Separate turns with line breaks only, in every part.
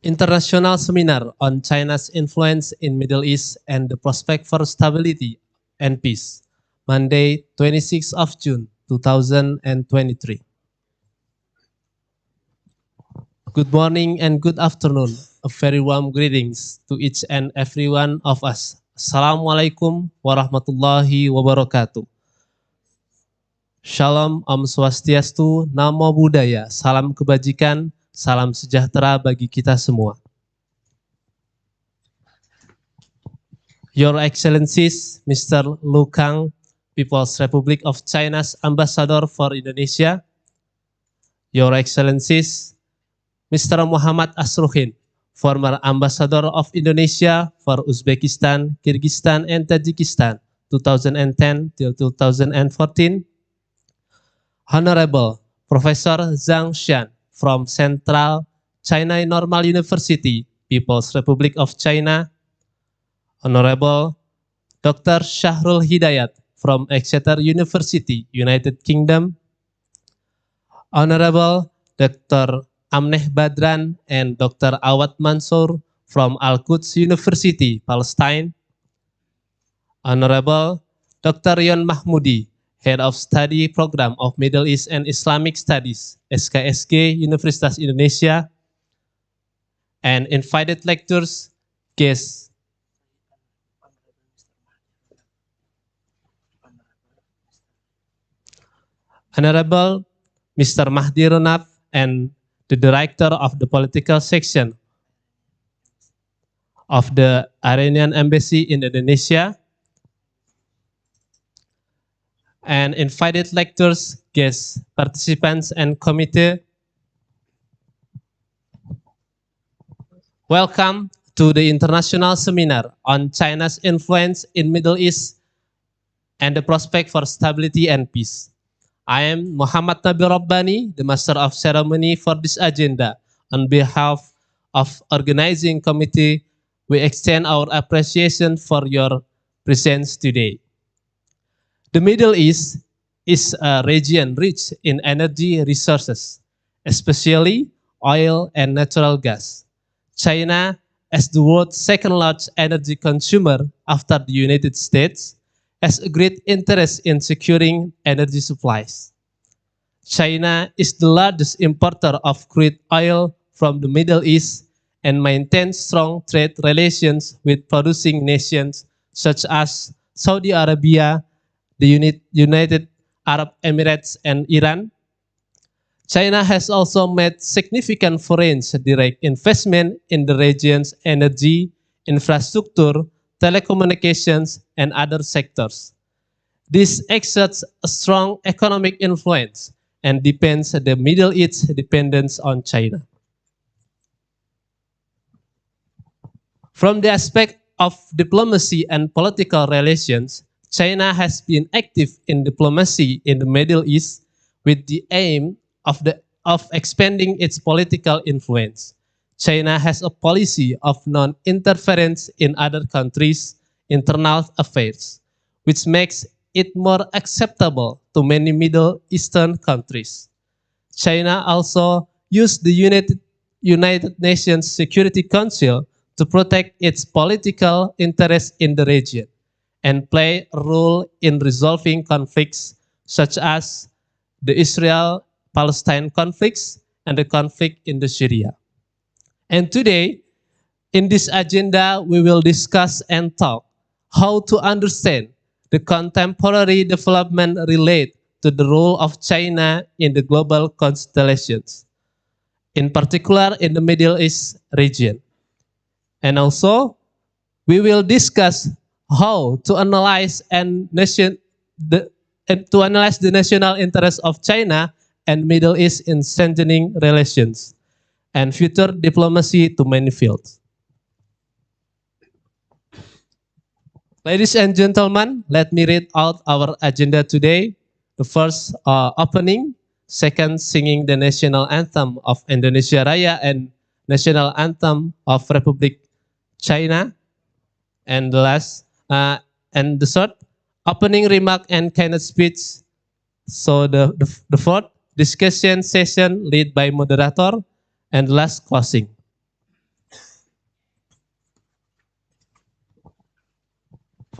International Seminar on China's Influence in Middle East and the Prospect for Stability and Peace, Monday, 26th of June, 2023. Good morning and good afternoon. A very warm greetings to each and every one of us. Assalamualaikum warahmatullahi wabarakatuh. Shalom, Om Swastiastu, Namo Buddhaya, salam kebajikan, salam sejahtera bagi kita semua. Your Excellencies, Mr. Lu Kang, People's Republic of China's Ambassador for Indonesia. Your Excellencies, Mr. Muhammad Asruhin, former Ambassador of Indonesia for Uzbekistan, Kyrgyzstan, and Tajikistan, 2010 till 2014. Honorable Professor Zhang Xian from Central China Normal University, People's Republic of China. Honorable Dr. Shahrul Hidayat from Exeter University, United Kingdom. Honorable Dr. Amneh Badran and Dr. Awad Mansur from Al-Quds University, Palestine. Honorable Dr. Yon Mahmudi, Head of Study Program of Middle East and Islamic Studies, SKSG, Universitas Indonesia. And invited lectures, guests. Honorable Mr. Mahdi Runaf and the Director of the Political Section of the Iranian Embassy in Indonesia. And invited lectures, guests, participants, and committee. Welcome to the International Seminar on China's Influence in Middle East and the Prospect for Stability and Peace. I am Muhammad Nabi Rabbani, the Master of Ceremony for this agenda. On behalf of organizing committee, we extend our appreciation for your presence today. The Middle East is a region rich in energy resources, especially oil and natural gas. China, as the world's second-largest energy consumer after the United States, has a great interest in securing energy supplies. China is the largest importer of crude oil from the Middle East and maintains strong trade relations with producing nations such as Saudi Arabia, the United Arab Emirates, and Iran. China has also made significant foreign direct investment in the region's energy, infrastructure, telecommunications, and other sectors. This exerts a strong economic influence and depends the Middle East's dependence on China. From the aspect of diplomacy and political relations, China has been active in diplomacy in the Middle East with the aim of expanding its political influence. China has a policy of non-interference in other countries' internal affairs, which makes it more acceptable to many Middle Eastern countries. China also used the United Nations Security Council to protect its political interests in the region and play a role in resolving conflicts such as the Israel-Palestine conflicts and the conflict in Syria. And today, in this agenda, we will discuss and talk how to understand the contemporary development relate to the role of China in the global constellations, in particular in the Middle East region. And also, we will discuss how to analyze the national interests of China and Middle East in strengthening relations and future diplomacy to many fields. Ladies and gentlemen, let me read out our agenda today. The first, opening. Second, singing the national anthem of Indonesia Raya and national anthem of Republic China. And the last, and the third, opening remark and keynote speech. So the fourth, discussion session led by moderator, and last, closing.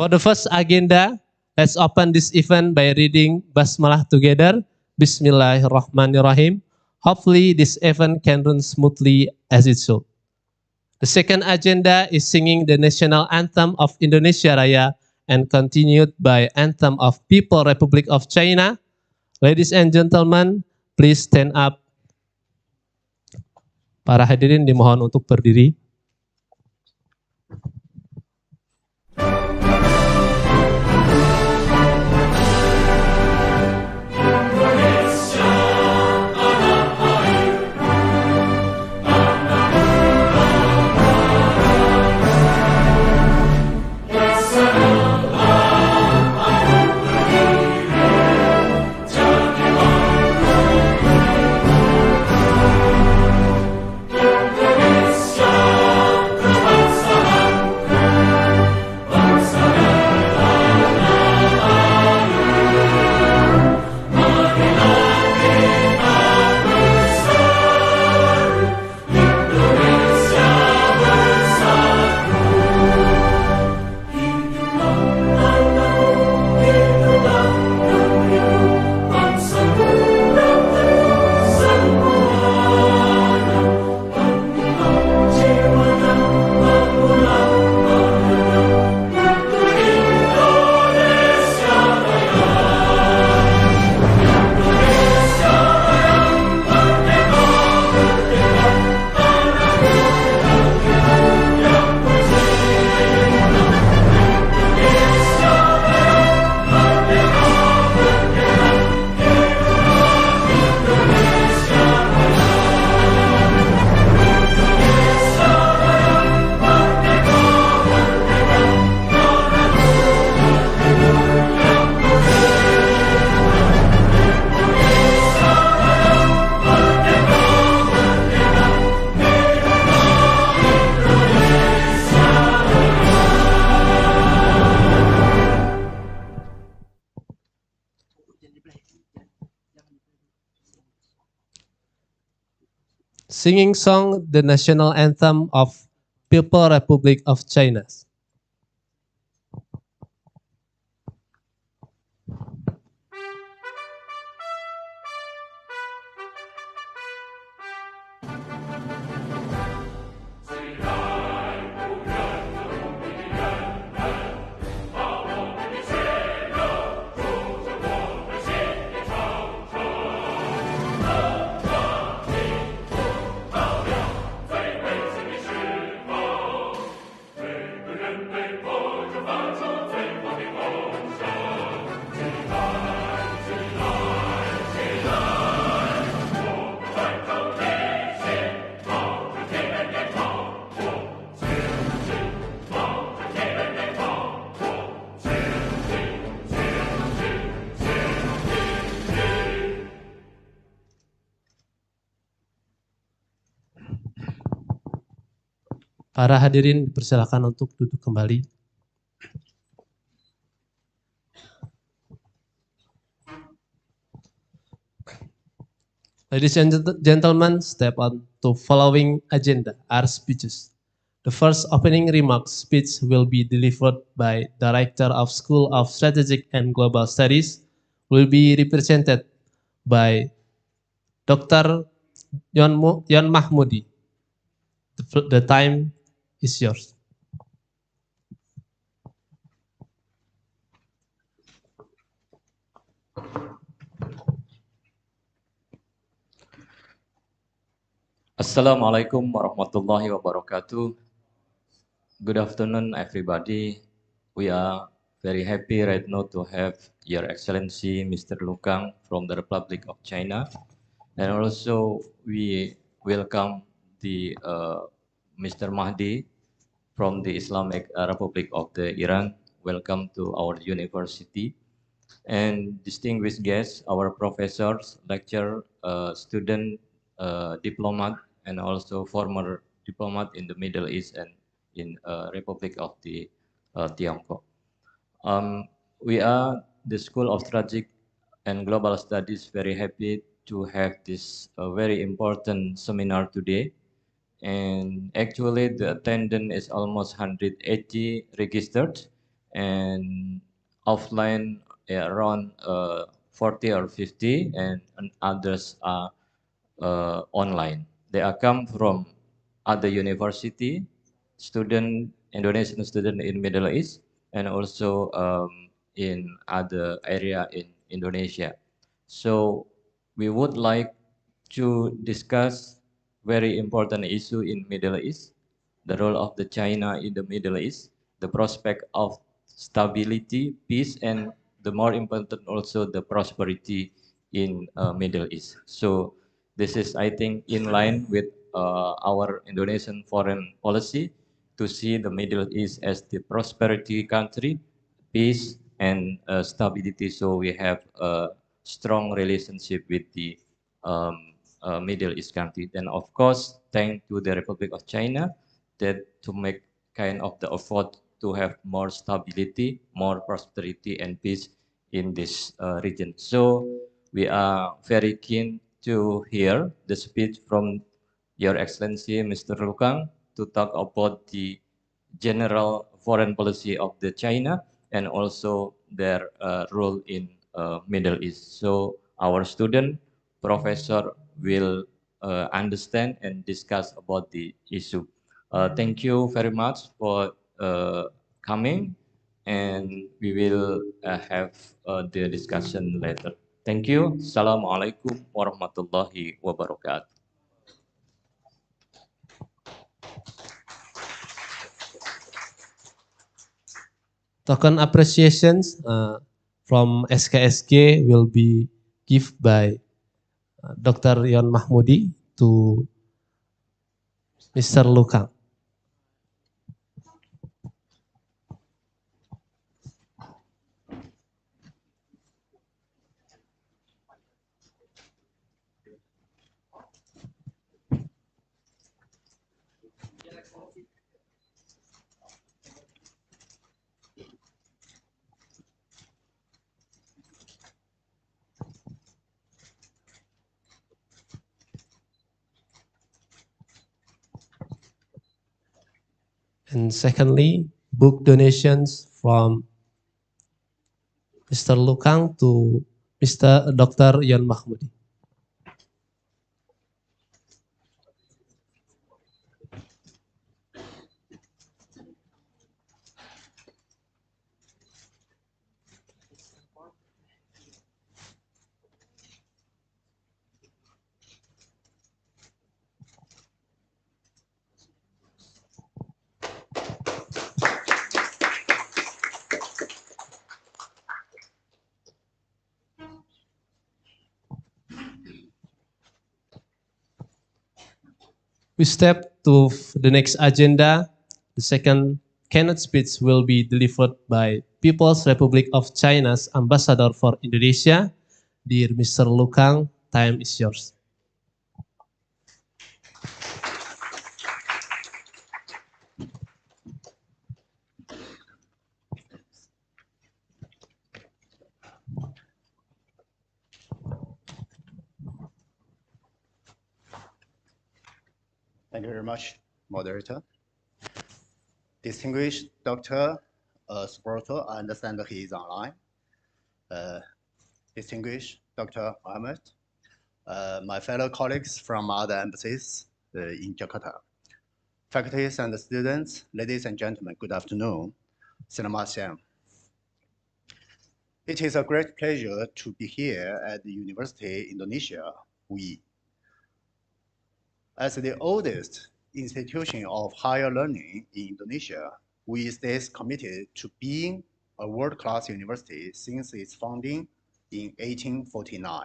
For the first agenda, let's open this event by reading Basmalah together. Bismillahirrahmanirrahim. Hopefully this event can run smoothly as it should. The second agenda is singing the national anthem of Indonesia Raya and continued by anthem of People Republic of China. Ladies and gentlemen, please stand up. Para hadirin dimohon untuk berdiri. Singing song the national anthem of People Republic of China. Para hadirin dipersilakan untuk duduk kembali. Ladies and gentlemen, step on to following agenda are speeches. The first opening remarks speech will be delivered by Director of School of Strategic and Global Studies, will be represented by Dr. Yon Mahmudi. The time is yours.
Assalamualaikum warahmatullahi wabarakatuh. Good afternoon, everybody. We are very happy right now to have Your Excellency Mr. Lukang from the Republic of China, and also we welcome the Mr. Mahdi from the Islamic Republic of the Iran. Welcome to our university. And distinguished guests, our professors, lecturer, student, diplomat, and also former diplomat in the Middle East and in Republic of the Tiongkok. We are the School of Strategic and Global Studies very happy to have this very important seminar today. And actually the attendance is almost 180 registered, and offline around 40 or 50, and others are online. They are come from other university, student, Indonesian student in Middle East, and also in other area in Indonesia. So we would like to discuss very important issue in Middle East, the role of the China in the Middle East, the prospect of stability, peace, and the more important also the prosperity in Middle East. So this is, I think, in line with our Indonesian foreign policy to see the Middle East as the prosperity country, peace, and stability. So we have a strong relationship with the Middle East country. Then, of course, thanks to the Republic of China that to make kind of the effort to have more stability, more prosperity, and peace in this region. So we are very keen to hear the speech from Your Excellency, Mr. Lukang, to talk about the general foreign policy of the China and also their role in Middle East. So our student professor will understand and discuss about the issue. Thank you very much for coming, and we will have the discussion later. Thank you. Assalamualaikum warahmatullahi wabarakatuh.
Token appreciations from SKSG will be given by Dr. Yon Mahmudi to Mr. Lukang. And secondly, book donations from Mr. Lukang to Mr. Dr. Yon Mahmudi. We step to the next agenda. The second keynote speech will be delivered by People's Republic of China's Ambassador for Indonesia. Dear Mr. Lukang, time is yours.
Thank you very much, moderator. Distinguished Dr. Subrata, I understand that he is online. Distinguished Dr. Ahmed, my fellow colleagues from other embassies in Jakarta, faculties and students, ladies and gentlemen, good afternoon. Selamat siang. It is a great pleasure to be here at the University Indonesia, UI. As the oldest institution of higher learning in Indonesia, UI stays committed to being a world-class university since its founding in 1849.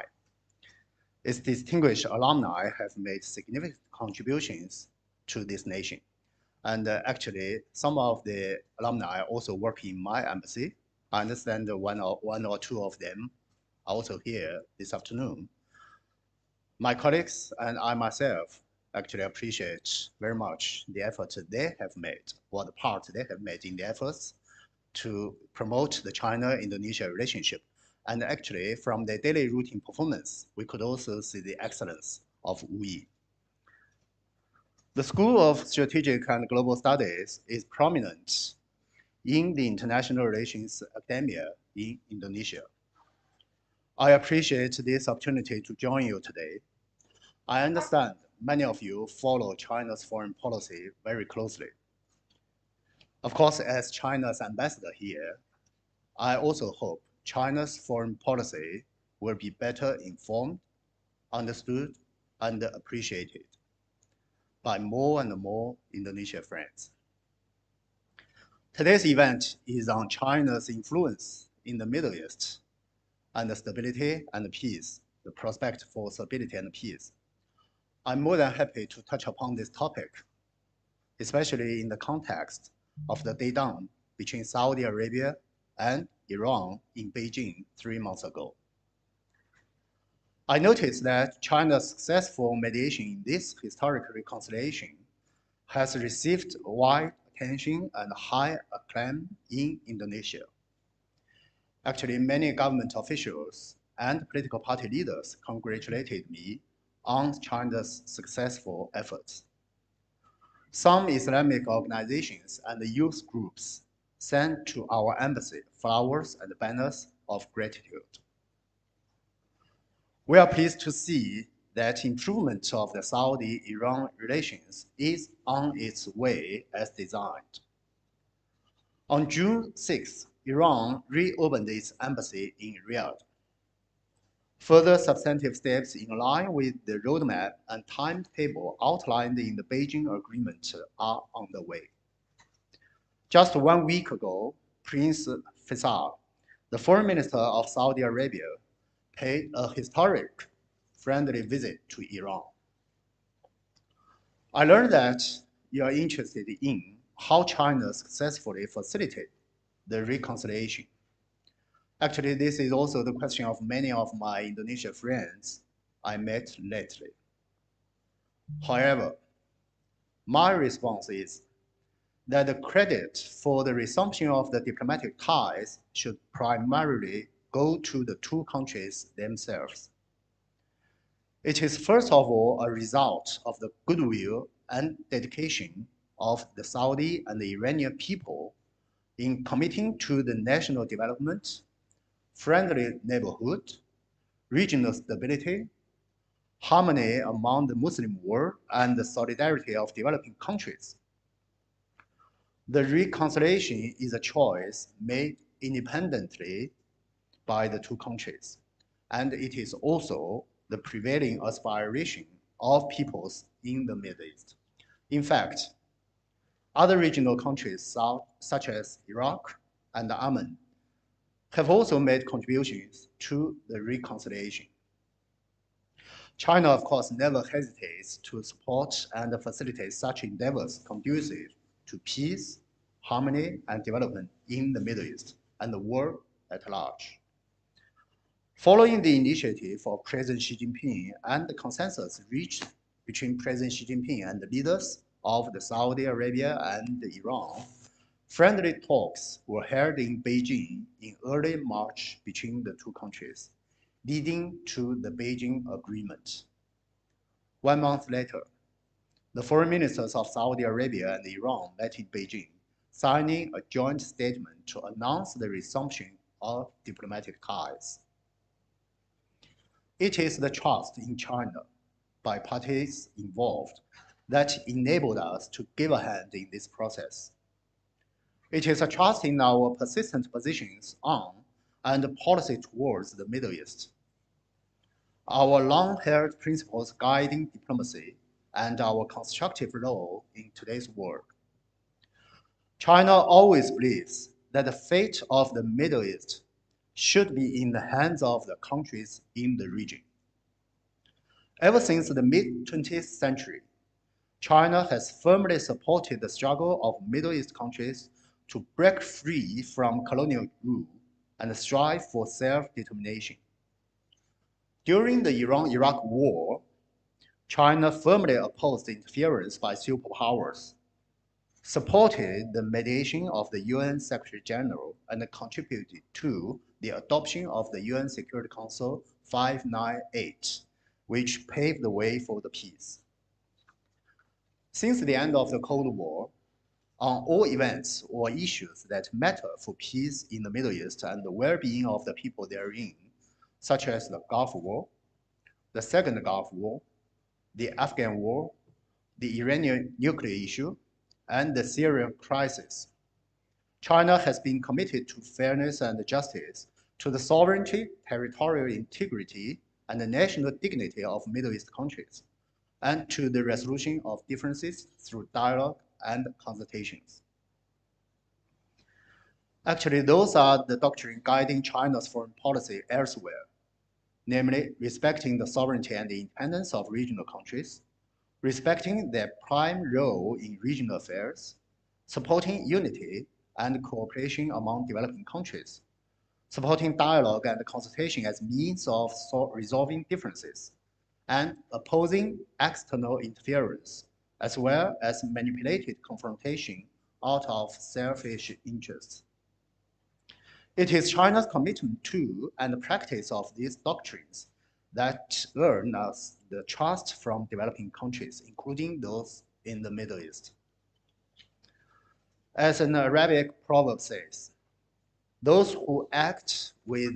Its distinguished alumni have made significant contributions to this nation. And actually, some of the alumni also work in my embassy. I understand one or two of them are also here this afternoon. My colleagues and I myself actually appreciate very much the efforts they have made, or the part they have made in the efforts to promote the China-Indonesia relationship. And actually, from their daily routine performance, we could also see the excellence of UI. The School of Strategic and Global Studies is prominent in the international relations academia in Indonesia. I appreciate this opportunity to join you today. I understand many of you follow China's foreign policy very closely. Of course, as China's ambassador here, I also hope China's foreign policy will be better informed, understood, and appreciated by more and more Indonesian friends. Today's event is on China's influence in the Middle East and the stability and peace, the prospect for stability and peace. I'm more than happy to touch upon this topic, especially in the context of the day down between Saudi Arabia and Iran in Beijing 3 months ago. I noticed that China's successful mediation in this historic reconciliation has received wide attention and high acclaim in Indonesia. Actually, many government officials and political party leaders congratulated me on China's successful efforts. Some Islamic organizations and youth groups sent to our embassy flowers and banners of gratitude. We are pleased to see that improvement of the Saudi-Iran relations is on its way as designed. On June 6, Iran reopened its embassy in Riyadh. Further substantive steps in line with the roadmap and timetable outlined in the Beijing Agreement are on the way. Just 1 week ago, Prince Faisal, the Foreign Minister of Saudi Arabia, paid a historic friendly visit to Iran. I learned that you are interested in how China successfully facilitated the reconciliation. Actually, this is also the question of many of my Indonesian friends I met lately. However, my response is that the credit for the resumption of the diplomatic ties should primarily go to the two countries themselves. It is first of all a result of the goodwill and dedication of the Saudi and the Iranian people in committing to the national development, friendly neighborhood, regional stability, harmony among the Muslim world, and the solidarity of developing countries. The reconciliation is a choice made independently by the two countries, and it is also the prevailing aspiration of peoples in the Middle East. In fact, other regional countries such as Iraq and Oman have also made contributions to the reconciliation. China, of course, never hesitates to support and facilitate such endeavors conducive to peace, harmony, and development in the Middle East and the world at large. Following the initiative of President Xi Jinping and the consensus reached between President Xi Jinping and the leaders of the Saudi Arabia and Iran, friendly talks were held in Beijing in early March between the two countries, leading to the Beijing Agreement. 1 month later, the foreign ministers of Saudi Arabia and Iran met in Beijing, signing a joint statement to announce the resumption of diplomatic ties. It is the trust in China by parties involved that enabled us to give a hand in this process. It is a trust in our persistent positions on and policy towards the Middle East, our long-held principles guiding diplomacy, and our constructive role in today's world. China always believes that the fate of the Middle East should be in the hands of the countries in the region. Ever since the mid-20th century, China has firmly supported the struggle of Middle East countries to break free from colonial rule and strive for self-determination. During the Iran-Iraq War, China firmly opposed interference by superpowers, supported the mediation of the UN Secretary General, and contributed to the adoption of the UN Security Council 598, which paved the way for the peace. Since the end of the Cold War, on all events or issues that matter for peace in the Middle East and the well-being of the people therein, such as the Gulf War, the Second Gulf War, the Afghan War, the Iranian nuclear issue, and the Syrian crisis. China has been committed to fairness and justice, to the sovereignty, territorial integrity, and the national dignity of Middle East countries, and to the resolution of differences through dialogue and consultations. Actually, those are the doctrine guiding China's foreign policy elsewhere, namely respecting the sovereignty and the independence of regional countries, respecting their prime role in regional affairs, supporting unity and cooperation among developing countries, supporting dialogue and consultation as means of resolving differences, and opposing external interference, as well as manipulated confrontation out of selfish interests. It is China's commitment to and practice of these doctrines that earn us the trust from developing countries, including those in the Middle East. As an Arabic proverb says, those who act with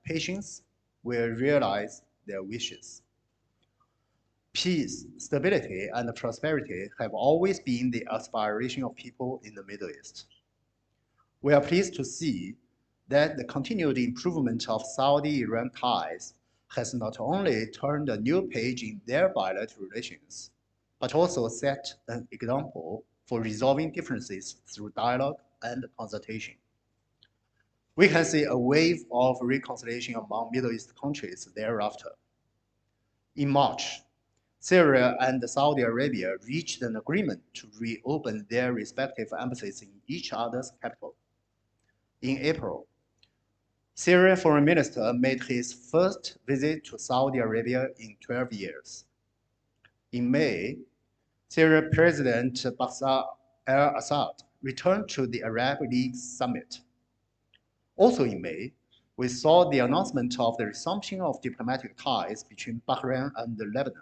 patience will realize their wishes. Peace, stability, and prosperity have always been the aspiration of people in the Middle East. We are pleased to see that the continued improvement of Saudi-Iran ties has not only turned a new page in their bilateral relations, but also set an example for resolving differences through dialogue and consultation. We can see a wave of reconciliation among Middle East countries thereafter. In March, Syria and Saudi Arabia reached an agreement to reopen their respective embassies in each other's capital. In April, Syrian Foreign Minister made his first visit to Saudi Arabia in 12 years. In May, Syrian President Bashar al-Assad returned to the Arab League summit. Also in May, we saw the announcement of the resumption of diplomatic ties between Bahrain and Lebanon,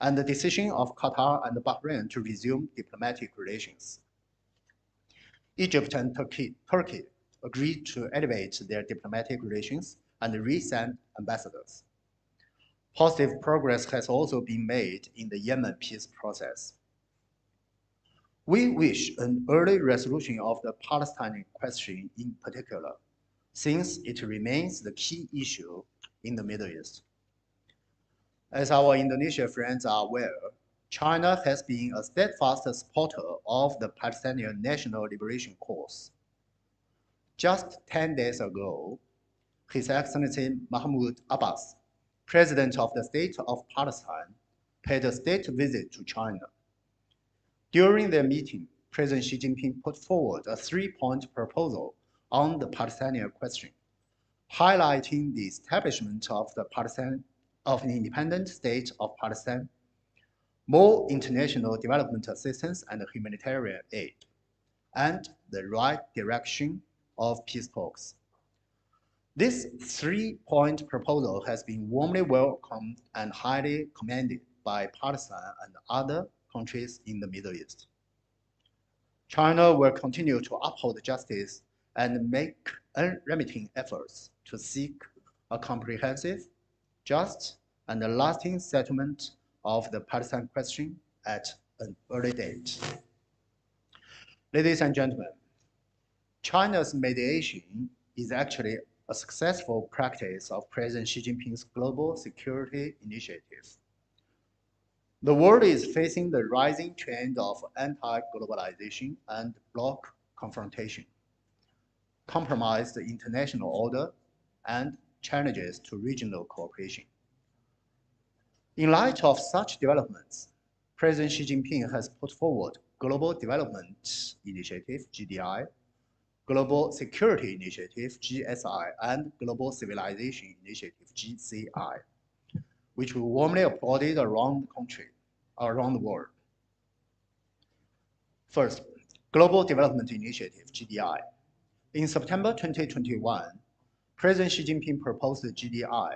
and the decision of Qatar and Bahrain to resume diplomatic relations. Egypt and Turkey agreed to elevate their diplomatic relations and resend ambassadors. Positive progress has also been made in the Yemen peace process. We wish an early resolution of the Palestinian question in particular, since it remains the key issue in the Middle East. As our Indonesian friends are aware, China has been a steadfast supporter of the Palestinian national liberation cause. Just 10 days ago, His Excellency Mahmoud Abbas, President of the State of Palestine, paid a state visit to China. During their meeting, President Xi Jinping put forward a three-point proposal on the Palestinian question, highlighting the establishment of an independent state of Palestine, more international development assistance and humanitarian aid, and the right direction of peace talks. This three-point proposal has been warmly welcomed and highly commended by Palestine and other countries in the Middle East. China will continue to uphold justice and make unremitting efforts to seek a comprehensive, just, and a lasting settlement of the Palestine question at an early date. Ladies and gentlemen, China's mediation is actually a successful practice of President Xi Jinping's global security initiative. The world is facing the rising trend of anti-globalization and bloc confrontation, compromised international order, and challenges to regional cooperation. In light of such developments, President Xi Jinping has put forward Global Development Initiative, GDI, Global Security Initiative, GSI, and Global Civilization Initiative, GCI, which we warmly applauded around the world. First, Global Development Initiative, GDI. In September 2021, President Xi Jinping proposed the GDI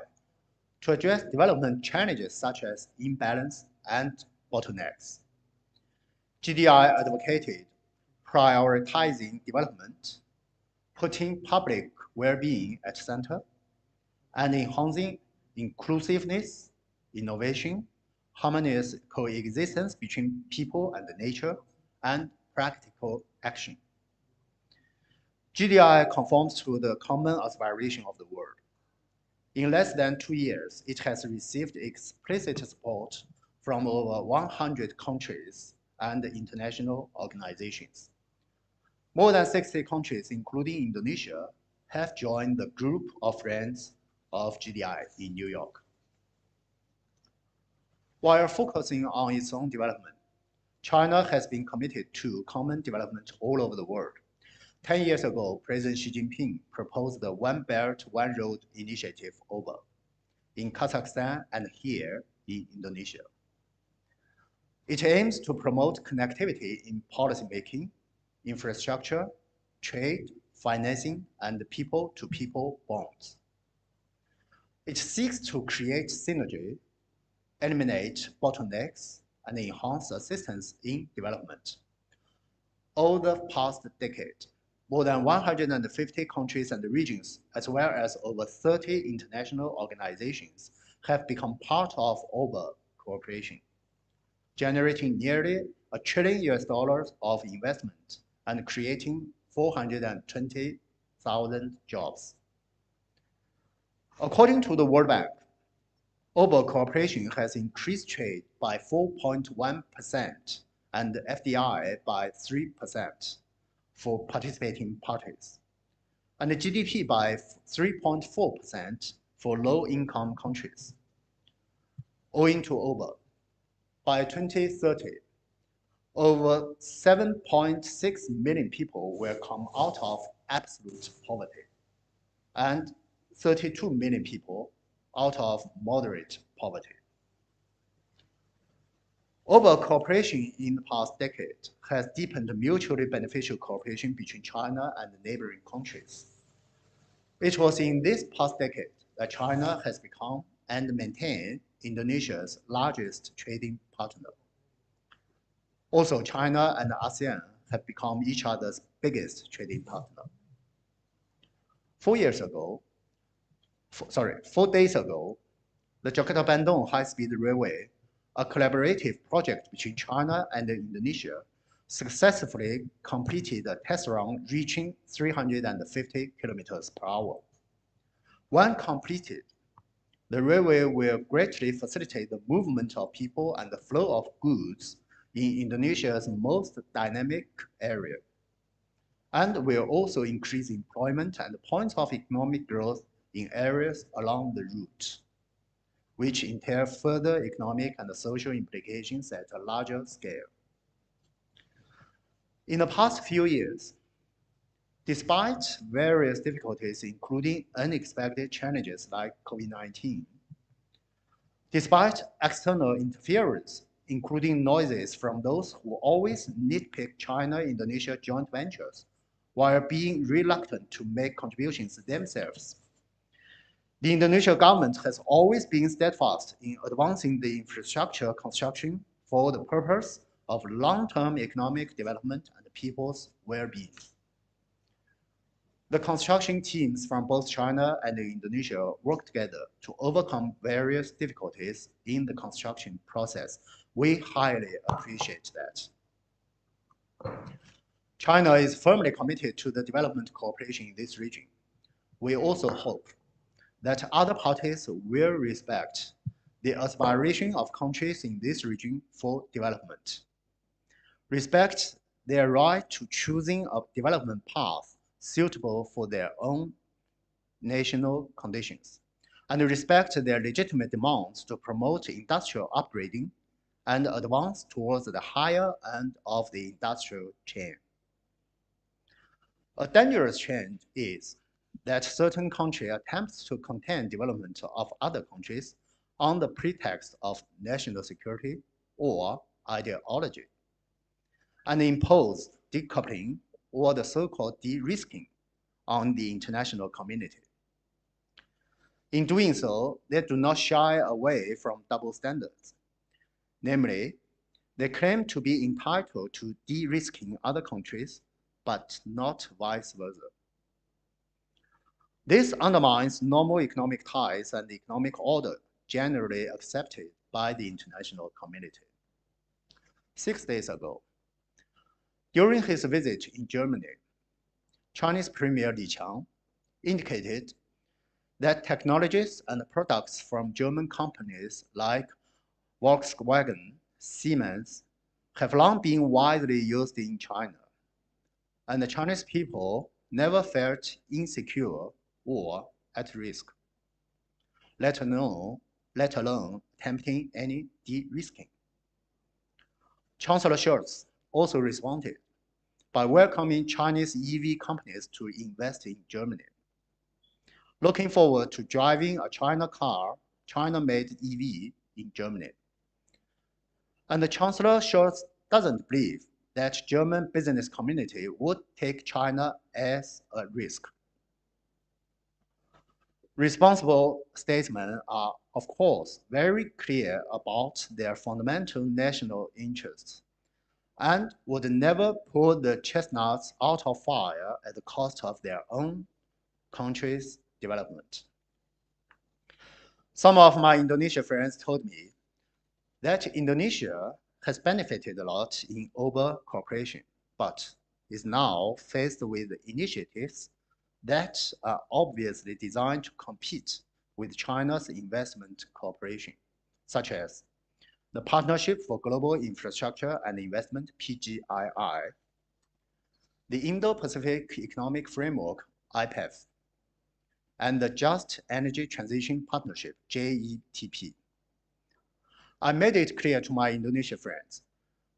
to address development challenges such as imbalance and bottlenecks. GDI advocated prioritizing development, putting public well-being at center, and enhancing inclusiveness, innovation, harmonious coexistence between people and nature, and practical action. GDI conforms to the common aspiration of the world. In less than 2 years, it has received explicit support from over 100 countries and international organizations. More than 60 countries, including Indonesia, have joined the group of friends of GDI in New York. While focusing on its own development, China has been committed to common development all over the world. 10 years ago, President Xi Jinping proposed the One Belt, One Road initiative over in Kazakhstan and here in Indonesia. It aims to promote connectivity in policymaking, infrastructure, trade, financing, and people-to-people bonds. It seeks to create synergy, eliminate bottlenecks, and enhance assistance in development. Over the past decade, more than 150 countries and regions, as well as over 30 international organizations, have become part of OBA cooperation, generating nearly $1 trillion of investment and creating 420,000 jobs. According to the World Bank, OBA cooperation has increased trade by 4.1% and FDI by 3% for participating parties, and the GDP by 3.4% for low-income countries. Owing to OBA, by 2030, over 7.6 million people will come out of absolute poverty, and 32 million people out of moderate poverty. OBA cooperation in the past decade has deepened mutually beneficial cooperation between China and the neighboring countries. It was in this past decade that China has become and maintained Indonesia's largest trading partner. Also, China and ASEAN have become each other's biggest trading partner. 4 days ago, the Jakarta-Bandung high-speed railway, a collaborative project between China and Indonesia, successfully completed a test run reaching 350 kilometers per hour. When completed, the railway will greatly facilitate the movement of people and the flow of goods in Indonesia's most dynamic area, and will also increase employment and points of economic growth in areas along the route, which entail further economic and social implications at a larger scale. In the past few years, despite various difficulties, including unexpected challenges like COVID-19, despite external interference, including noises from those who always nitpick China-Indonesia joint ventures while being reluctant to make contributions themselves, the Indonesian government has always been steadfast in advancing the infrastructure construction for the purpose of long-term economic development and people's well-being. The construction teams from both China and Indonesia work together to overcome various difficulties in the construction process. We highly appreciate that. China is firmly committed to the development cooperation in this region. We also hope that other parties will respect the aspiration of countries in this region for development, respect their right to choosing a development path suitable for their own national conditions, and respect their legitimate demands to promote industrial upgrading and advance towards the higher end of the industrial chain. A dangerous trend is that certain countries attempt to contain development of other countries on the pretext of national security or ideology, and impose decoupling or the so-called de-risking on the international community. In doing so, they do not shy away from double standards. Namely, They claim to be entitled to de-risking other countries, but not vice versa. This undermines normal economic ties and economic order generally accepted by the international community. 6 days ago, during his visit in Germany, Chinese Premier Li Qiang indicated that technologies and products from German companies like Volkswagen, Siemens have long been widely used in China, and the Chinese people never felt insecure or at risk, let alone attempting any de-risking. Chancellor Scholz also responded by welcoming Chinese EV companies to invest in Germany, looking forward to driving a China-made EV in Germany. And the Chancellor Scholz doesn't believe that German business community would take China as a risk. Responsible statesmen are, of course, very clear about their fundamental national interests and would never pull the chestnuts out of fire at the cost of their own country's development. Some of my Indonesian friends told me that Indonesia has benefited a lot in Uber cooperation, but is now faced with initiatives that are obviously designed to compete with China's investment cooperation, such as the Partnership for Global Infrastructure and Investment, PGII, the Indo-Pacific Economic Framework, IPEF, and the Just Energy Transition Partnership, JETP. I made it clear to my Indonesian friends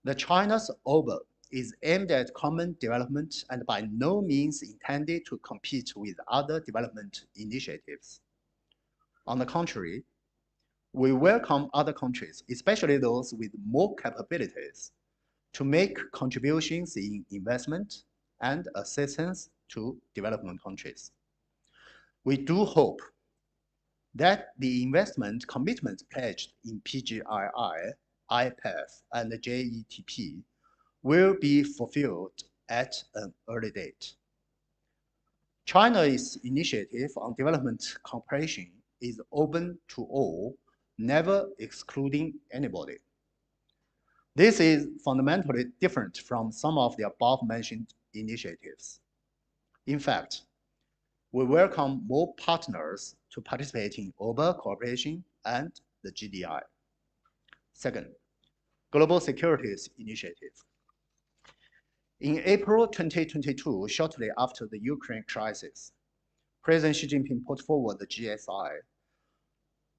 that China's Uber is aimed at common development and by no means intended to compete with other development initiatives. On the contrary, we welcome other countries, especially those with more capabilities, to make contributions in investment and assistance to development countries. We do hope that the investment commitments pledged in PGII, IPEF, and the JETP will be fulfilled at an early date. China's initiative on development cooperation is open to all, never excluding anybody. This is fundamentally different from some of the above-mentioned initiatives. In fact, we welcome more partners to participate in Uber cooperation and the GDI. Second, Global Securities Initiative. In April 2022, shortly after the Ukraine crisis, President Xi Jinping put forward the GSI.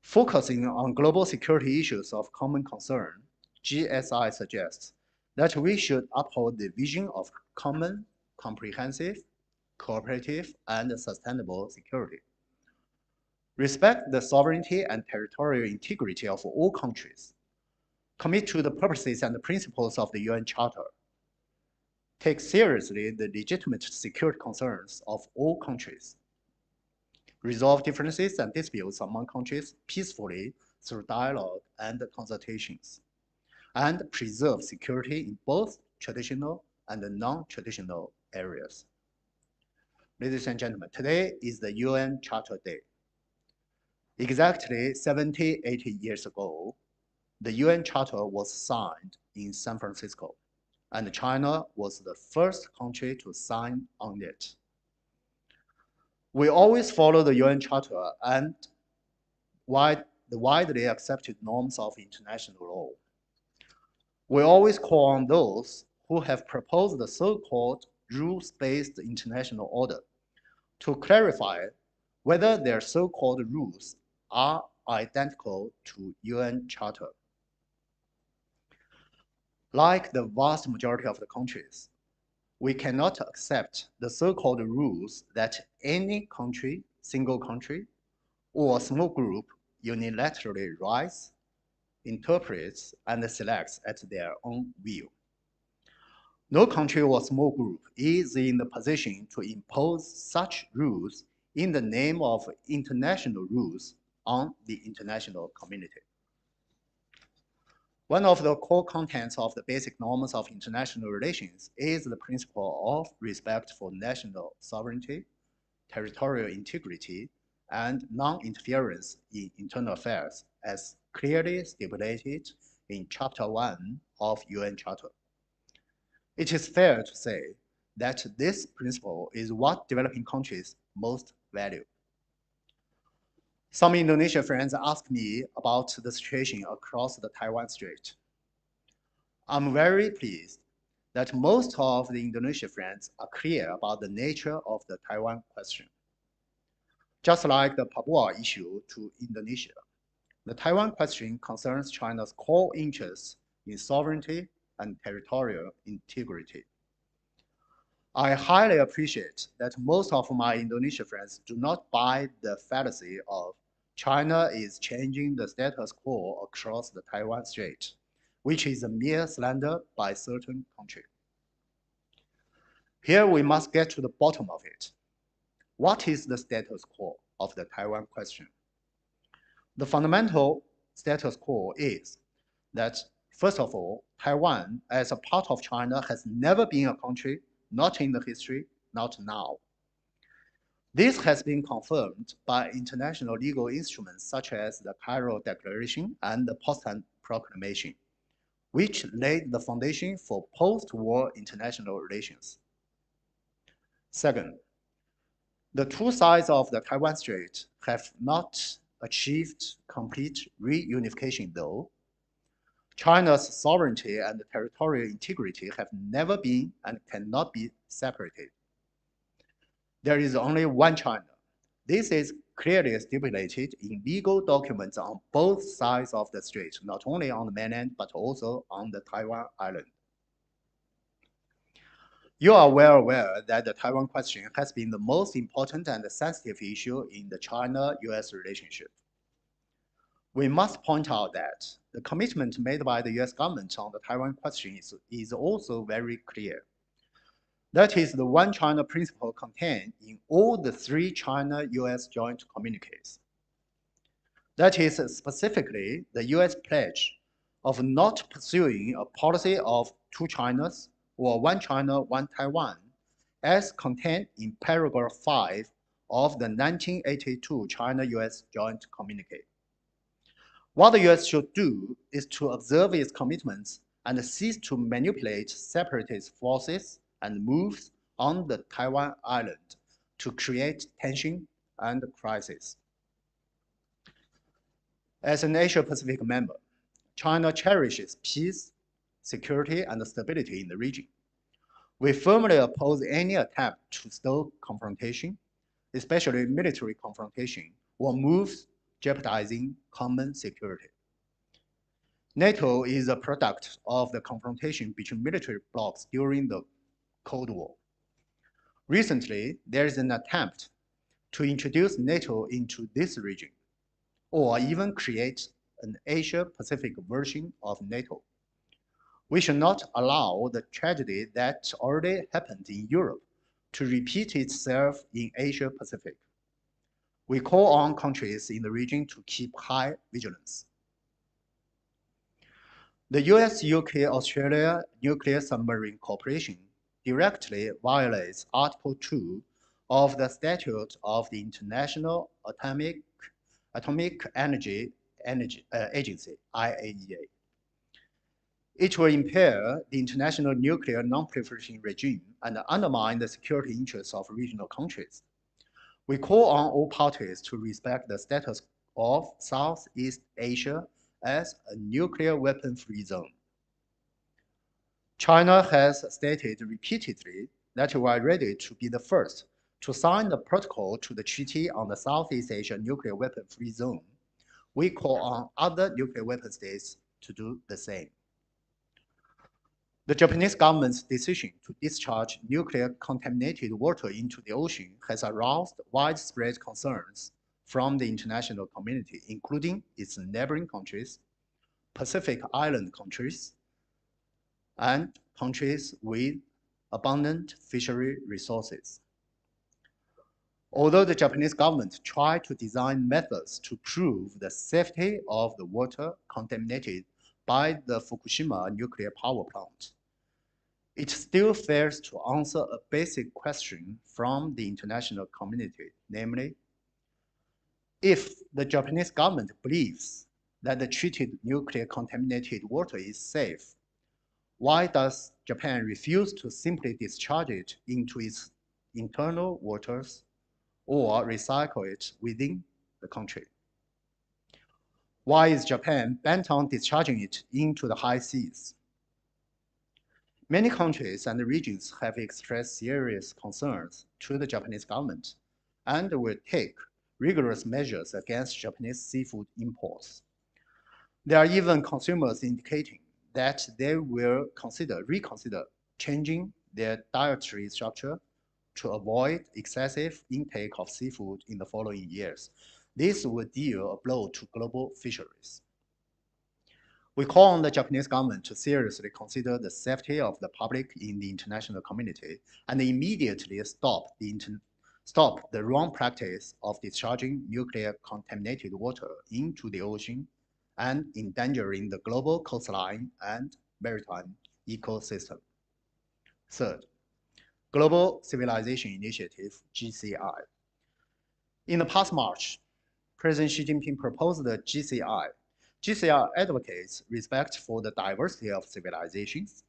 Focusing on global security issues of common concern, GSI suggests that we should uphold the vision of common, comprehensive, cooperative, and sustainable security. Respect the sovereignty and territorial integrity of all countries. Commit to the purposes and the principles of the UN Charter. Take seriously the legitimate security concerns of all countries. Resolve differences and disputes among countries peacefully through dialogue and consultations, and preserve security in both traditional and non-traditional areas. Ladies and gentlemen, today is the UN Charter Day. Exactly 80 years ago, the UN Charter was signed in San Francisco, and China was the first country to sign on it. We always follow the UN Charter and the widely accepted norms of international law. We always call on those who have proposed the so-called rules-based international order to clarify whether their so-called rules are identical to UN Charter. Like the vast majority of the countries, we cannot accept the so-called rules that any country, single country, or a small group unilaterally writes, interprets, and selects at their own will. No country or small group is in the position to impose such rules in the name of international rules on the international community. One of the core contents of the basic norms of international relations is the principle of respect for national sovereignty, territorial integrity, and non-interference in internal affairs, as clearly stipulated in Chapter 1 of UN Charter. It is fair to say that this principle is what developing countries most value. Some Indonesian friends ask me about the situation across the Taiwan Strait. I'm very pleased that most of the Indonesian friends are clear about the nature of the Taiwan question. Just like the Papua issue to Indonesia, the Taiwan question concerns China's core interests in sovereignty and territorial integrity. I highly appreciate that most of my Indonesian friends do not buy the fallacy of China is changing the status quo across the Taiwan Strait, which is a mere slander by certain countries. Here we must get to the bottom of it. What is the status quo of the Taiwan question? The fundamental status quo is that, first of all, Taiwan, as a part of China, has never been a country, not in the history, not now. This has been confirmed by international legal instruments such as the Cairo Declaration and the Potsdam Proclamation, which laid the foundation for post-war international relations. Second, the two sides of the Taiwan Strait have not achieved complete reunification, though. China's sovereignty and territorial integrity have never been and cannot be separated. There is only one China. This is clearly stipulated in legal documents on both sides of the strait, not only on the mainland, but also on the Taiwan island. You are well aware that the Taiwan question has been the most important and sensitive issue in the China-US relationship. We must point out that the commitment made by the US government on the Taiwan question is also very clear. That is the one China principle contained in all the three China-US joint communiques. That is specifically the US pledge of not pursuing a policy of two Chinas or one China, one Taiwan, as contained in paragraph 5 of the 1982 China-US joint communique. What the US should do is to observe its commitments and cease to manipulate separatist forces and moves on the Taiwan island to create tension and crisis. As an Asia-Pacific member, China cherishes peace, security, and stability in the region. We firmly oppose any attempt to stoke confrontation, especially military confrontation, or moves jeopardizing common security. NATO is a product of the confrontation between military blocs during the Cold War. Recently, there is an attempt to introduce NATO into this region, or even create an Asia-Pacific version of NATO. We should not allow the tragedy that already happened in Europe to repeat itself in Asia-Pacific. We call on countries in the region to keep high vigilance. The US-UK-Australia Nuclear Submarine Cooperation directly violates Article 2 of the Statute of the International Atomic Energy Agency, IAEA. It will impair the international nuclear non-proliferation regime and undermine the security interests of regional countries. We call on all parties to respect the status of Southeast Asia as a nuclear weapon-free zone. China has stated repeatedly that we are ready to be the first to sign the protocol to the Treaty on the Southeast Asia Nuclear Weapon-Free Zone. We call on other nuclear weapon states to do the same. The Japanese government's decision to discharge nuclear-contaminated water into the ocean has aroused widespread concerns from the international community, including its neighboring countries, Pacific Island countries, and countries with abundant fishery resources. Although the Japanese government tried to design methods to prove the safety of the water contaminated by the Fukushima nuclear power plant, it still fails to answer a basic question from the international community, namely, if the Japanese government believes that the treated nuclear contaminated water is safe, why does Japan refuse to simply discharge it into its internal waters or recycle it within the country? Why is Japan bent on discharging it into the high seas? Many countries and regions have expressed serious concerns to the Japanese government and will take rigorous measures against Japanese seafood imports. There are even consumers indicating that they will reconsider changing their dietary structure to avoid excessive intake of seafood in the following years. This would deal a blow to global fisheries. We call on the Japanese government to seriously consider the safety of the public in the international community and immediately stop the wrong practice of discharging nuclear contaminated water into the ocean and endangering the global coastline and maritime ecosystem. Third, Global Civilization Initiative, GCI. In the past March, President Xi Jinping proposed the GCI. GCI advocates respect for the diversity of civilizations,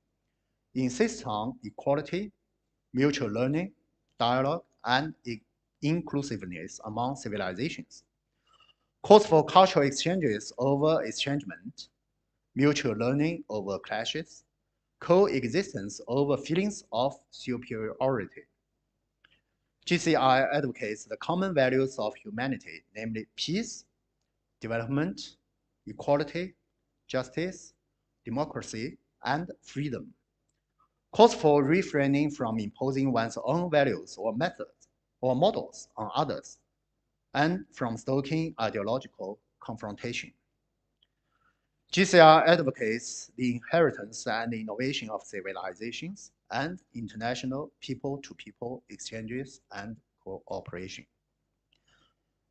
insists on equality, mutual learning, dialogue, and inclusiveness among civilizations, calls for cultural exchanges over estrangement, mutual learning over clashes, coexistence over feelings of superiority. GCI advocates the common values of humanity, namely peace, development, equality, justice, democracy, and freedom. Calls for refraining from imposing one's own values or methods or models on others, and from stoking ideological confrontation. GCI advocates the inheritance and innovation of civilizations and international people-to-people exchanges and cooperation.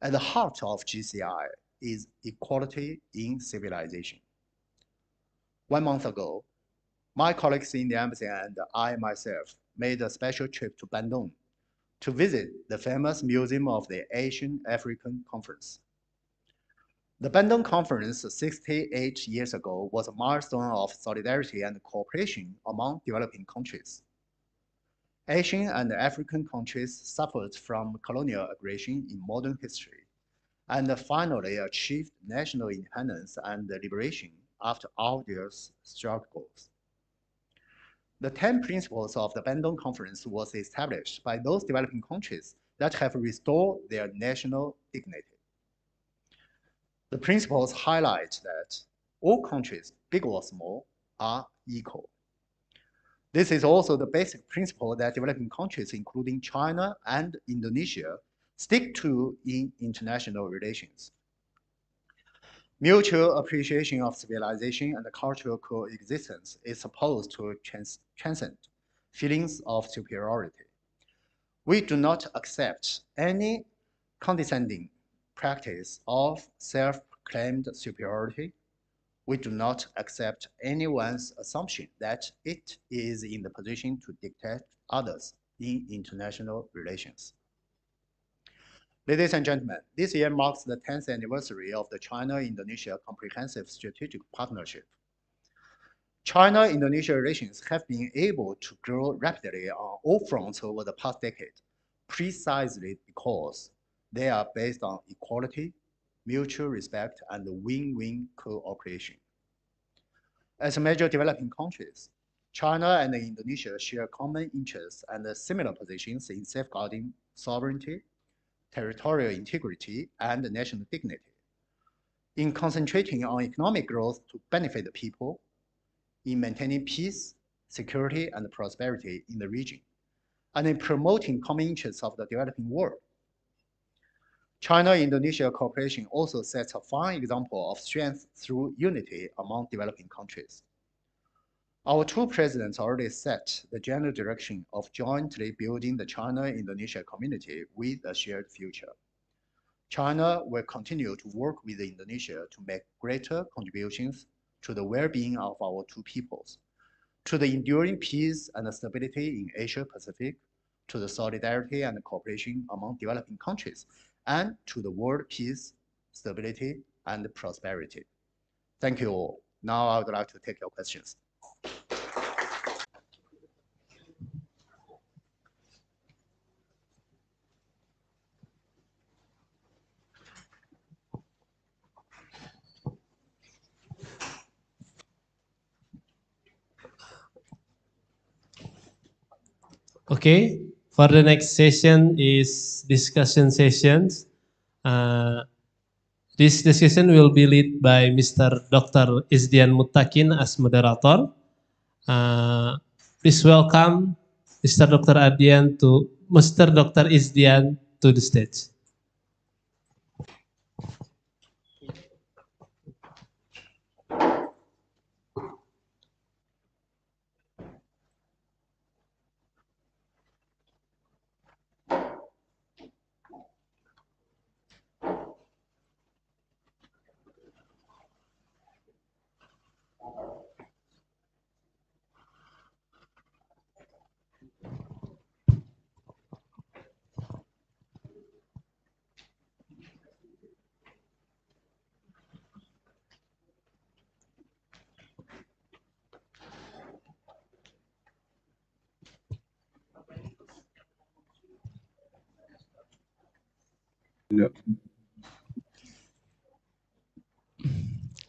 At the heart of GCI is equality in civilization. 1 month ago, my colleagues in the embassy and I myself made a special trip to Bandung to visit the famous Museum of the Asian-African Conference. The Bandung Conference 68 years ago was a milestone of solidarity and cooperation among developing countries. Asian and African countries suffered from colonial aggression in modern history and finally achieved national independence and liberation after arduous struggles. The 10 principles of the Bandung Conference was established by those developing countries that have restored their national dignity. The principles highlight that all countries, big or small, are equal. This is also the basic principle that developing countries, including China and Indonesia, stick to in international relations. Mutual appreciation of civilization and cultural coexistence is supposed to transcend feelings of superiority. We do not accept any condescending practice of self-claimed superiority. We do not accept anyone's assumption that it is in the position to dictate others in international relations. Ladies and gentlemen, this year marks the 10th anniversary of the China-Indonesia Comprehensive Strategic Partnership. China-Indonesia relations have been able to grow rapidly on all fronts over the past decade, precisely because they are based on equality, mutual respect, and win-win cooperation. As major developing countries, China and Indonesia share common interests and similar positions in safeguarding sovereignty, territorial integrity, and national dignity, in concentrating on economic growth to benefit the people, in maintaining peace, security, and prosperity in the region, and in promoting common interests of the developing world. China-Indonesia cooperation also sets a fine example of strength through unity among developing countries. Our two presidents already set the general direction of jointly building the China-Indonesia community with a shared future. China will continue to work with Indonesia to make greater contributions to the well-being of our two peoples, to the enduring peace and stability in Asia Pacific, to the solidarity and cooperation among developing countries, and to the world peace, stability, and prosperity. Thank you all. Now I would like to take your questions.
Okay, for the next session is discussion sessions. This discussion will be led by Mr. Dr. Izdian Muttakin as moderator. Please welcome Mr. Dr. Izdian to the stage.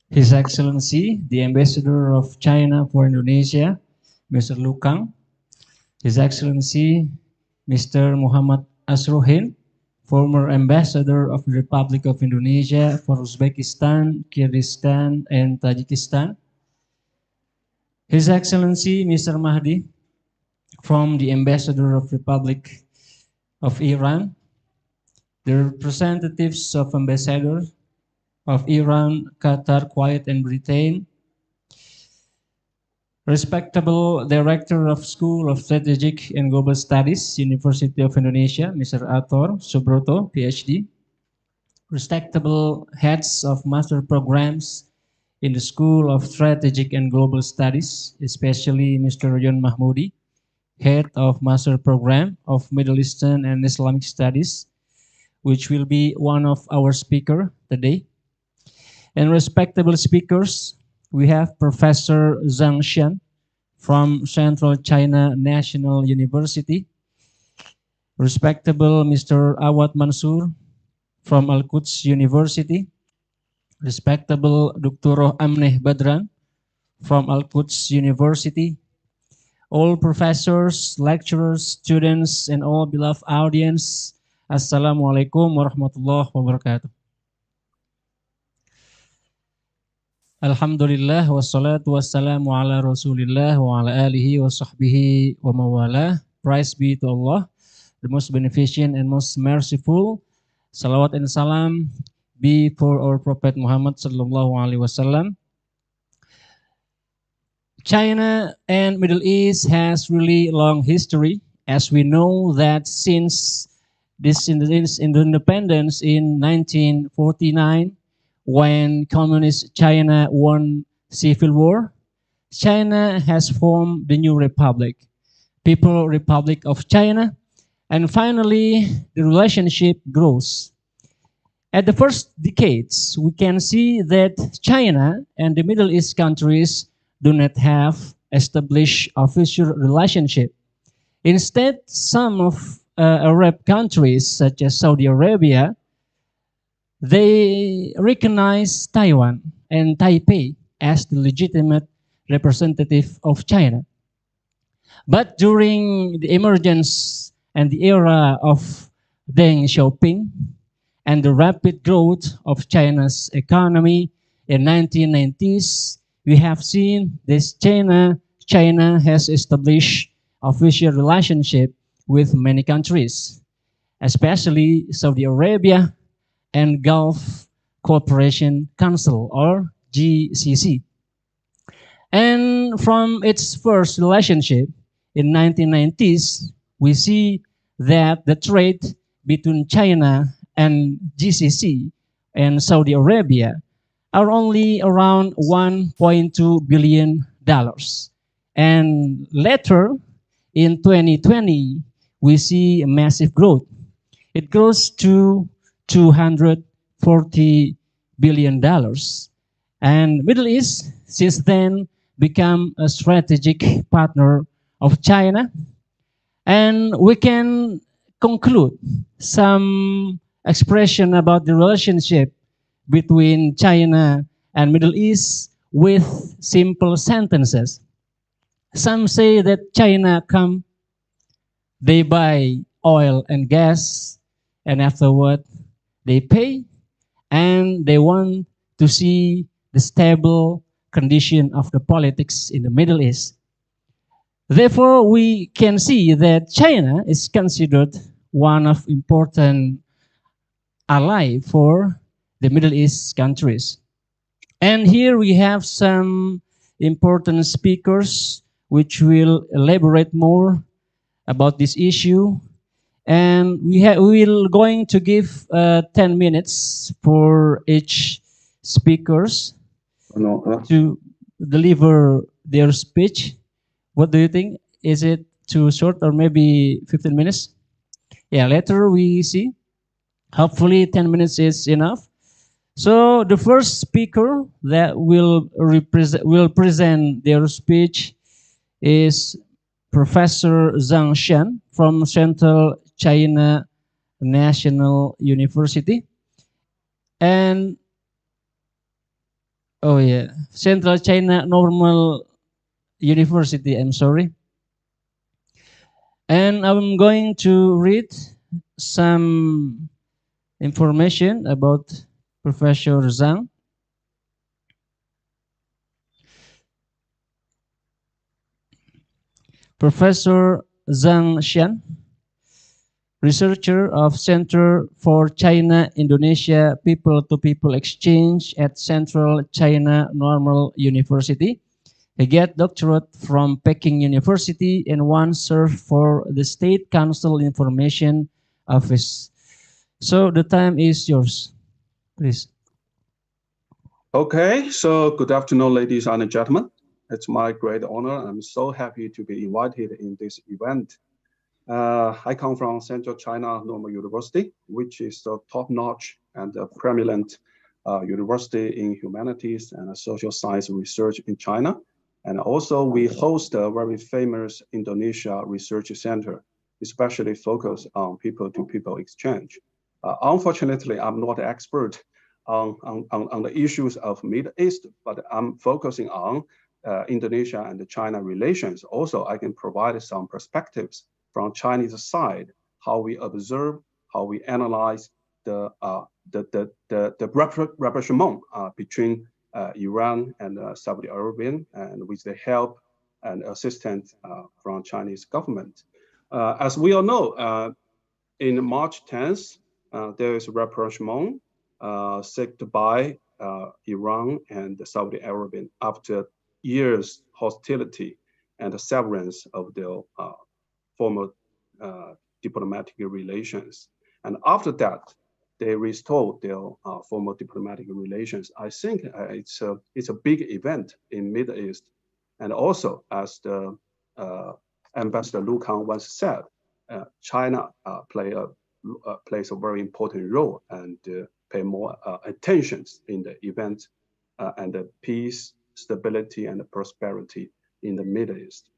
His Excellency, the Ambassador of China for Indonesia, Mr. Lu Kang, His Excellency, Mr. Muhammad Asrohin, former Ambassador of the Republic of Indonesia for Uzbekistan, Kyrgyzstan, and Tajikistan, His Excellency, Mr. Mahdi, from the Ambassador of Republic of Iran, the representatives of Ambassadors of Iran, Qatar, Kuwait, and Britain, respectable Director of School of Strategic and Global Studies, University of Indonesia, Mr. Ator Subroto, PhD, respectable heads of master programs in the School of Strategic and Global Studies, especially Mr. Yon Mahmoudi, head of master program of Middle Eastern and Islamic Studies, which will be one of our speaker today. And respectable speakers, we have Professor Zhang Xian from Central China National University, respectable Mr. Awad Mansur from Al-Quds University, respectable Dr. Amneh Badran from Al-Quds University, all professors, lecturers, students, and all beloved audience, Assalamualaikum warahmatullahi wabarakatuh. Alhamdulillah wassalatu wassalamu ala rasulillah wa ala alihi wa sahbihi wa mawalah. Praise be to Allah, the most beneficent and most merciful. Salawat and salam be for our Prophet Muhammad sallallahu alaihi wasallam. China and Middle East has really long history, as we know that since this independence in 1949, when Communist China won civil war, China has formed the new republic, People Republic of China, and finally the relationship grows. At the first decades, we can see that China and the Middle East countries do not have established official relationship. Instead, some of Arab countries, such as Saudi Arabia, they recognize Taiwan and Taipei as the legitimate representative of China. But during the emergence and the era of Deng Xiaoping and the rapid growth of China's economy in 1990s, we have seen this China has established official relationship with many countries, especially Saudi Arabia and Gulf Cooperation Council, or GCC. And from its first relationship in 1990s, we see that the trade between China and GCC and Saudi Arabia are only around $1.2 billion. And later, in 2020, we see a massive growth. It grows to $240 billion. And Middle East since then become a strategic partner of China. And we can conclude some expression about the relationship between China and Middle East with simple sentences. Some say that China come, they buy oil and gas, and afterward they pay, and they want to see the stable condition of the politics in the Middle East. Therefore, we can see that China is considered one of important ally for the Middle East countries. And here we have some important speakers which will elaborate more about this issue. And we will going to give 10 minutes for each speakers to deliver their speech. What do you think? Is it too short or maybe 15 minutes? Yeah, later we see. Hopefully 10 minutes is enough. So the first speaker that will present their speech is Professor Zhang Shen from Central China National University. And oh yeah, Central China Normal University, I'm sorry. And I'm going to read some information about Professor Zhang. Professor Zhang Xian, researcher of Center for China-Indonesia People-to-People Exchange at Central China Normal University. He got doctorate from Peking University and once served for the State Council Information Office. So the time is yours, please.
Okay, so good afternoon, ladies and gentlemen. It's my great honor. I'm so happy to be invited in this event. I come from Central China Normal University, which is a top-notch and a preeminent university in humanities and social science research in China. And also we host a very famous Indonesia research center, especially focused on people-to-people exchange. Unfortunately, I'm not an expert on the issues of Middle East, but I'm focusing on Indonesia and the China relations. Also, I can provide some perspectives from Chinese side, how we observe, how we analyze the rapprochement between Iran and Saudi Arabia, and with the help and assistance from Chinese government. As we all know, in March 10th, there is rapprochement set by Iran and Saudi Arabia after years hostility and severance of their former diplomatic relations. And after that, they restored their former diplomatic relations. I think it's a big event in Middle East. And also, as the Ambassador Lu Kang once said, China plays a very important role and pay more attention in the event and the peace, stability, and prosperity in the Middle East.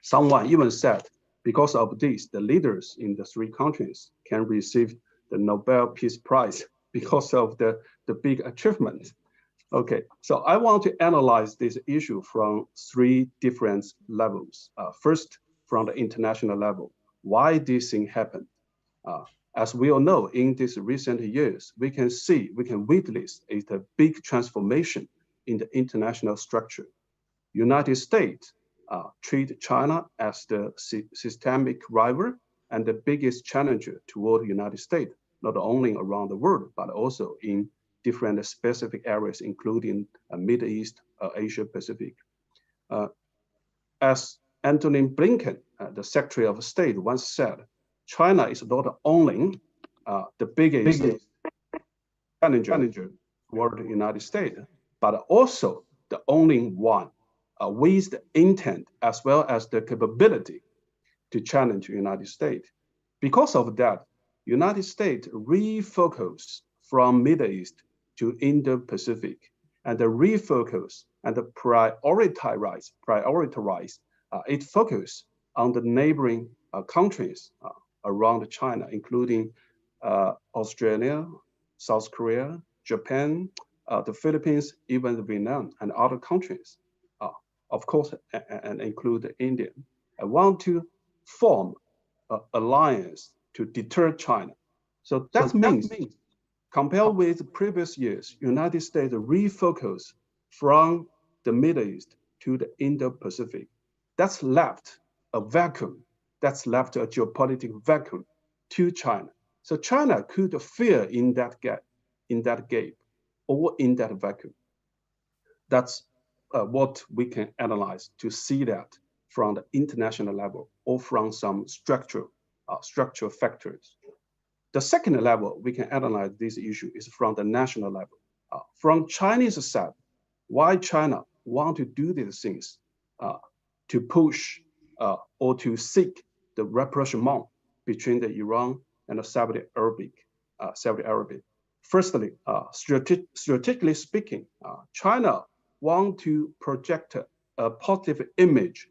Someone even said, because of this, the leaders in the three countries can receive the Nobel Peace Prize because of the big achievement. Okay, so I want to analyze this issue from three different levels. First, from the international level, why this thing happened. As we all know, in these recent years, we can witness a big transformation in the international structure. United States treat China as the systemic rival and the biggest challenger toward the United States, not only around the world, but also in different specific areas, including Middle East, Asia Pacific. As Antony Blinken, the Secretary of State, once said, China is not only the biggest challenger toward the United States, but also the only one with the intent as well as the capability to challenge the United States. Because of that, United States refocus from Middle East to Indo-Pacific, and the refocus and the prioritize it focus on the neighboring countries around China, including Australia, South Korea, Japan, the Philippines, even Vietnam and other countries, of course, and include India. I want to form an alliance to deter China. So that means, compared with previous years, United States refocus from the Middle East to the Indo-Pacific. That's left a vacuum. That's left a geopolitical vacuum to China. So China could fill in that gap, or in that vacuum. That's what we can analyze to see that from the international level or from some structural factors. The second level we can analyze this issue is from the national level. From Chinese side, why China want to do these things to push or to seek the rapprochement between the Iran and the Saudi Arabia. Firstly, strategically speaking, China want to project a positive image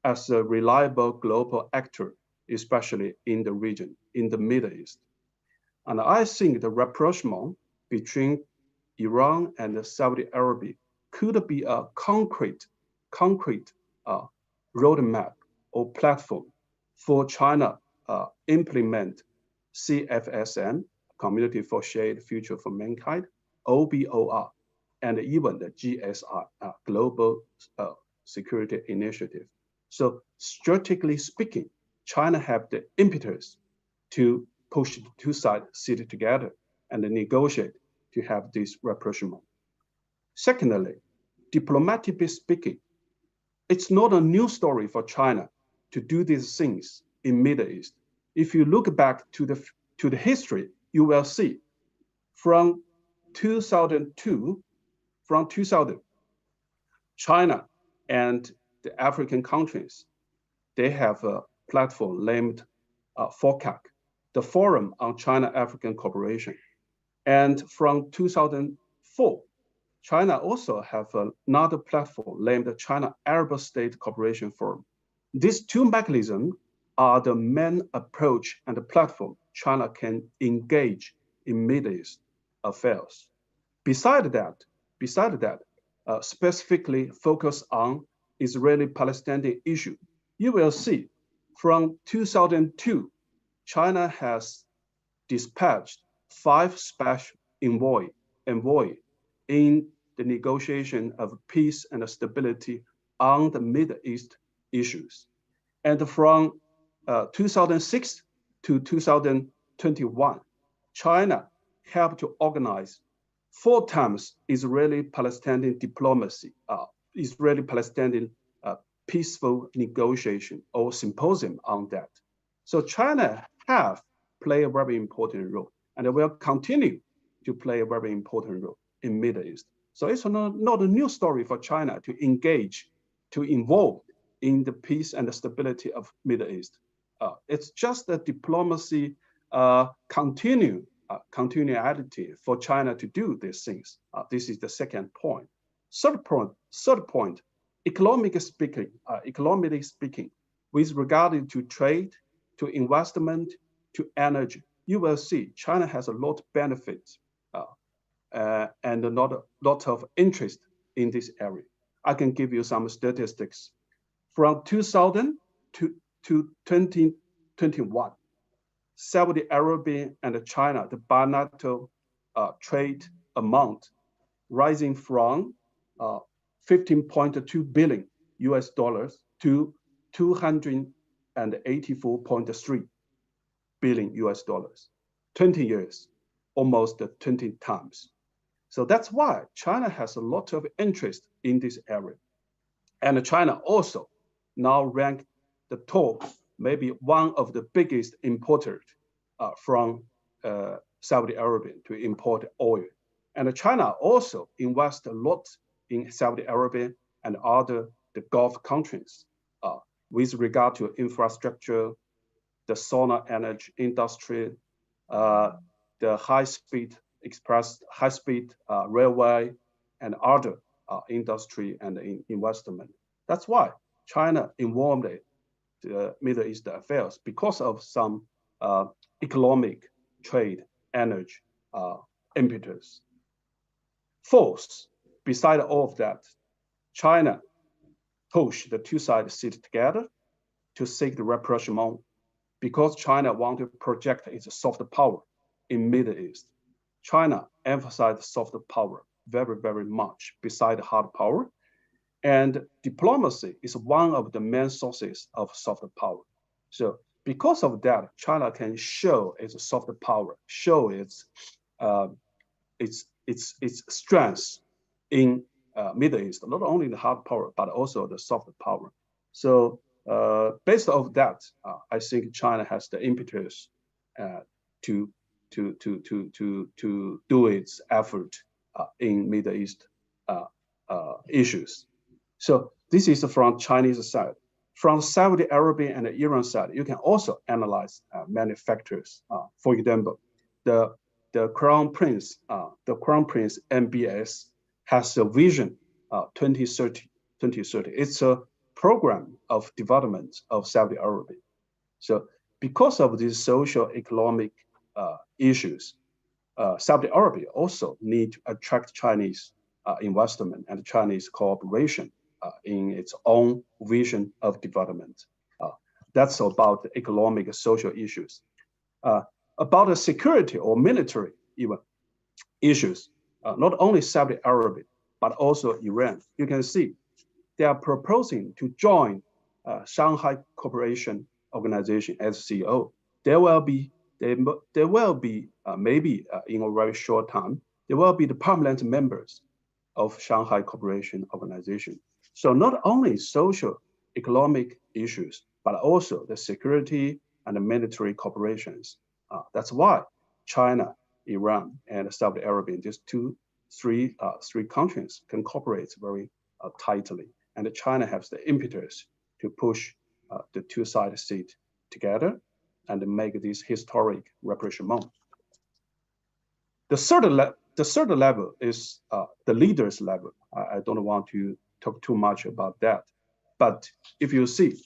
as a reliable global actor, especially in the region, in the Middle East. And I think the rapprochement between Iran and Saudi Arabia could be a concrete roadmap or platform for China implement CFSM, Community for Shared Future for Mankind, OBOR, and even the GSI, Global Security Initiative. So strategically speaking, China have the impetus to push the two sides sit together and negotiate to have this rapprochement. Secondly, diplomatically speaking, it's not a new story for China to do these things in Middle East. If you look back to the history, you will see from 2000, China and the African countries, they have a platform named FOCAC, the Forum on China-African Cooperation. And from 2004, China also have another platform named the China-Arab State Cooperation Forum. These two mechanisms are the main approach and the platform China can engage in Middle East affairs. Besides that, specifically focus on Israeli-Palestinian issue, you will see from 2002, China has dispatched 5 special envoy in the negotiation of peace and stability on the Middle East issues. And from 2006 to 2021, China helped to organize 4 times Israeli-Palestinian diplomacy, Israeli-Palestinian peaceful negotiation or symposium on that. So China have played a very important role and will continue to play a very important role in Middle East. So it's not a new story for China to engage, to involve in the peace and the stability of Middle East. It's just a diplomacy continuity for China to do these things. This is the second point. Third point, economically speaking, with regard to trade, to investment, to energy, you will see China has a lot of benefits and a lot of interest in this area. I can give you some statistics. From 2000 to 2021, Saudi Arabia and China, the bilateral trade amount rising from 15.2 billion US dollars to 284.3 billion US dollars. 20 years, almost 20 times. So that's why China has a lot of interest in this area. And China also now ranked the top, maybe one of the biggest importers from Saudi Arabia to import oil. And China also invests a lot in Saudi Arabia and the Gulf countries with regard to infrastructure, the solar energy industry, the high-speed railway, and other industry and investment. That's why China involved in the Middle East affairs because of some economic, trade, energy impetus. Fourth, beside all of that, China pushed the two sides sit together to seek the rapprochement because China wanted to project its soft power in Middle East. China emphasized soft power very, very much beside hard power. And diplomacy is one of the main sources of soft power. So because of that, China can show its soft power, show its strengths in Middle East, not only the hard power, but also the soft power. So based on that, I think China has the impetus to do its effort in Middle East issues. So this is from Chinese side. From Saudi Arabia and Iran side, you can also analyze many factors. For example, the Crown Prince MBS has a vision 2030. It's a program of development of Saudi Arabia. So because of these social economic issues, Saudi Arabia also need to attract Chinese investment and Chinese cooperation in its own vision of development. That's about the economic social issues. About the security or military even issues, not only Saudi Arabia, but also Iran. You can see they are proposing to join Shanghai Cooperation Organization SCO. There will be maybe in a very short time, there will be the permanent members of Shanghai Cooperation Organization. So not only social economic issues, but also the security and the military cooperations. That's why China, Iran, and Saudi Arabia, these three countries can cooperate very tightly. And China has the impetus to push the two sides sit together and make this historic rapprochement. The third level is the leaders level. I don't want to talk too much about that. But if you see,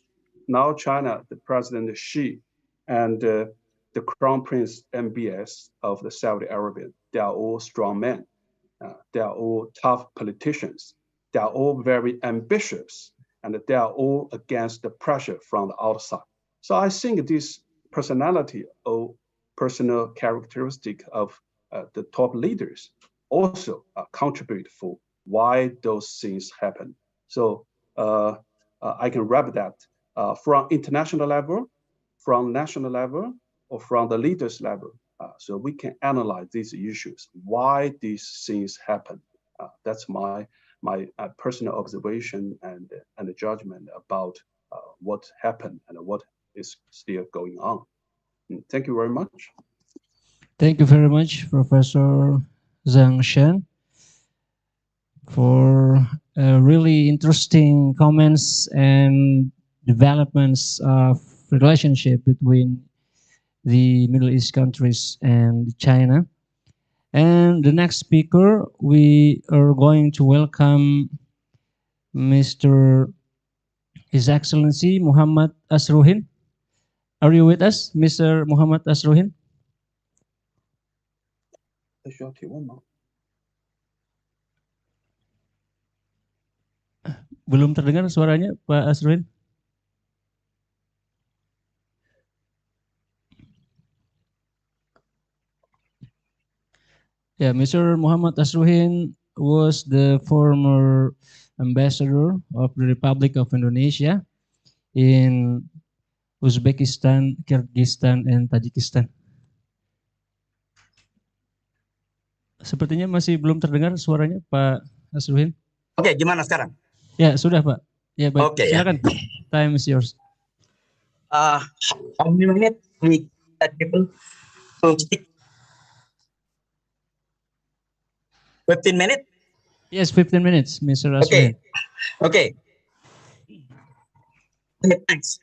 now China, the President Xi and the Crown Prince MBS of the Saudi Arabia, they are all strong men. They are all tough politicians. They are all very ambitious, and they are all against the pressure from the outside. So I think this personality or personal characteristic of the top leaders also contribute for why those things happen. So I can wrap that from international level, from national level, or from the leaders level. So we can analyze these issues, why these things happen. That's my personal observation and judgment about what happened and what is still going on. Thank you very much.
Thank you very much, Professor Zhang Shen, for really interesting comments and developments of relationship between the Middle East countries and China. And the next speaker, we are going to welcome His Excellency Muhammad Asruhin. Are you with us, Mr. Muhammad Asruhin? Belum terdengar suaranya, Pak Asruhin? Yeah, Mr. Muhammad Asruhin was the former ambassador of the Republic of Indonesia in Uzbekistan, Kyrgyzstan, and Tajikistan. Sepertinya masih belum terdengar suaranya, Pak Asruhin.
Oke, gimana sekarang?
Ya, sudah, Pak. Ya, baik.
Oke,
silakan. Ya. Time is yours.
How many minutes we are able to speak? 15 minutes?
Yes, 15 minutes, Mr. Aswin.
Okay. Okay, thanks.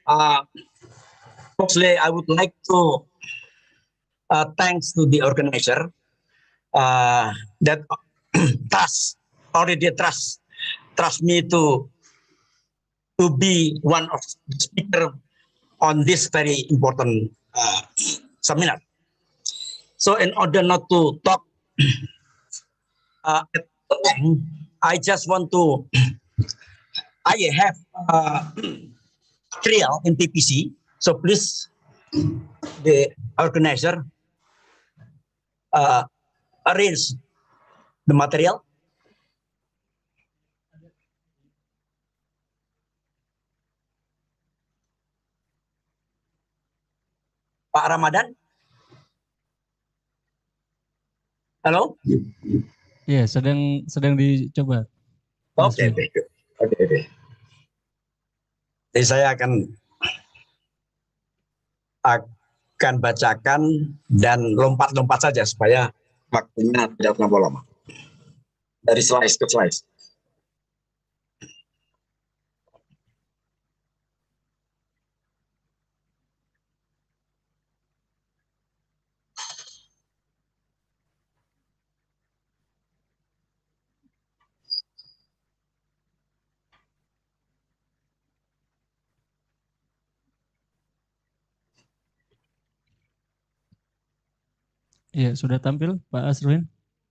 Firstly, I would like to thanks to the organizer that already trust me to be one of the speaker on this very important seminar. So in order not to talk at length, I just want to, I have material in PPC. So please, the organizer, arrange the material. Pak Ramadan? Halo?
Ya, sedang dicoba.
Oke. Jadi saya akan bacakan dan lompat-lompat saja supaya waktunya tidak terlalu lama. Dari slide ke slide.
Ya, sudah tampil Pak Aswin?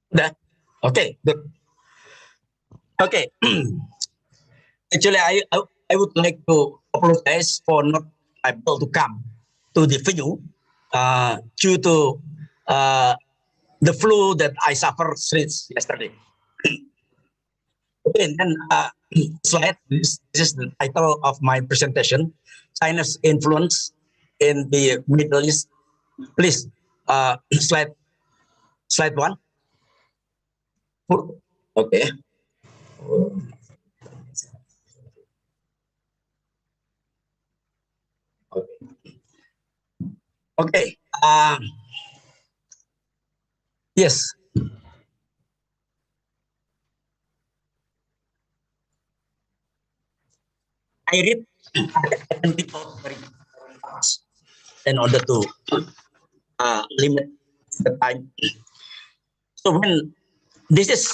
Sudah. Oke, good. Okay. Actually, I would like to apologize for not able to come to the venue due to the flu that I suffered since yesterday. Okay, and then slide. This is the title of my presentation: China's influence in the Middle East. Please, slide one. Okay. Okay. Yes. I read very fast in order to limit the time. So when this is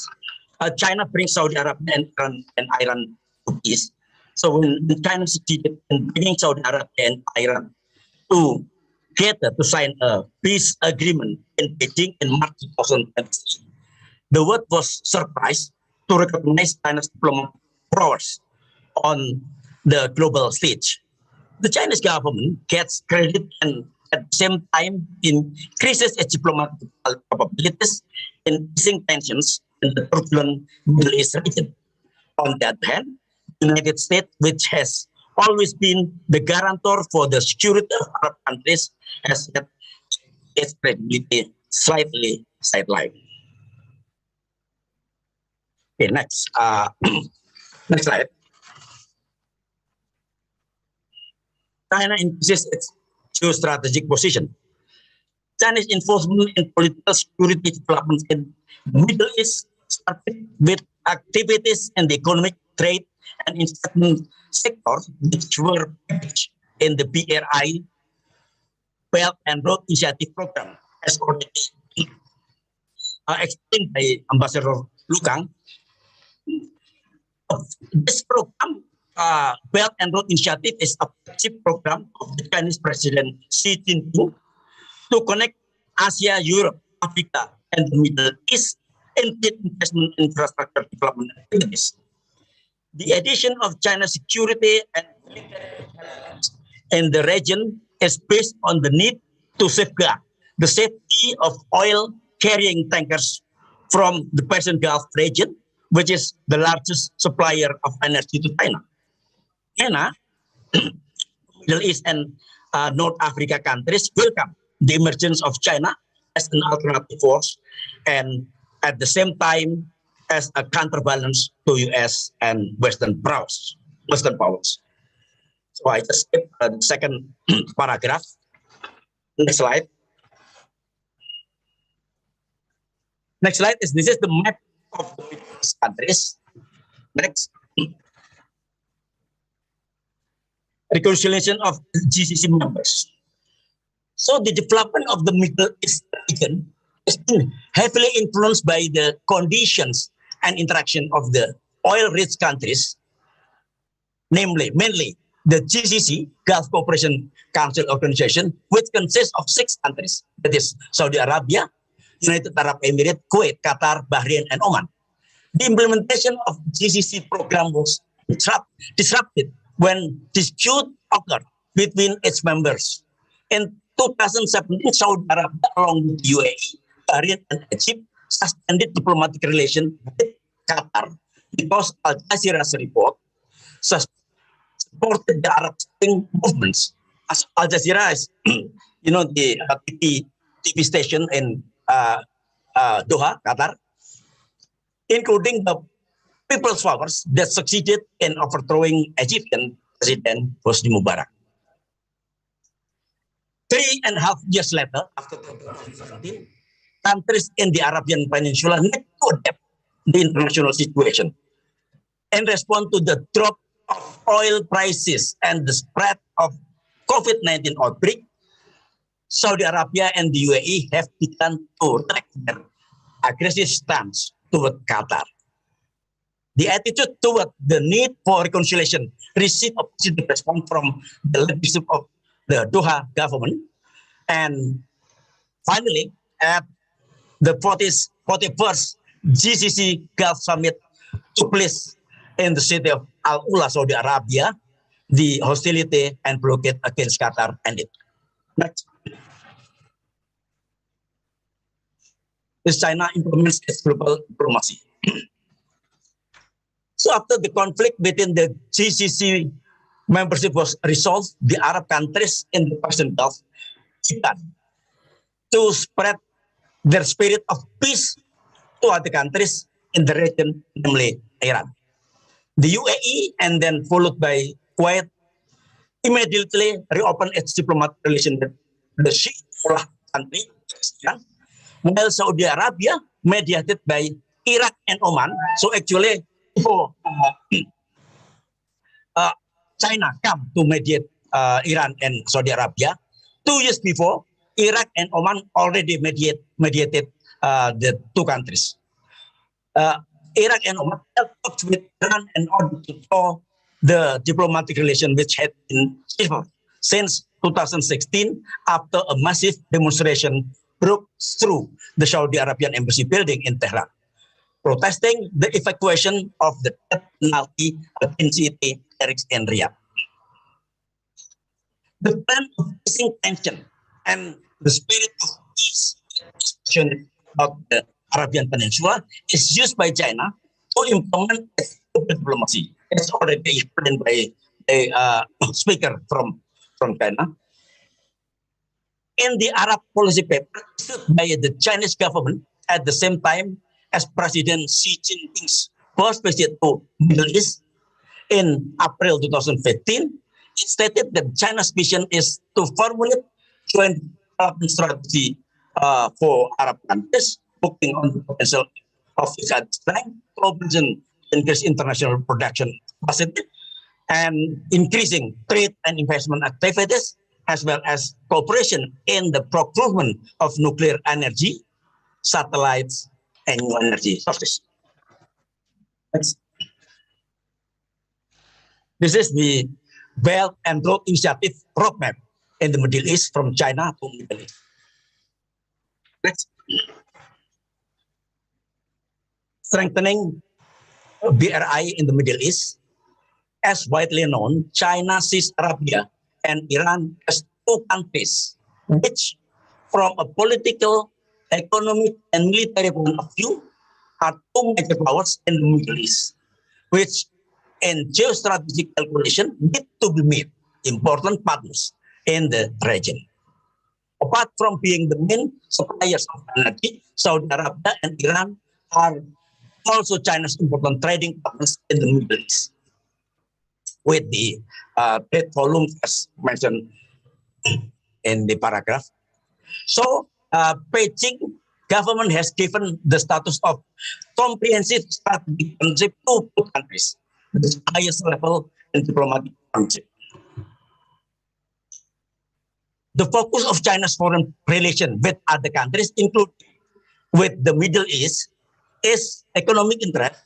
China brings Saudi Arabia and Iran to peace. So when China succeeded in bringing Saudi Arabia and Iran together to sign a peace agreement in Beijing in March 2006, the world was surprised to recognize China's diplomatic prowess on the global stage. The Chinese government gets credit and at the same time increases its diplomatic capabilities in easing tensions in the turbulent Middle East region. On the other hand, the United States, which has always been the guarantor for the security of Arab countries, has had its credibility slightly sidelined. Okay, next. Next slide. China increases its geostrategic position. China's involvement in political security developments in the Middle East started with activities in the economic, trade, and investment sectors, which were packaged in the BRI Belt and Road Initiative Program, as already explained by Ambassador Lukang. This program, Belt and Road Initiative, is a flagship program of the Chinese President Xi Jinping to connect Asia, Europe, Africa, and the Middle East into investment infrastructure development activities. The addition of China's security and military elements in the region is based on the need to safeguard the safety of oil-carrying tankers from the Persian Gulf region, which is the largest supplier of energy to China. China, Middle East, and North Africa countries welcome the emergence of China as an alternative force and at the same time as a counterbalance to US and Western powers. So I just skip the second paragraph. Next slide. Next slide this is the map of the Middle East countries. Next. Reconciliation of GCC members. So the development of the Middle East region has been heavily influenced by the conditions and interaction of the oil-rich countries, namely, mainly the GCC, Gulf Cooperation Council Organization, which consists of 6 countries, that is Saudi Arabia, United Arab Emirates, Kuwait, Qatar, Bahrain, and Oman. The implementation of GCC program was disrupted when dispute occurred between its members. In 2017, Saudi Arabia, along with UAE, Bahrain, and Egypt, suspended diplomatic relations with Qatar because Al Jazeera's report supported the Arab Spring movements. As Al Jazeera is, the TV station in Doha, Qatar, including the People's Powers that succeeded in overthrowing Egyptian President Hosni Mubarak. 3.5 years later, after 2017, countries in the Arabian Peninsula need to adapt the international situation. In response to the drop of oil prices and the spread of COVID-19 outbreak, Saudi Arabia and the UAE have begun to take their aggressive stance toward Qatar. The attitude toward the need for reconciliation received a positive response from the leadership of the Doha government. And finally, at the 41st GCC Gulf Summit took place in the city of Al Ula, Saudi Arabia, the hostility and blockade against Qatar ended. Next. Is China implements its global diplomacy. So after the conflict within the GCC membership was resolved, the Arab countries in the Persian Gulf began to spread their spirit of peace to other countries in the region, namely Iran. The UAE, and then followed by Kuwait, immediately reopened its diplomatic relations with the Shia country, Iran, while Saudi Arabia, mediated by Iraq and Oman. So actually, before China come to mediate Iran and Saudi Arabia, 2 years before, Iraq and Oman already mediated the two countries. Iraq and Oman talked with Iran in order to restore the diplomatic relation which had been severed since 2016 after a massive demonstration broke through the Saudi Arabian embassy building in Tehran, protesting the evacuation of the death penalty against terrorists in Riyadh. The plan of easing tension and the spirit of peace of the Arabian Peninsula is used by China to implement diplomacy. It's already explained by a speaker from China. In the Arab policy paper issued by the Chinese government at the same time as President Xi Jinping's first visit to Middle East in April 2015, it stated that China's mission is to formulate joint development strategy for Arab countries, focusing on the potential of economic strength, cooperation, increase international production capacity, and increasing trade and investment activities, as well as cooperation in the procurement of nuclear energy, satellites, and new energy sources. This is the Belt and Road Initiative roadmap in the Middle East from China to Middle East. Next. Strengthening BRI in the Middle East. As widely known, China sees Arabia and Iran as two countries, which from a political, economic, and military point of view are two major powers in the Middle East, which in geostrategic calculation need to be made important partners in the region. Apart from being the main suppliers of energy, Saudi Arabia and Iran are also China's important trading partners in the Middle East, with the trade volume as mentioned in the paragraph. So Beijing government has given the status of comprehensive strategic partnership to both countries, the highest level in diplomatic partnership. The focus of China's foreign relations with other countries, including with the Middle East, is economic interest.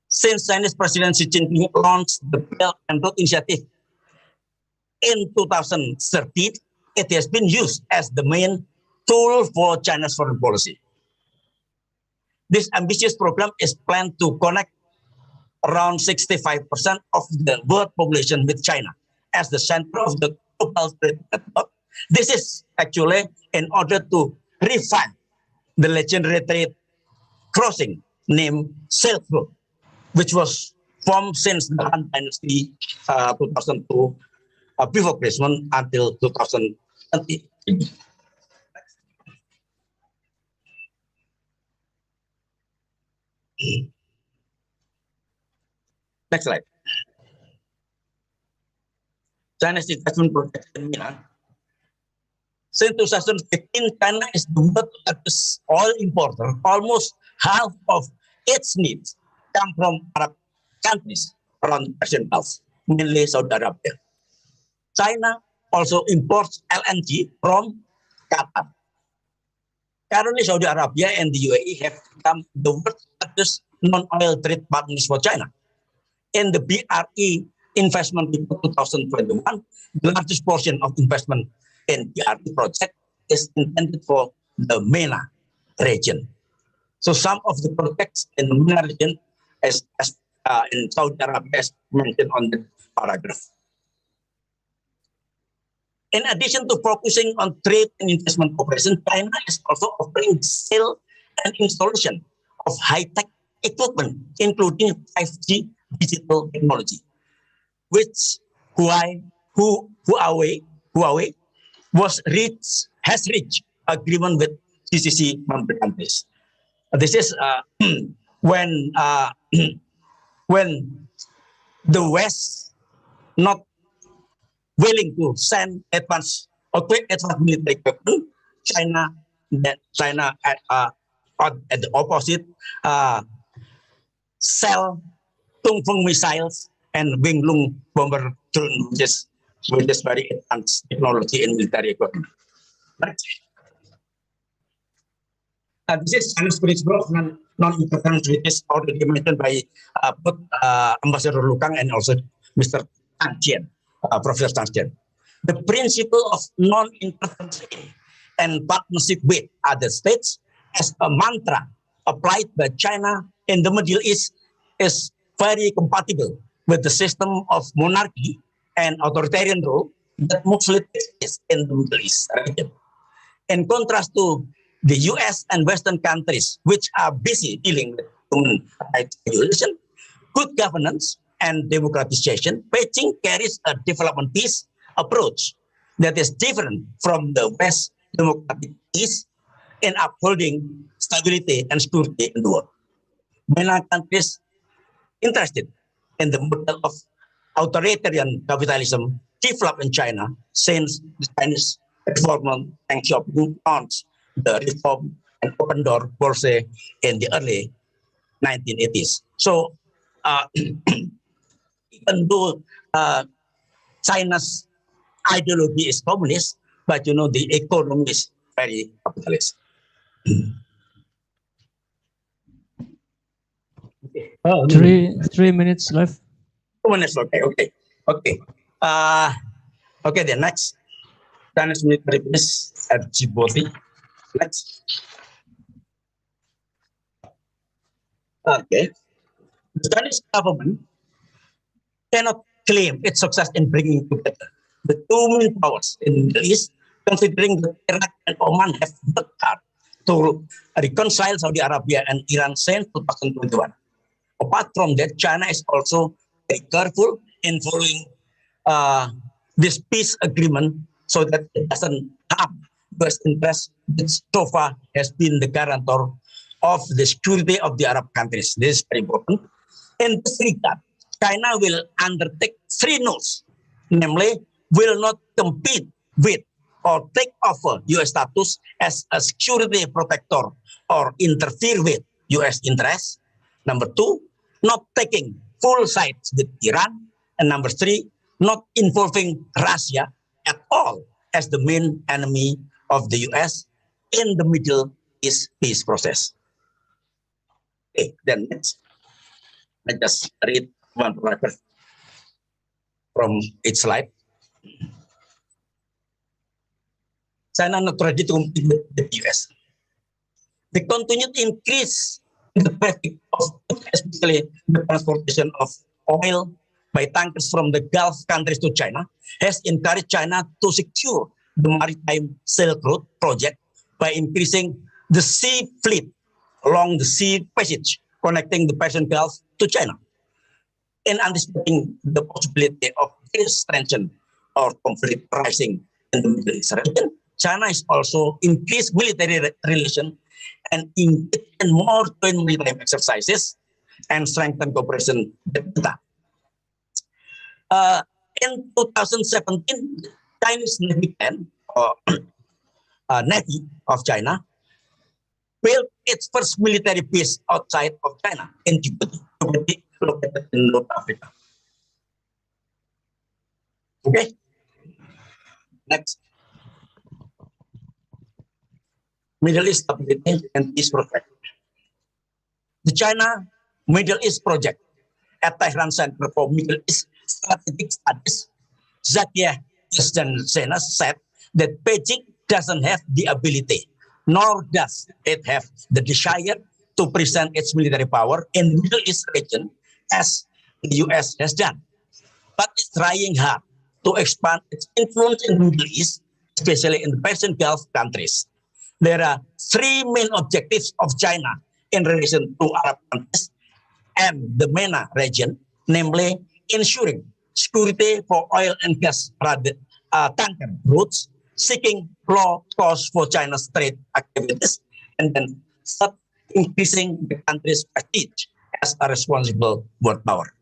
Since Chinese President Xi Jinping launched the Belt and Road Initiative in 2013, it has been used as the main tool for China's foreign policy. This ambitious program is planned to connect around 65% of the world population with China as the center of the global trade network. This is actually in order to revive the legendary trade crossing named Silk Road, which was formed since the Han Dynasty 2002 before Christmas until 2020. Next slide. China's investment project in Milan. Since 2015, China is the world's largest oil importer. Almost half of its needs come from Arab countries around the Persian Gulf, mainly Saudi Arabia. China also imports LNG from Qatar. Currently, Saudi Arabia and the UAE have become the world's largest non-oil trade partners for China. In the BRI investment report 2021, the largest portion of investment in BRI project is intended for the MENA region. So some of the projects in the MENA region, as in Saudi Arabia, as mentioned on the paragraph. In addition to focusing on trade and investment cooperation, China is also offering sale and installation of high-tech equipment, including 5G digital technology, which Huawei has reached agreement with GCC member countries. This is when the West not willing to send advanced military equipment, China at the opposite sell Tungfeng missiles and Winglong bomber drone, which is very advanced technology in military equipment. Right. This is China's principle of non-interference, which is already mentioned by both Ambassador Lukang and also Mr. Tang Chien, Professor Tang Chien. The principle of non-interference and partnership with other states as a mantra applied by China in the Middle East is very compatible with the system of monarchy and authoritarian rule that mostly takes place in the Middle East region. In contrast to the US and Western countries, which are busy dealing with human rights violation, good governance and democratization, Beijing carries a development peace approach that is different from the West democratic East in upholding stability and security in the world. Many countries interested in the model of authoritarian capitalism developed in China since the Chinese reformer Deng Xiaoping launched the reform and open door policy in the early 1980s. So even though China's ideology is communist, but the economy is very capitalist.
Oh, 3 minutes left.
2 minutes, okay. Okay, then next. Chinese military base at Djibouti. Next. Okay. The Chinese government cannot claim its success in bringing together the two main powers in the Middle East, considering that Iraq and Oman have worked hard to reconcile Saudi Arabia and Iran since 2021. Apart from that, China is also very careful in following this peace agreement so that it doesn't harm U.S. interests, which so far has been the guarantor of the security of the Arab countries. This is very important. In this regard, China will undertake 3 no's, namely, will not compete with or take over U.S. status as a security protector or interfere with U.S. interests. Number two, not taking full sides with Iran. And number three, not involving Russia at all as the main enemy of the U.S. in the Middle East peace process. Okay, then next, I just read one paragraph from each slide. China not ready to compete with the US. The continued increase in the traffic of, especially the transportation of oil by tankers from the Gulf countries to China, has encouraged China to secure the maritime Silk Road project by increasing the sea fleet along the sea passage connecting the Persian Gulf to China. In anticipating the possibility of this tension or conflict rising in the Middle East region, China is also increased military relation and engaged in more joint maritime exercises and strengthen cooperation with China. In 2017, Chinese Navy Navy of China built its first military base outside of China in Djibouti, located in North Africa. Okay, next. Middle East Stability and Peace Project. The China Middle East Project at Tehran Center for Middle East Strategic Studies, Zakia Yazdana said that Beijing doesn't have the ability, nor does it have the desire to present its military power in the Middle East region as the US has done, but it's trying hard to expand its influence in the Middle East, especially in the Persian Gulf countries. There are three main objectives of China in relation to Arab countries and the MENA region, namely ensuring security for oil and gas tanker routes, seeking low cost for China's trade activities, and then start increasing the country's prestige as a responsible world power.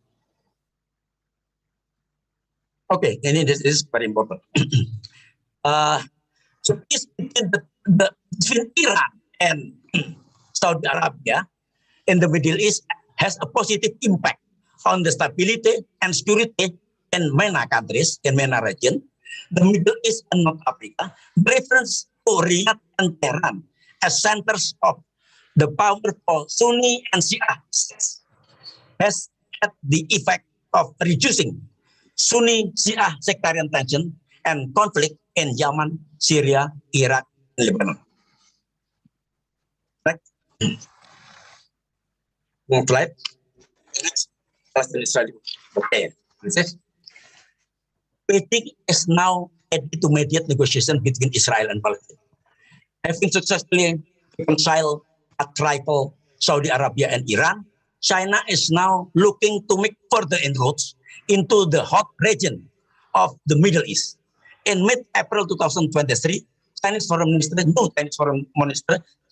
Okay, and this is very important. So peace between Iran and Saudi Arabia in the Middle East has a positive impact on the stability and security in MENA countries, in MENA region, the Middle East and North Africa. The reference to Riyadh and Tehran as centers of the powerful Sunni and Shia states has had the effect of reducing Sunni-Shia sectarian tension and conflict in Yemen, Syria, Iraq, and Lebanon. Right? Next slide. Next. Okay. Beijing is now ready to mediate negotiations between Israel and Palestine. Having successfully reconciled at rival Saudi Arabia and Iran, China is now looking to make further inroads into the hot region of the Middle East. In mid-April 2023, Chinese Foreign Minister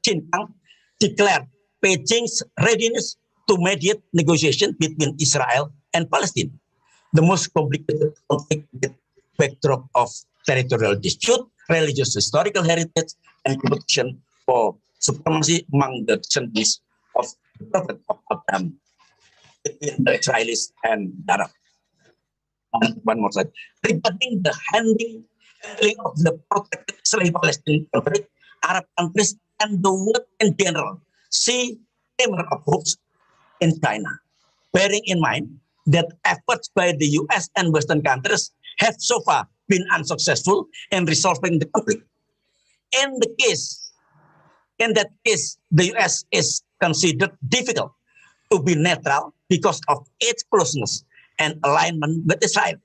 Qin Gang declared Beijing's readiness to mediate negotiations between Israel and Palestine, the most complicated conflict with backdrop of territorial dispute, religious historical heritage, and competition for supremacy among the descendants of the Prophet of Abraham between the Israelis and the Arabs. One more slide. Regarding the handling of the protected Israeli-Palestinian conflict, Arab countries and the world in general see glimmer of hopes in China, bearing in mind that efforts by the US and Western countries have so far been unsuccessful in resolving the conflict. In that case, the US is considered difficult to be neutral because of its closeness and alignment with Israel.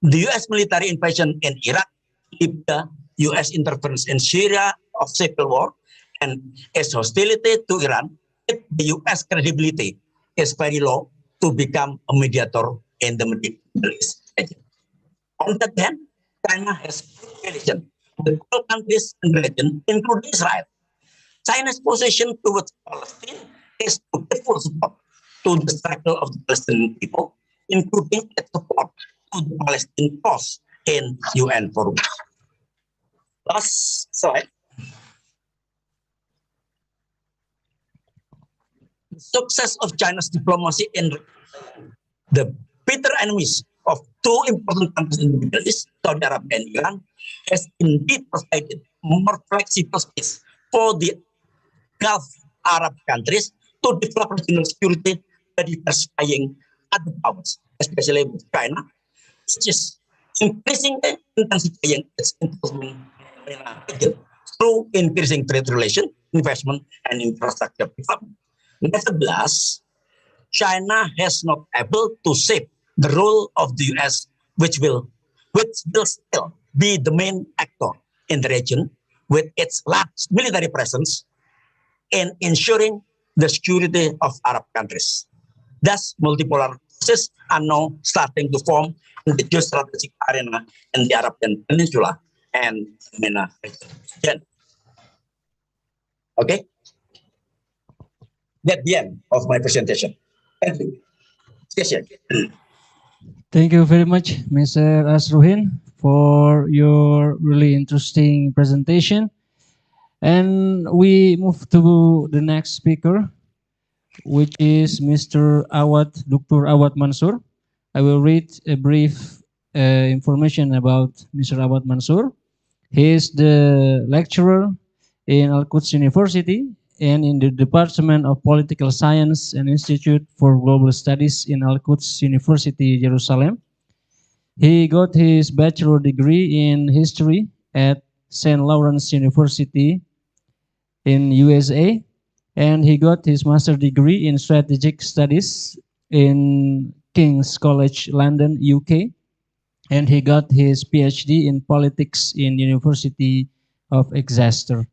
The US military invasion in Iraq, Libya, US interference in Syria of civil war, and its hostility to Iran, the US credibility is very low to become a mediator in the Middle East region. On the other hand, China has relation with all countries in the region, including Israel. China's position towards Palestine is to give full support to the struggle of the Palestinian people, including its support to the Palestinian cause in UN forums. Last slide. The success of China's diplomacy in the bitter enemies of two important countries in the Middle East, Saudi Arabia and Iran, has indeed provided more flexible space for the Gulf Arab countries to develop regional security by diversifying other powers, especially with China, which is increasingly intensifying its involvement in the region through increasing trade relations, investment, and infrastructure development. Nevertheless, China has not able to shape the role of the US, which will still be the main actor in the region with its large military presence in ensuring the security of Arab countries. Thus, multipolar forces are now starting to form in the geostrategic arena in the Arabian Peninsula and MENA region. Okay? That's the end of my presentation. Thank you.
Thank you very much, Mr. Asruhin, for your really interesting presentation. And we move to the next speaker, which is Mr. Dr. Awad Mansur. I will read a brief information about Mr. Awad Mansur. He is the lecturer in Al-Quds University and in the Department of Political Science and Institute for Global Studies in Al-Quds University, Jerusalem. He got his bachelor degree in history at St. Lawrence University in USA, and he got his master degree in strategic studies in King's College London, UK, and he got his PhD in politics in University of Exeter.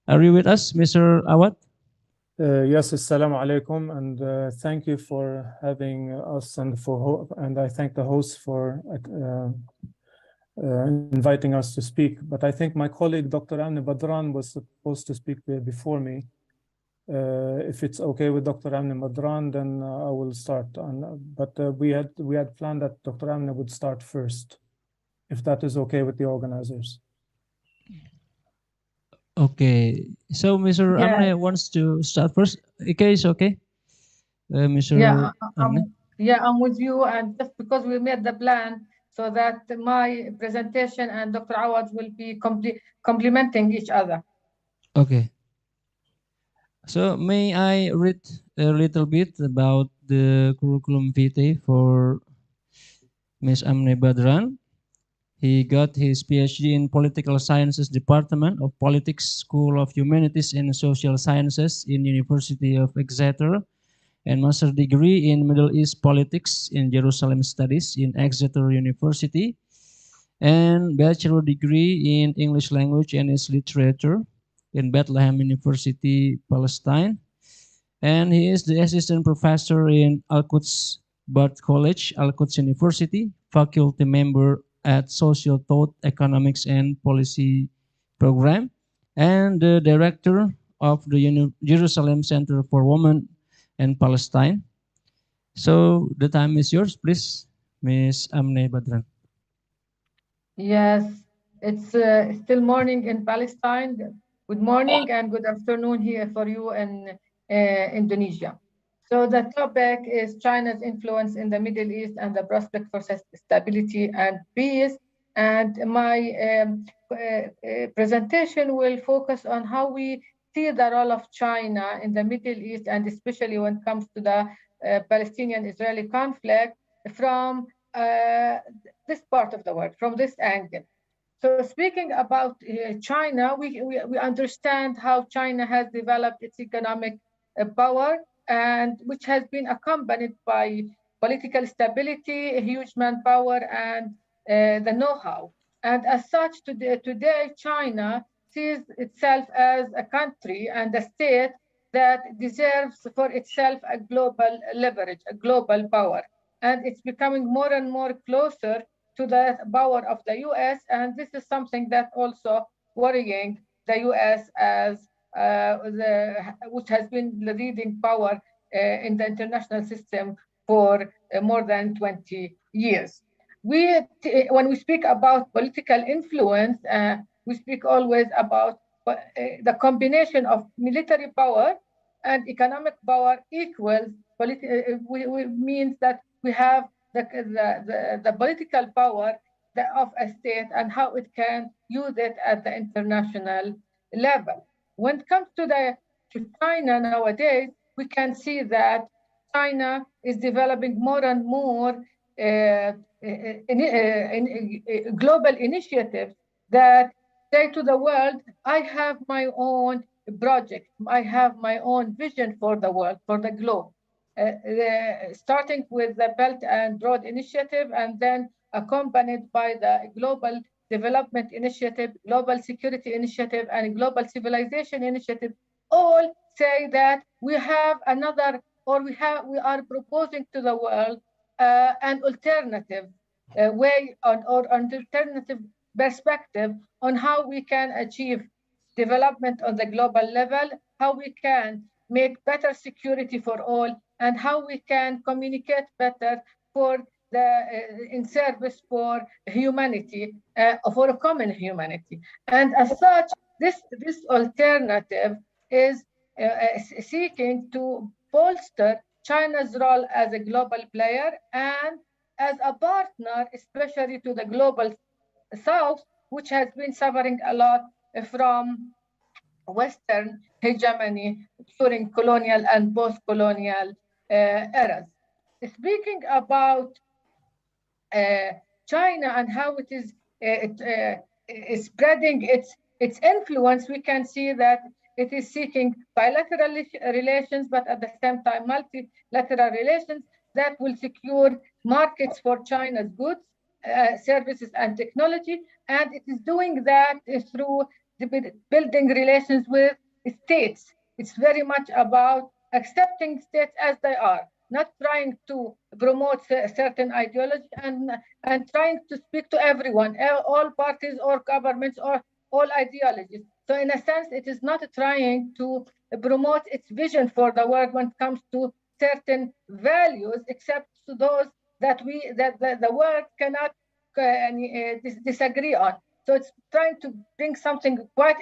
Are you with us, Mr. Awad?
Yes, assalamu alaikum, and thank you for having us, and I thank the host for inviting us to speak. But I think my colleague Dr. Amne Badran was supposed to speak before me. If it's okay with Dr. Amne Badran, then I will start. But we had planned that Dr. Amne would start first, if that is okay with the organizers.
Okay, so Mr. Amne wants to start first. Okay, it's okay. Mr. Amne?
I'm with you, and just because we made the plan so that my presentation and Dr. Awad will be complementing each other.
Okay. So may I read a little bit about the curriculum vitae for Ms. Amne Badran? He got his PhD in Political Sciences Department of Politics, School of Humanities and Social Sciences in University of Exeter, and master degree in Middle East Politics in Jerusalem Studies in Exeter University, and bachelor degree in English Language and its Literature in Bethlehem University, Palestine. And he is the assistant professor in Al-Quds Bard College, Al-Quds University, faculty member at Social Thought, Economics and Policy Program, and the director of the Jerusalem Center for Women and Palestine. So the time is yours, please, Ms. Amne Badran.
Yes, it's still morning in Palestine. Good morning and good afternoon here for you in Indonesia. So the topic is China's influence in the Middle East and the prospect for stability and peace. And my presentation will focus on how we see the role of China in the Middle East, and especially when it comes to the Palestinian-Israeli conflict from this part of the world, from this angle. So speaking about China, we understand how China has developed its economic power, and which has been accompanied by political stability, huge manpower, and the know-how. And as such, today China sees itself as a country and a state that deserves for itself a global leverage, a global power. And it's becoming more and more closer to the power of the US, and this is something that also worrying the US as which has been the leading power in the international system for more than 20 years. When we speak about political influence, we speak always about the combination of military power and economic power equals means that we have the political power of a state and how it can use it at the international level. When it comes to China nowadays, we can see that China is developing more and more global initiatives that say to the world, I have my own project, I have my own vision for the world, for the globe. Starting with the Belt and Road Initiative and then accompanied by the Global Development Initiative, Global Security Initiative, and Global Civilization Initiative, all say that we have another, or we are proposing to the world an alternative way or an alternative perspective on how we can achieve development on the global level, how we can make better security for all, and how we can communicate better for in service for humanity, for a common humanity. And as such, this alternative is seeking to bolster China's role as a global player and as a partner, especially to the global South, which has been suffering a lot from Western hegemony during colonial and post-colonial eras. Speaking about China and how it is spreading its influence, we can see that it is seeking bilateral relations, but at the same time multilateral relations that will secure markets for China's goods, services, and technology. And it is doing that through building relations with states. It's very much about accepting states as they are, not trying to promote a certain ideology and trying to speak to everyone, all parties or governments or all ideologies. So in a sense, it is not trying to promote its vision for the world when it comes to certain values, except to those that the world cannot disagree on. So it's trying to bring something quite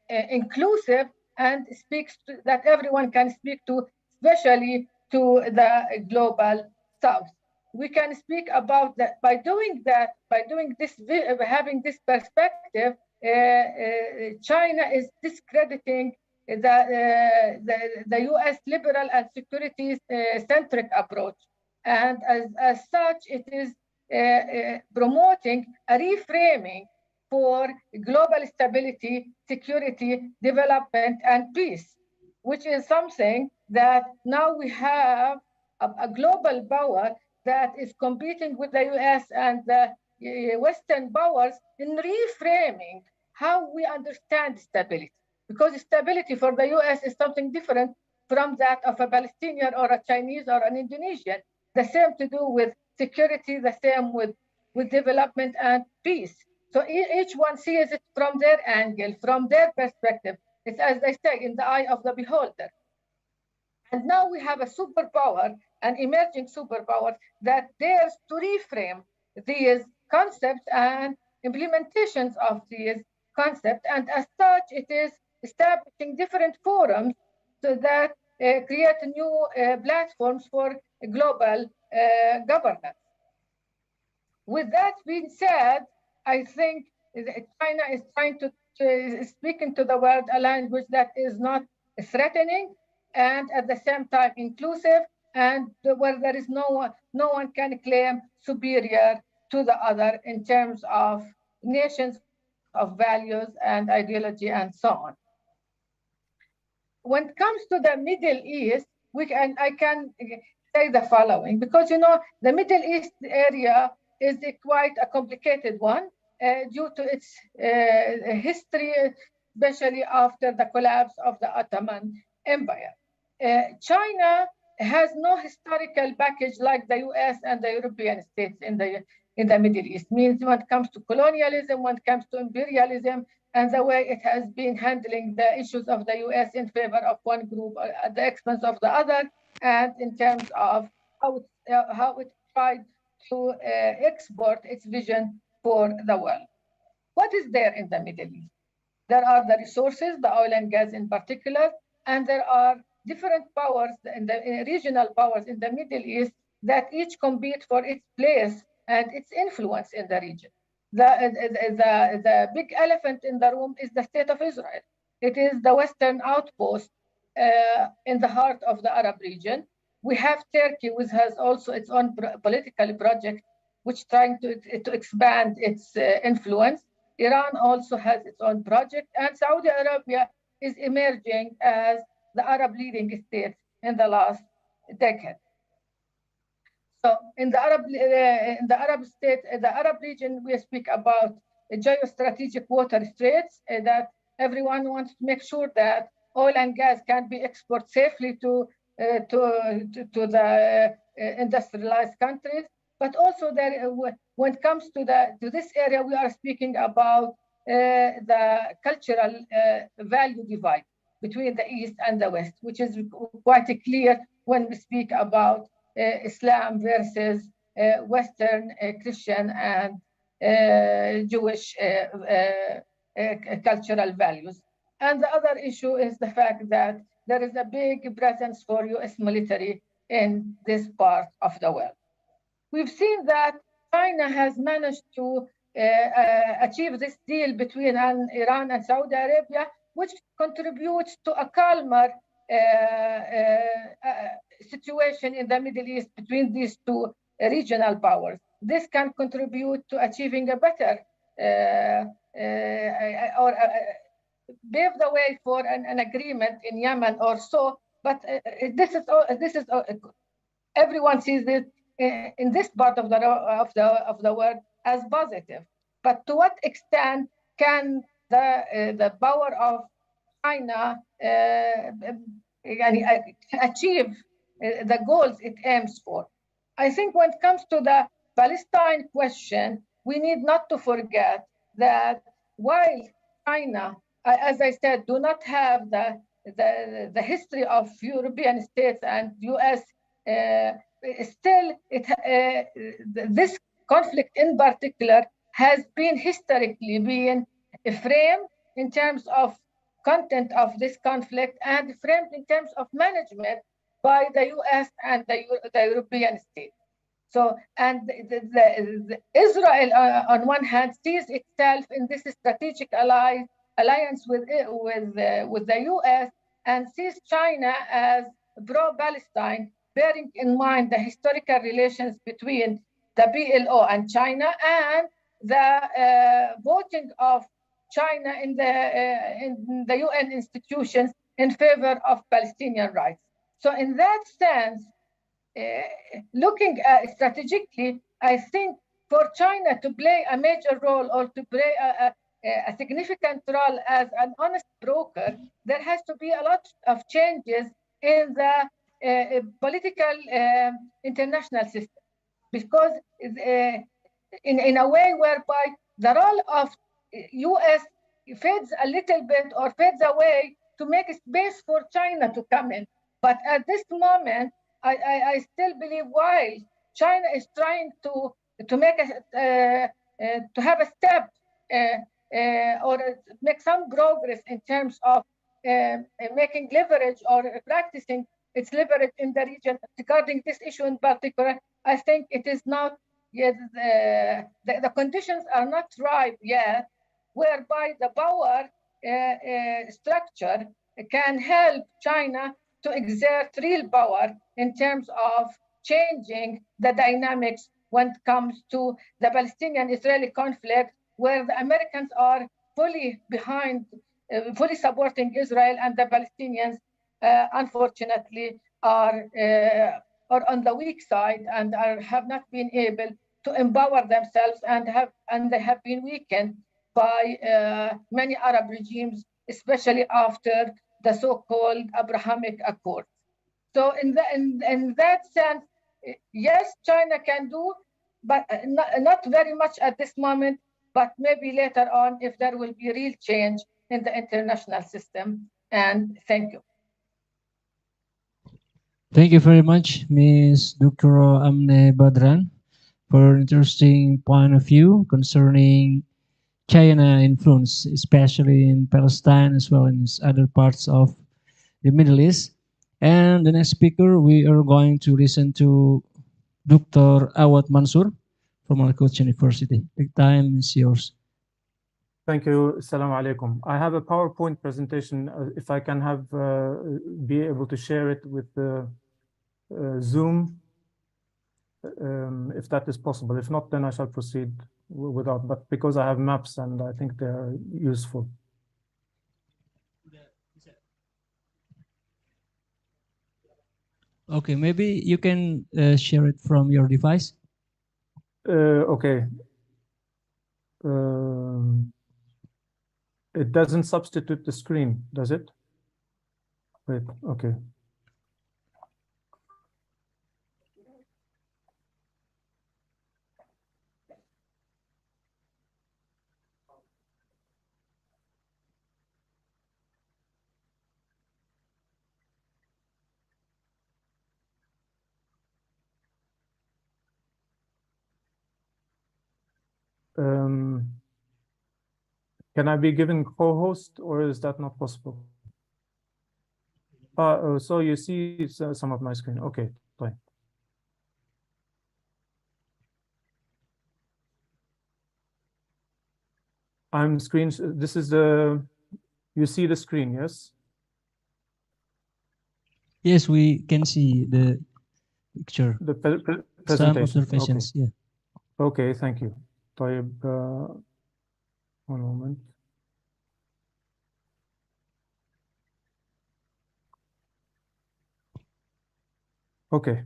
inclusive and speaks that everyone can speak to, especially to the global South. We can speak about that by doing this, having this perspective. China is discrediting the U.S. liberal and security-centric approach, and as such, it is promoting a reframing for global stability, security, development, and peace, which is something that now we have a global power that is competing with the US and the Western powers in reframing how we understand stability. Because stability for the US is something different from that of a Palestinian or a Chinese or an Indonesian. The same to do with security, the same with development and peace. So each one sees it from their angle, from their perspective. It's, as they say, in the eye of the beholder. And now we have a superpower, an emerging superpower that dares to reframe these concepts and implementations of these concepts. And as such, it is establishing different forums so that create new platforms for global governance. With that being said, I think China is trying to speak into the world a language that is not threatening and at the same time inclusive, and where there is no one can claim superior to the other in terms of nations, of values and ideology and so on. When it comes to the Middle East, I can say the following, because the Middle East area is quite a complicated one due to its history, especially after the collapse of the Ottoman Empire. China has no historical package like the US and the European states in the Middle East. Means when it comes to colonialism, when it comes to imperialism, and the way it has been handling the issues of the US in favor of one group at the expense of the other, and in terms of how it tried to export its vision for the world. what is there in the Middle East? There are the resources, the oil and gas in particular, and there are different powers, regional powers in the Middle East that each compete for its place and its influence in the region. The big elephant in the room is the state of Israel. It is the Western outpost in the heart of the Arab region. We have Turkey, which has also its own political project, which trying to expand its influence. Iran also has its own project, and Saudi Arabia is emerging as the Arab leading state in the last decade. So in the Arab region, we speak about geostrategic water straits that everyone wants to make sure that oil and gas can be exported safely to the industrialized countries. But also, when it comes to this area, we are speaking about the cultural value divide between the East and the West, which is quite clear when we speak about Islam versus Western Christian and Jewish cultural values. And the other issue is the fact that there is a big presence for US military in this part of the world. We've seen that China has managed to achieve this deal between Iran and Saudi Arabia, which contributes to a calmer situation in the Middle East between these two regional powers. This can contribute to achieving a better pave the way for an agreement in Yemen or so. But this is everyone sees it in this part of the world as positive. But to what extent can the power of China achieve the goals it aims for? I think when it comes to the Palestine question, we need not to forget that while China, as I said, do not have the history of European states and US, still this conflict in particular has been historically framed in terms of content of this conflict and framed in terms of management by the US and the European states. So, and the Israel, on one hand, sees itself in this strategic alliance with the US and sees China as pro-Palestine, bearing in mind the historical relations between the PLO and China and the voting of China in the UN institutions in favor of Palestinian rights. So in that sense, looking strategically, I think for China to play a major role or to play a significant role as an honest broker, there has to be a lot of changes in the political international system. Because in a way whereby the role of US fades a little bit or fades away to make space for China to come in. But at this moment, I still believe while China is trying to make to have a step or make some progress in terms of making leverage or practicing its leverage in the region regarding this issue in particular, I think it is not yet, the conditions are not ripe yet, whereby the power structure can help China to exert real power in terms of changing the dynamics when it comes to the Palestinian-Israeli conflict, where the Americans are fully behind, fully supporting Israel, and the Palestinians, unfortunately, are on the weak side and have not been able to empower themselves and they have been weakened by many Arab regimes, especially after the so-called Abrahamic Accords. So in that sense, yes, China can do, but not very much at this moment, but maybe later on if there will be real change in the international system. And thank you.
Thank you very much, Ms. Dr. Amne Badran, for an interesting point of view concerning China influence, especially in Palestine as well as other parts of the Middle East. And the next speaker, we are going to listen to Dr. Awad Mansur from Al Quds University. The time is yours.
Thank you. Assalamu alaikum. I have a PowerPoint presentation. If I can have, be able to share it with the Zoom, if that is possible. If not, then I shall proceed without, but because I have maps and I think they're useful.
Okay, maybe you can share it from your device.
Okay. It doesn't substitute the screen, does it? Wait, okay. Can I be given co-host or is that not possible? So you see some of my screen. Okay, fine. I'm screen. This is the. You see the screen, yes?
Yes, we can see the picture.
The presentation.
Some observations,
okay.
Yeah.
Okay, thank you. One moment. Okay.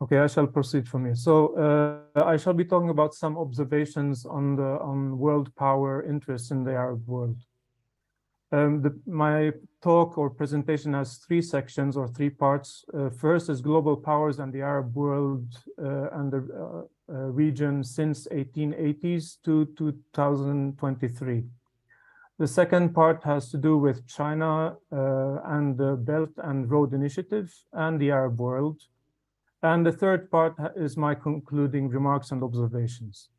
Okay, I shall proceed from here. So I shall be talking about some observations on world power interests in the Arab world. My talk or presentation has three sections or three parts. First is global powers and the Arab world and the region since 1880s to 2023. The second part has to do with China and the Belt and Road Initiative and the Arab world. And the third part is my concluding remarks and observations.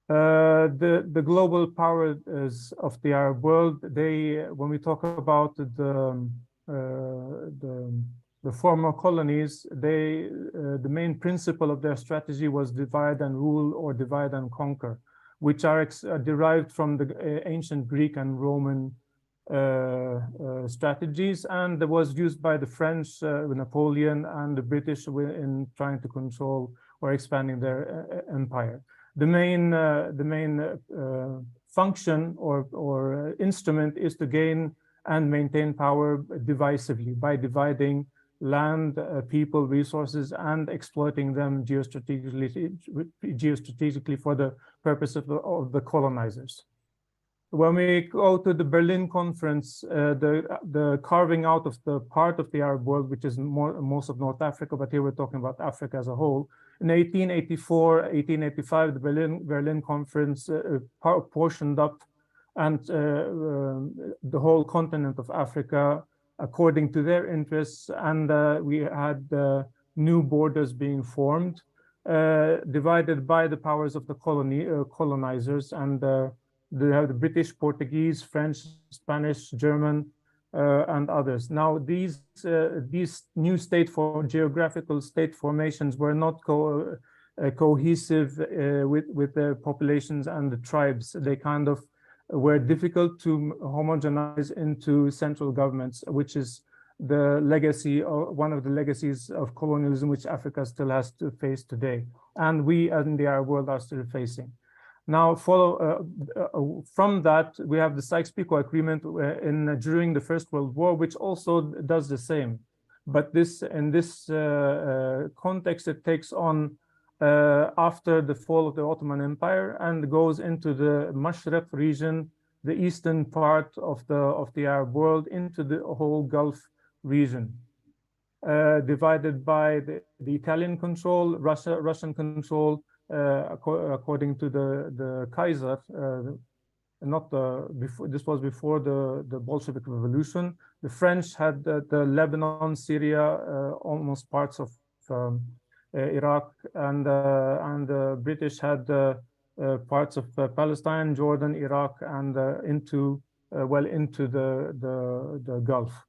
The global powers of the Arab world, when we talk about the former colonies, the main principle of their strategy was divide and rule or divide and conquer, which are derived from the ancient Greek and Roman strategies, and that was used by the French, Napoleon, and the British in trying to control or expanding their empire. The main function or instrument is to gain and maintain power divisively by dividing land, people, resources, and exploiting them geostrategically for the purpose of the colonizers. When we go to the Berlin Conference, the carving out of the part of the Arab world, which is most of North Africa, but here we're talking about Africa as a whole. In 1884, 1885, the Berlin Conference portioned up and the whole continent of Africa according to their interests, and we had new borders being formed, divided by the powers of the colonizers, and they have the British, Portuguese, French, Spanish, German, and others. Now, these new geographical state formations were not cohesive with the populations and the tribes. They kind of were difficult to homogenize into central governments, which is the legacy, or one of the legacies of colonialism, which Africa still has to face today, and we in the Arab world are still facing. Now, from that, we have the Sykes-Picot Agreement during the First World War, which also does the same. But in this context, it takes on after the fall of the Ottoman Empire and goes into the Mashriq region, the eastern part of the Arab world, into the whole Gulf region, divided by the Italian control, Russian control, according to the Kaiser, not before. This was before the Bolshevik Revolution. The French had the Lebanon, Syria, almost parts of Iraq, and the British had parts of Palestine, Jordan, Iraq, and into the Gulf.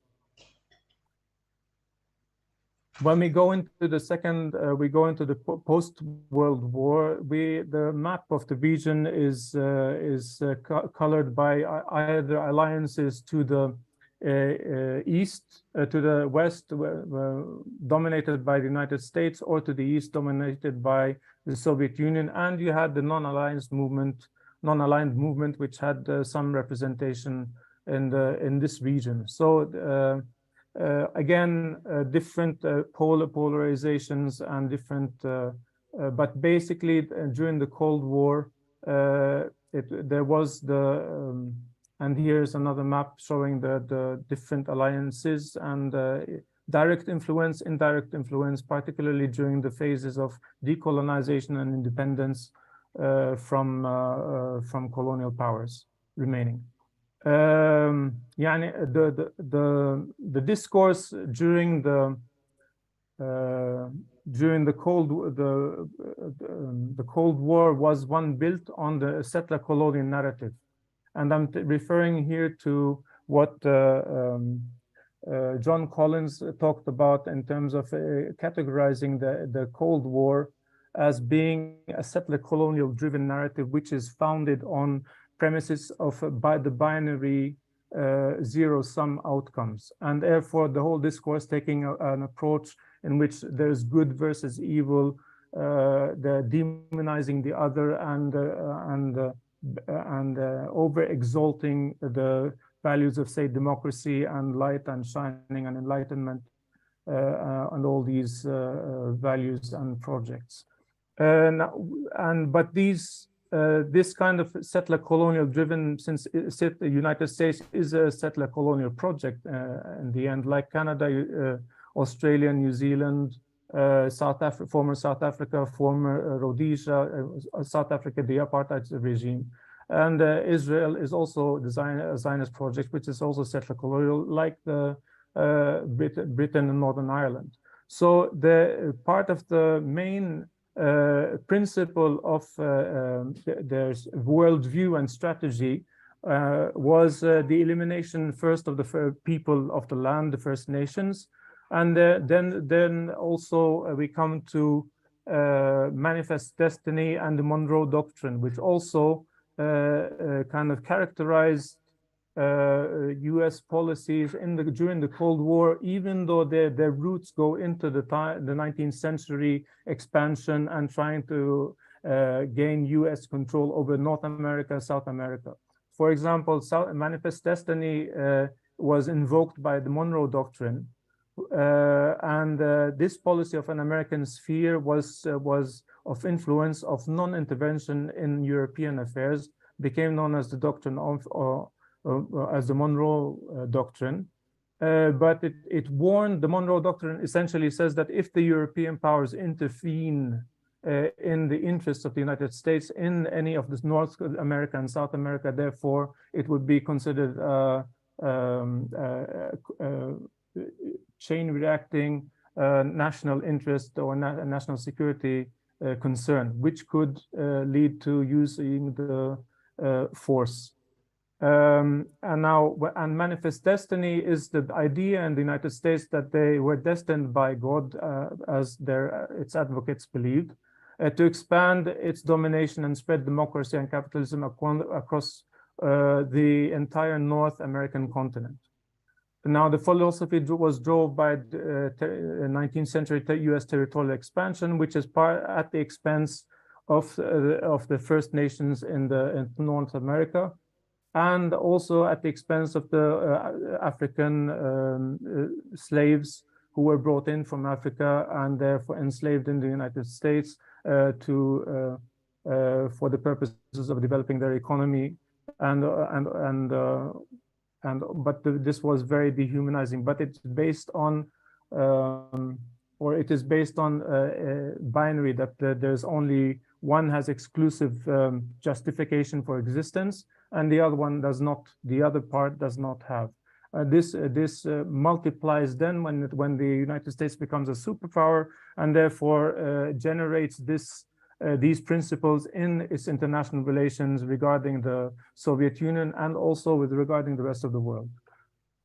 When we go into the second, we go into the post-World War. The map of the region is colored by either alliances to the east, to the west, dominated by the United States, or to the east, dominated by the Soviet Union. And you had the non-aligned movement, which had some representation in this region. So. Again, different polarizations and different, but basically during the Cold War, there was the, and here's another map showing the different alliances and direct influence, indirect influence, particularly during the phases of decolonization and independence from colonial powers remaining. يعني the discourse during the Cold War was one built on the settler colonial narrative, and I'm referring here to what John Collins talked about in terms of categorizing the Cold War as being a settler colonial driven narrative, which is founded on premises of by the binary zero-sum outcomes, and therefore the whole discourse taking an approach in which there's good versus evil, the demonizing the other, and over exalting the values of, say, democracy and light and shining and enlightenment, and all these values and projects. But these. This kind of settler colonial driven, since the United States is a settler colonial project in the end, like Canada, Australia, New Zealand, former South Africa, former Rhodesia, South Africa, the apartheid regime. And Israel is also a Zionist project, which is also settler colonial, like the Britain and Northern Ireland. So the part of the main principle of their worldview and strategy was the elimination first of the people of the land, the First Nations, and then also we come to Manifest Destiny and the Monroe Doctrine, which also kind of characterized U.S. policies during the Cold War, even though their roots go into the 19th century expansion and trying to gain U.S. control over North America, South America. For example, Manifest Destiny was invoked by the Monroe Doctrine, and this policy of an American sphere was of influence of non-intervention in European affairs, became known as the doctrine of as the Monroe Doctrine, but it warned. The Monroe Doctrine essentially says that if the European powers intervene in the interests of the United States in any of this North America and South America, therefore it would be considered chain reacting national interest or national security concern, which could lead to using the force. And Manifest Destiny is the idea in the United States that they were destined by God, as its advocates believed, to expand its domination and spread democracy and capitalism across the entire North American continent. Now, the philosophy was drove by 19th century U.S. territorial expansion, which is at the expense of the First Nations in North America, and also at the expense of the African slaves who were brought in from Africa and therefore enslaved in the United States for the purposes of developing their economy, but this was very dehumanizing. But it's based on, binary, that there's only one has exclusive justification for existence, and the other one does not. The other part does not have. This multiplies then when the United States becomes a superpower, and therefore generates these principles in its international relations regarding the Soviet Union and also regarding the rest of the world,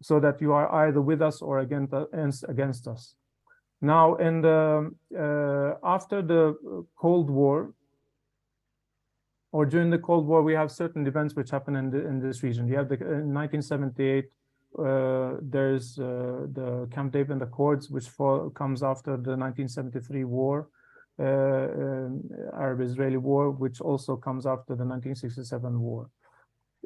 so that you are either with us or against us. Now, after the Cold War, or during the Cold War, we have certain events which happen in this region. You have in 1978. There's the Camp David Accords, which comes after the 1973 war, Arab-Israeli war, which also comes after the 1967 war.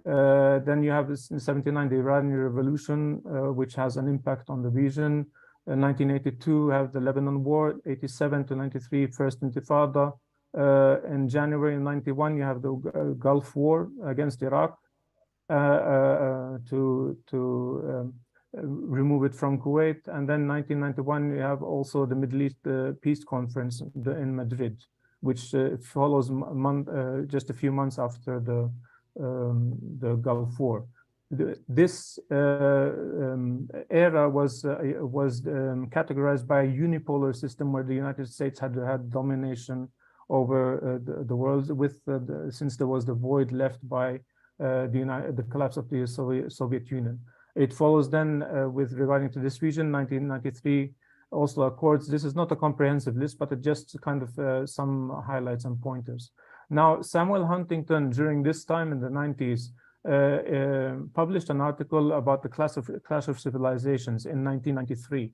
Then you have this in 79, the Iranian Revolution, which has an impact on the region. In 1982, we have the Lebanon War. 87 to 93, First Intifada. In January 91, you have the Gulf War against Iraq. To remove it from Kuwait, and then 1991 you have also the Middle East Peace Conference in Madrid, which follows just a few months after the Gulf War. This era was categorized by a unipolar system where the United States had domination over the world, since there was the void left by the collapse of the Soviet Union. It follows then with regarding to this region, 1993 Oslo Accords. This is not a comprehensive list, but it just kind of some highlights and pointers. Now, Samuel Huntington, during this time in the 90s, published an article about the Clash of Civilizations in 1993,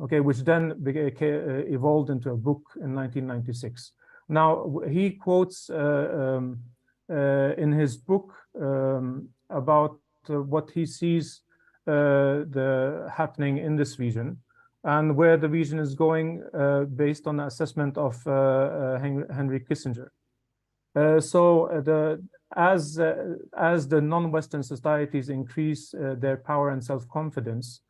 okay, which then evolved into a book in 1996. Now, he quotes in his book about what he sees happening in this region and where the region is going based on the assessment of Henry Kissinger. As the non-Western societies increase their power and self-confidence,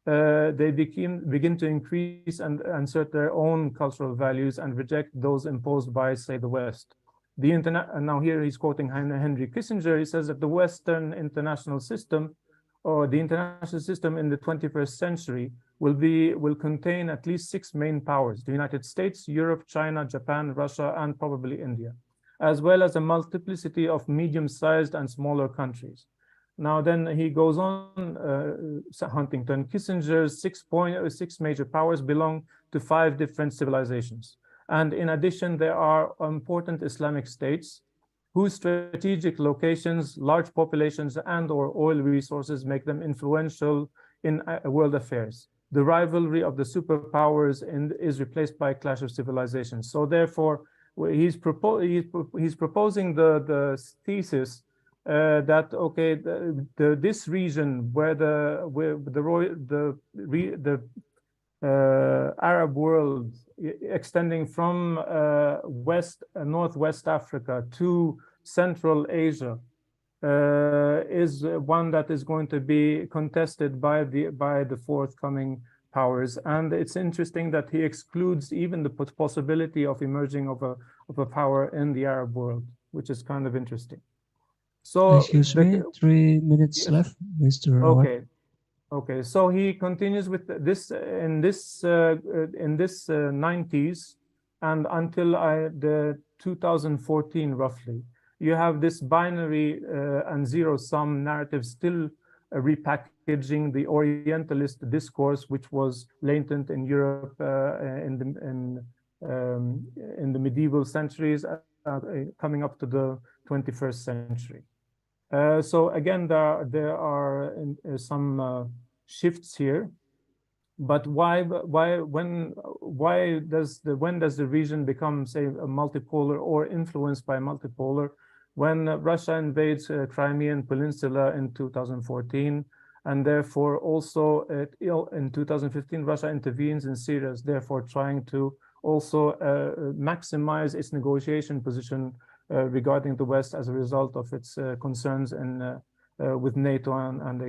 they begin to increase and assert their own cultural values and reject those imposed by, say, the West. Now here he's quoting Henry Kissinger. He says that the Western international system, or the international system in the 21st century, will contain at least 6 main powers: the United States, Europe, China, Japan, Russia, and probably India, as well as a multiplicity of medium-sized and smaller countries. Now then he goes on, Huntington, Kissinger's 6 major powers belong to 5 different civilizations. And in addition, there are important Islamic states whose strategic locations, large populations, and/or oil resources make them influential in world affairs. The rivalry of the superpowers is replaced by a clash of civilizations. So therefore, he's proposing the thesis that okay, this region where the Arab world extending from Northwest Africa to Central Asia is one that is going to be contested by the forthcoming powers. And it's interesting that he excludes even the possibility of emerging of a power in the Arab world, which is kind of interesting. So
excuse me, 3 minutes left, Mr.
Okay. Okay, so he continues with this in this 90s and until the 2014 roughly. You have this binary and zero-sum narrative still repackaging the Orientalist discourse, which was latent in Europe in the medieval centuries, coming up to the 21st century. So again, there are some shifts here, but when does the region become, say, a multipolar or influenced by multipolar? When Russia invades Crimean Peninsula in 2014, and therefore also in 2015 Russia intervenes in Syria, therefore trying to also maximize its negotiation position regarding the West as a result of its concerns with NATO and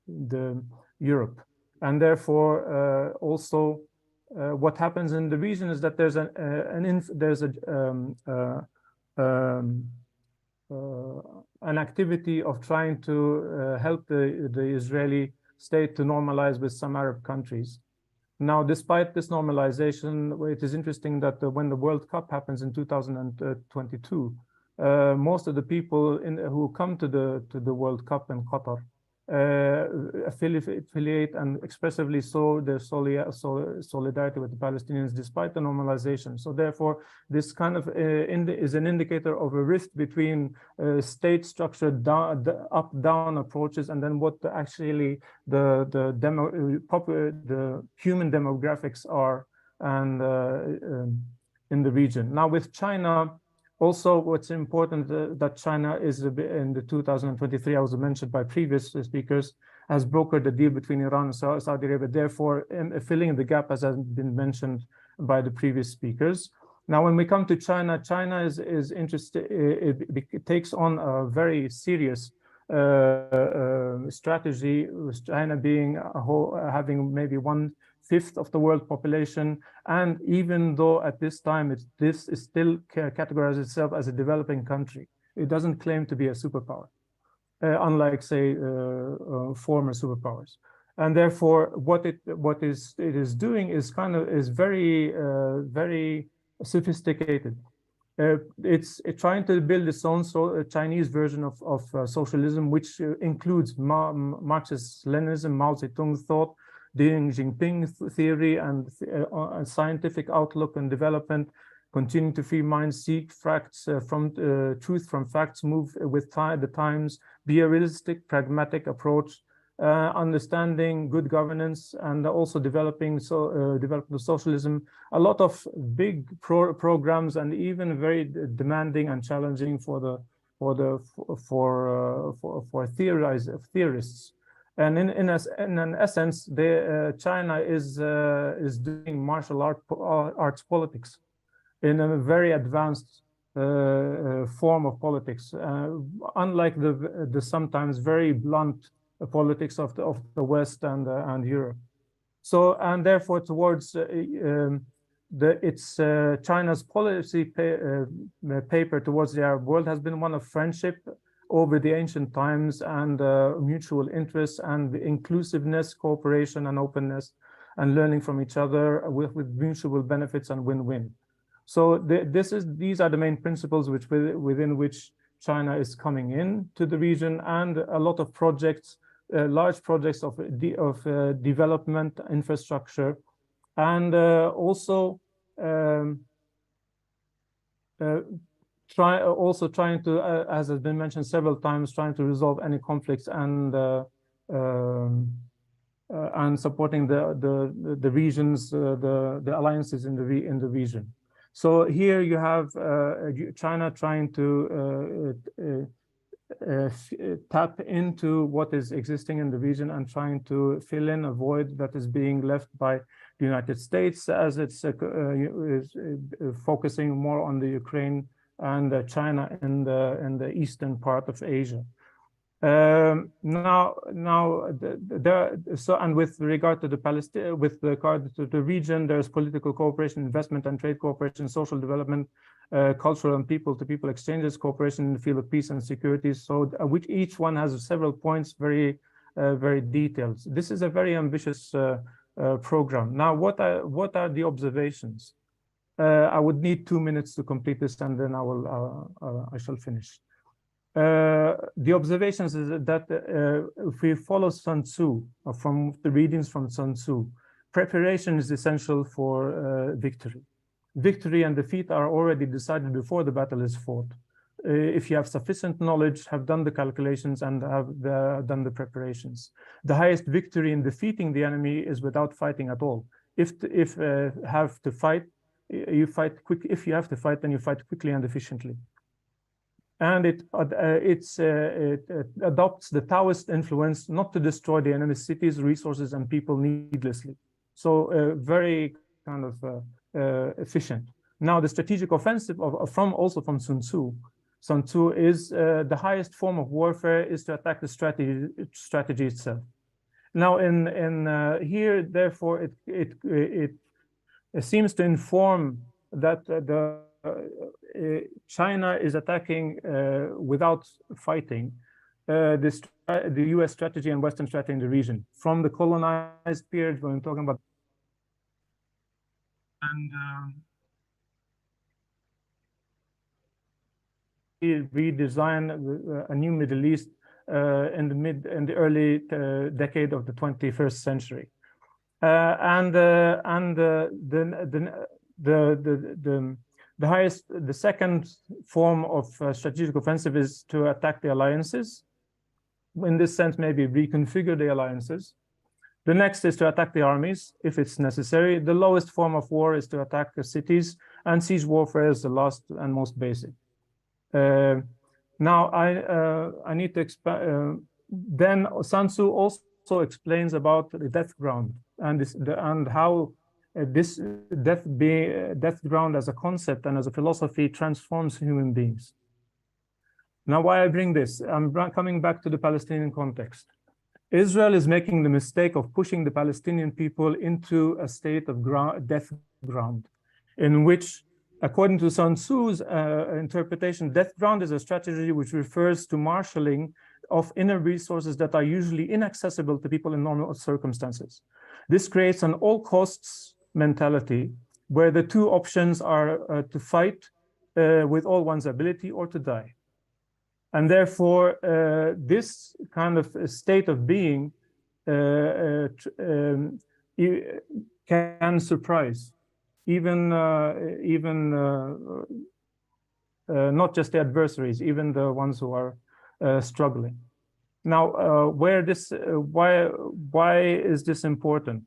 the Europe, and therefore also what happens in the region is that there's an activity of trying to help the Israeli state to normalize with some Arab countries. Now, despite this normalization, it is interesting that when the World Cup happens in 2022, most of the people who come to the World Cup in Qatar affiliate and expressively show their solidarity with the Palestinians despite the normalization. So therefore, this kind of is an indicator of a rift between state structure up-down approaches and then what actually the human demographics are and in the region. Now with China, also, what's important that China is in the 2023, as mentioned by previous speakers, has brokered the deal between Iran and Saudi Arabia, therefore filling the gap as has been mentioned by the previous speakers. Now, when we come to China, China is interested, it takes on a very serious strategy, with China being having maybe 1/5 of the world population, and even though at this time this is still categorizes itself as a developing country, it doesn't claim to be a superpower, unlike say former superpowers. And therefore, what it is doing is very sophisticated. It's trying to build its own Chinese version of socialism, which includes Marxist-Leninism, Mao Zedong thought, Deng Xiaoping theory, and scientific outlook and development, continue to free minds, seek facts truth from facts, move with the times, be a realistic, pragmatic approach, understanding good governance, and also developing the socialism. A lot of big programs, and even very demanding and challenging for theorists. And in an essence, China is doing martial arts politics in a very advanced form of politics, unlike the sometimes very blunt politics of the West and Europe. So, and therefore, towards China's policy paper towards the Arab world has been one of friendship over the ancient times, and mutual interests and inclusiveness, cooperation and openness, and learning from each other with mutual benefits and win-win. So these are the main principles within which China is coming in to the region, and a lot of projects, large projects of development, infrastructure, and also trying to, as has been mentioned several times, trying to resolve any conflicts and supporting the regions, the alliances in the region. So here you have China trying to tap into what is existing in the region and trying to fill in a void that is being left by the United States, as it's focusing more on the Ukraine and China in the eastern part of Asia. And with regard to the region, there's political cooperation, investment and trade cooperation, social development, cultural and people-to-people exchanges, cooperation in the field of peace and security. So which each one has several points, very detailed. This is a very ambitious program. Now, what are the observations? I would need 2 minutes to complete this, and then I shall finish. The observations is that if we follow Sun Tzu, from the readings from Sun Tzu, preparation is essential for victory. Victory and defeat are already decided before the battle is fought. If you have sufficient knowledge, have done the calculations, and have done the preparations. The highest victory in defeating the enemy is without fighting at all. If have to fight, you fight quick. If you have to fight, then you fight quickly and efficiently. And it adopts the Taoist influence not to destroy the enemy's cities, resources, and people needlessly. So very kind of efficient. Now, the strategic offensive also from Sun Tzu. Sun Tzu is the highest form of warfare is to attack the strategy itself. Now, in here, therefore, it seems to inform that China is attacking without fighting the US strategy and Western strategy in the region. From the colonized period, when we're talking about, and redesign a new Middle East in the early decade of the 21st century, the second form of strategic offensive is to attack the alliances. In this sense, maybe reconfigure the alliances. The next is to attack the armies if it's necessary. The lowest form of war is to attack the cities, and siege warfare is the last and most basic. Now I need to expand. Then Sun Tzu also explains about the death ground and how this death ground as a concept and as a philosophy transforms human beings. Now, why I bring this? I'm coming back to the Palestinian context. Israel is making the mistake of pushing the Palestinian people into a state of death ground, in which, according to Sun Tzu's interpretation, death ground is a strategy which refers to marshalling of inner resources that are usually inaccessible to people in normal circumstances. This creates an all costs mentality, where the two options are to fight with all one's ability or to die. And therefore, this kind of state of being can surprise even not just the adversaries, even the ones who are struggling. Now, why is this important?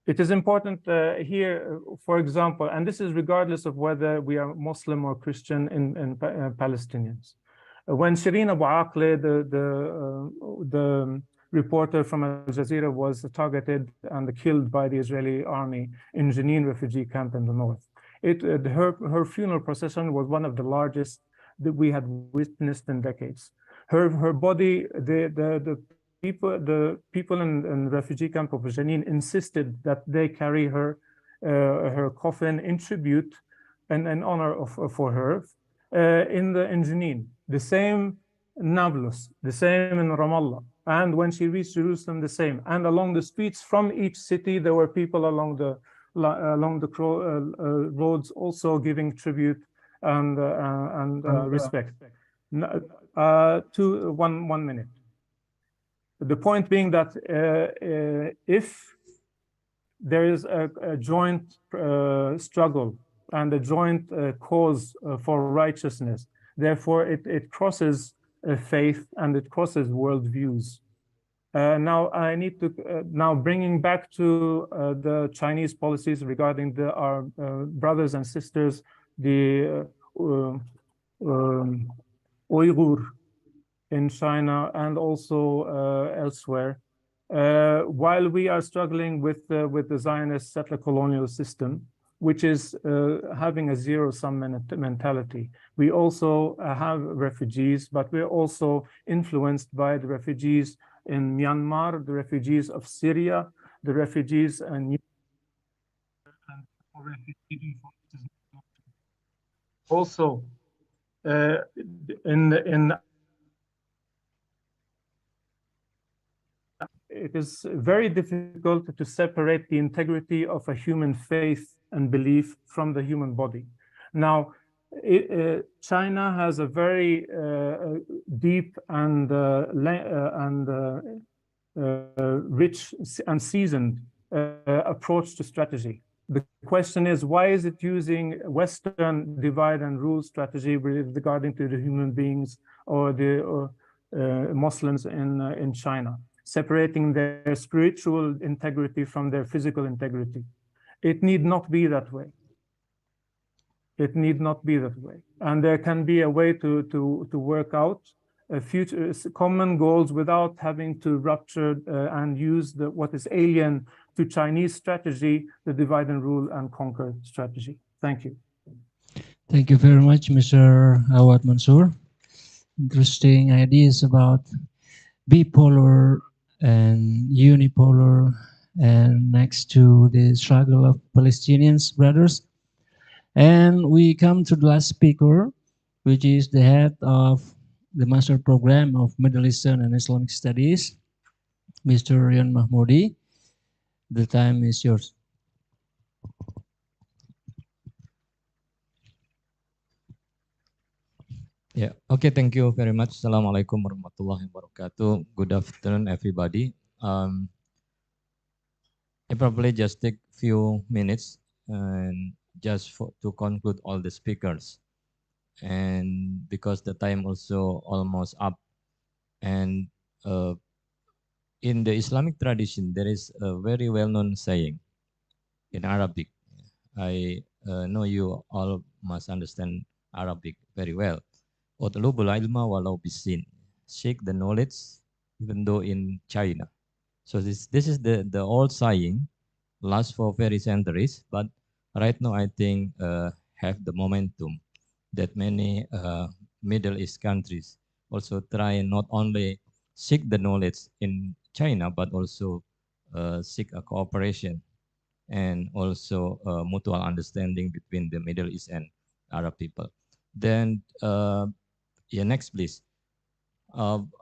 It is important here, for example, and this is regardless of whether we are Muslim or Christian in Palestinians. When Shireen Abu Akleh, the reporter from Al Jazeera, was targeted and killed by the Israeli army in Jenin refugee camp in the north, her funeral procession was one of the largest that we had witnessed in decades. Her body, the people in refugee camp of Jenin insisted that they carry her coffin in tribute and in honor for her in Jenin. The same Nablus, the same in Ramallah, and when she reached Jerusalem, the same. And along the streets from each city, there were people along the roads also giving tribute and respect. One minute. The point being that if there is a joint struggle and a joint cause for righteousness, therefore it crosses faith and it crosses worldviews. Now I need to now bringing back to the Chinese policies regarding our brothers and sisters, the Uyghur in China and also elsewhere. While we are struggling with the Zionist settler colonial system, which is having a zero-sum mentality, we also have refugees, but we're also influenced by the refugees in Myanmar, the refugees of Syria, the refugees and also it is very difficult to separate the integrity of a human faith and belief from the human body. Now, China has a very deep and rich and seasoned approach to strategy. The question is, why is it using Western divide and rule strategy regarding to the human beings or the Muslims in China, separating their spiritual integrity from their physical integrity? It need not be that way. It need not be that way. And there can be a way to work out future common goals without having to rupture and use what is alien to Chinese strategy, the divide and rule and conquer strategy. Thank you.
Thank you very much, Mr. Awad Mansour. Interesting ideas about bipolar and unipolar and next to the struggle of Palestinians brothers. And we come to the last speaker, which is the head of the master program of Middle Eastern and Islamic Studies, Mr. Rian Mahmoudi. The time is yours.
Yeah, okay, thank you very much. Assalamualaikum warahmatullahi wabarakatuh. Good afternoon, everybody. I probably just take few minutes and to conclude all the speakers. And because the time also almost up, and in the Islamic tradition, there is a very well-known saying in Arabic. I know you all must understand Arabic very well. Utlubul ilma walau bisin. Seek the knowledge even though in China. So this is the old saying, lasts for very centuries, but right now I think have the momentum that many Middle East countries also try not only seek the knowledge in China, but also seek a cooperation and also mutual understanding between the Middle East and Arab people. Then, yeah, next please.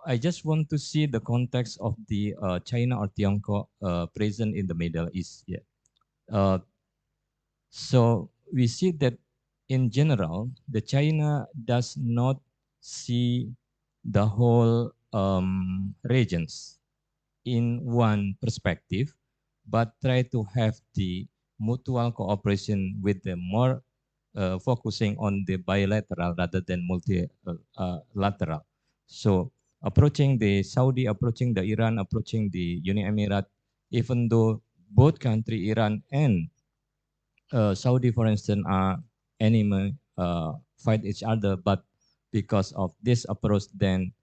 I just want to see the context of the China or Tiongkok present in the Middle East. Yeah. So we see that in general, the China does not see the whole regions in one perspective, but try to have the mutual cooperation with the more focusing on the bilateral rather than multilateral. So approaching the Saudi, approaching the Iran, approaching the Uni Emirat, even though both country, Iran and Saudi, for instance, are enemy, fight each other, but because of this approach, then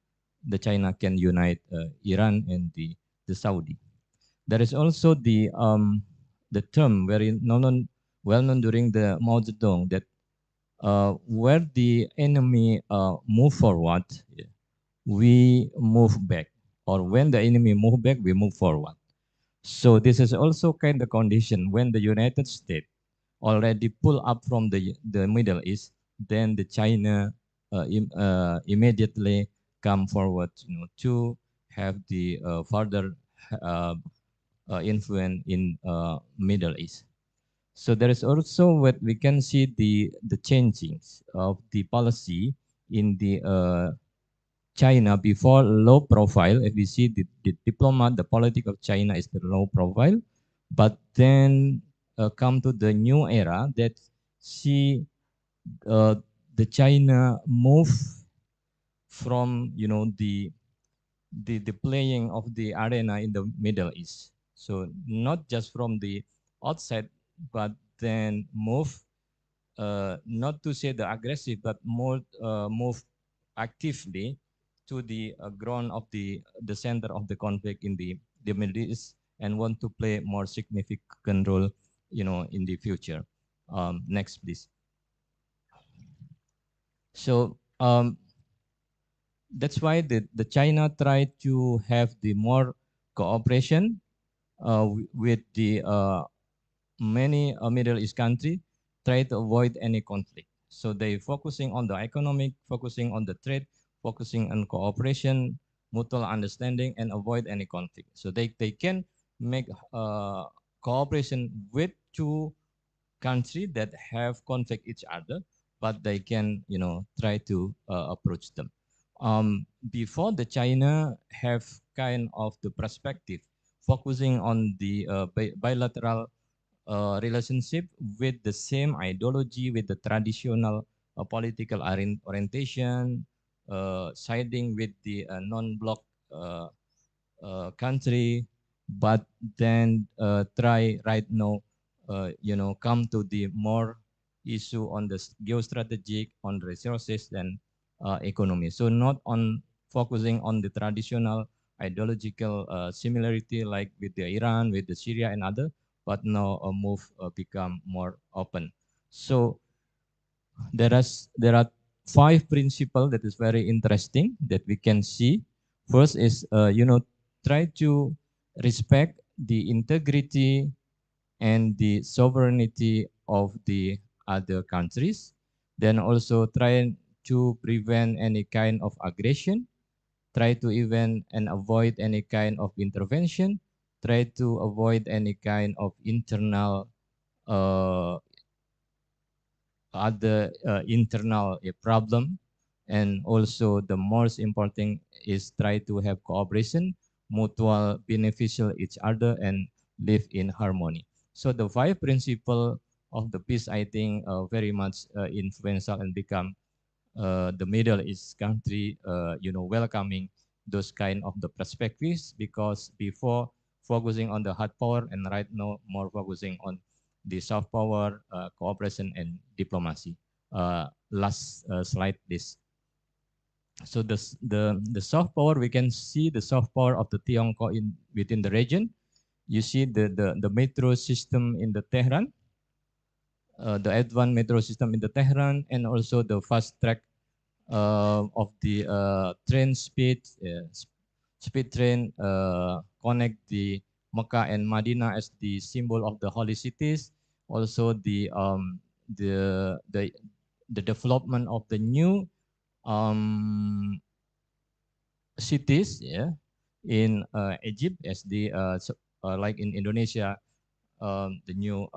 the China can unite Iran and the Saudi. There is also the term very well known during the Mao Zedong that where the enemy move forward, we move back, or when the enemy move back, we move forward. So this is also kind of condition when the United States already pull up from the Middle East, then the China immediately come forward, to have the further influence in Middle East. So there is also what we can see the changings of the policy in the China before low profile. If we see the diplomat, the politics of China is the low profile, but then come to the new era that see the China move from the playing of the arena in the Middle East. So not just from the outside, but then move, not to say the aggressive, but more move actively to the ground of the center of the conflict in the Middle East, and want to play more significant role, in the future. Next, please. So that's why the China tried to have the more cooperation with the many Middle East country, try to avoid any conflict. So they focusing on the economic, focusing on the trade, focusing on cooperation, mutual understanding, and avoid any conflict. So they can make cooperation with two countries that have conflict each other, but they can try to approach them. Before the China have kind of the perspective focusing on the bilateral relationship with the same ideology, with the traditional political orientation, siding with the non-bloc country, but then try right now, come to the more issue on the geostrategic, on resources and economy. So not on focusing on the traditional ideological similarity like with the Iran, with the Syria and other, but now a move become more open. So there are 5 principles that is very interesting that we can see. First is try to respect the integrity and the sovereignty of the other countries. Then also try to prevent any kind of aggression, try to even and avoid any kind of intervention, try to avoid any kind of internal internal problem, and also the most important is try to have cooperation, mutual beneficial each other, and live in harmony. So the 5 principle of the peace, I think, very much influential and become the Middle East country, welcoming those kind of the perspectives, because before focusing on the hard power, and right now more focusing on the soft power, cooperation, and diplomacy. Last slide, please. So the soft power, we can see the soft power of the Tiongkok within the region. You see the metro system in the Tehran, the advanced metro system in the Tehran, and also the fast track of the train speed train connect the Mecca and Medina as the symbol of the holy cities. Also the development of the new cities, yeah, in Egypt, as the like in Indonesia, the new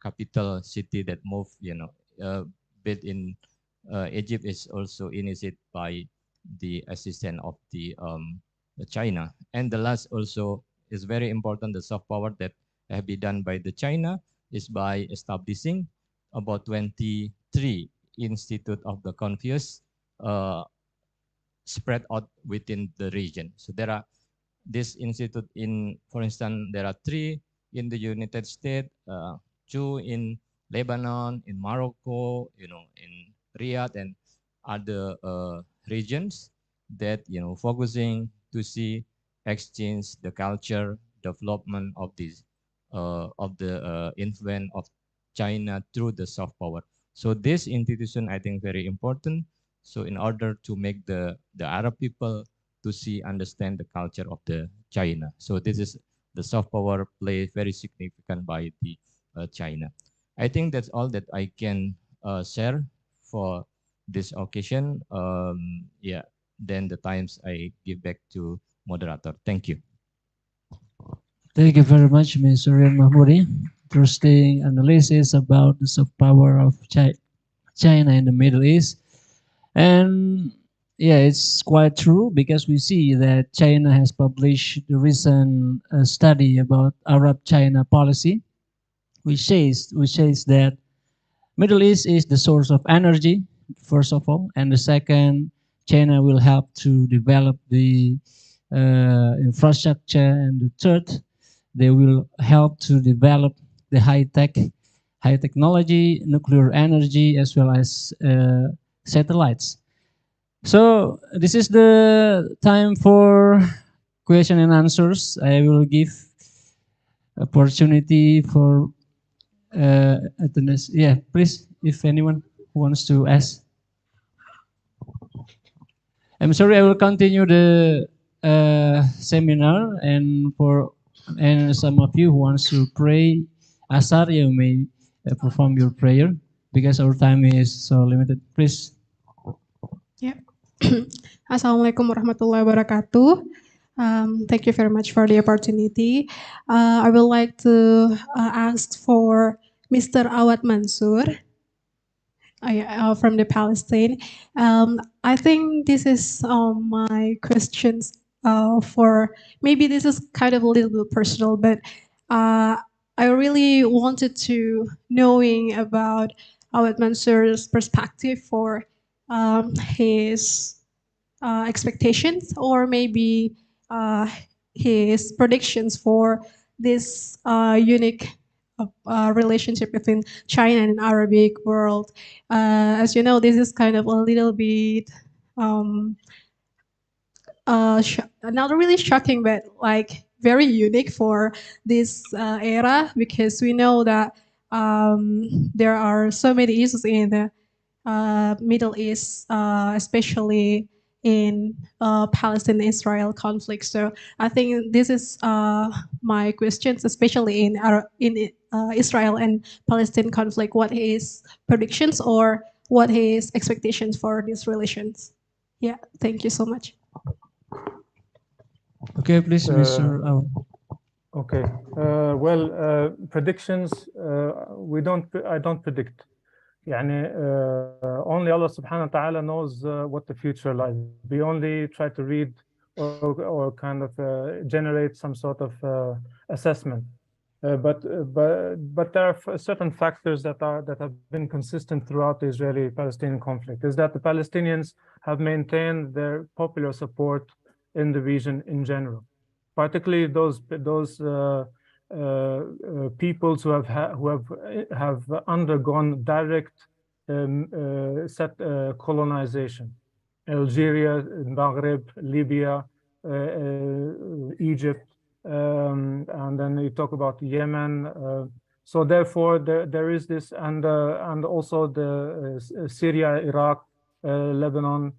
capital city that moved, built in Egypt is also initiated by the assistance of the China. And the last also is very important, the soft power that have been done by the China is by establishing about 23 institute of the Confucius spread out within the region. So there are this institute in, for instance, there are 3 in the United States, 2 in Lebanon, in Morocco, in Riyadh and other regions that, focusing to see exchange the culture development of this of the influence of China through the soft power. So this institution, I think, very important. So in order to make the Arab people to see, understand the culture of the China. So this is the soft power play very significant by the China. I think that's all that I can share for this occasion. Yeah, then the times I give back to moderator. Thank you.
Thank you very much, Ms. Suryan Mahmoudi. Interesting analysis about the soft power of China in the Middle East. And yeah, it's quite true because we see that China has published the recent study about Arab-China policy, which says that Middle East is the source of energy, first of all, and the second, China will help to develop the infrastructure, and the third, they will help to develop the high technology, nuclear energy, as well as satellites. So this is the time for question and answers. I will give opportunity for attendance. Yeah, please, if anyone wants to ask. I'm sorry, I will continue the seminar, and some of you who wants to pray Asar, you may perform your prayer because our time is so limited. Please.
Yeah. Assalamualaikum warahmatullahi wabarakatuh. Thank you very much for the opportunity. I would like to ask for Mr. Awad Mansur from the Palestine. I think this is my questions for, maybe this is kind of a little bit personal, but I really wanted to knowing about Awad Mansur's perspective for his expectations, or maybe his predictions for this unique relationship between China and Arabic world. As you know, this is kind of a little bit not really shocking, but like very unique for this era, because we know that there are so many issues in the Middle East, especially in Palestine-Israel conflict. So I think this is my questions, especially in Israel and Palestine conflict. What his predictions or what his expectations for these relations? Yeah, thank you so much.
Okay, please, Mr.
Okay. Predictions. I don't predict. Only Allah subhanahu wa ta'ala knows what the future lies. We only try to read or kind of generate some sort of assessment. But there are certain factors that have been consistent throughout the Israeli-Palestinian conflict. Is that the Palestinians have maintained their popular support in the region in general, particularly those peoples who have undergone direct colonization. Algeria, Maghreb, Libya, Egypt, and then you talk about Yemen. So therefore, there is this, and also the Syria, Iraq, Lebanon.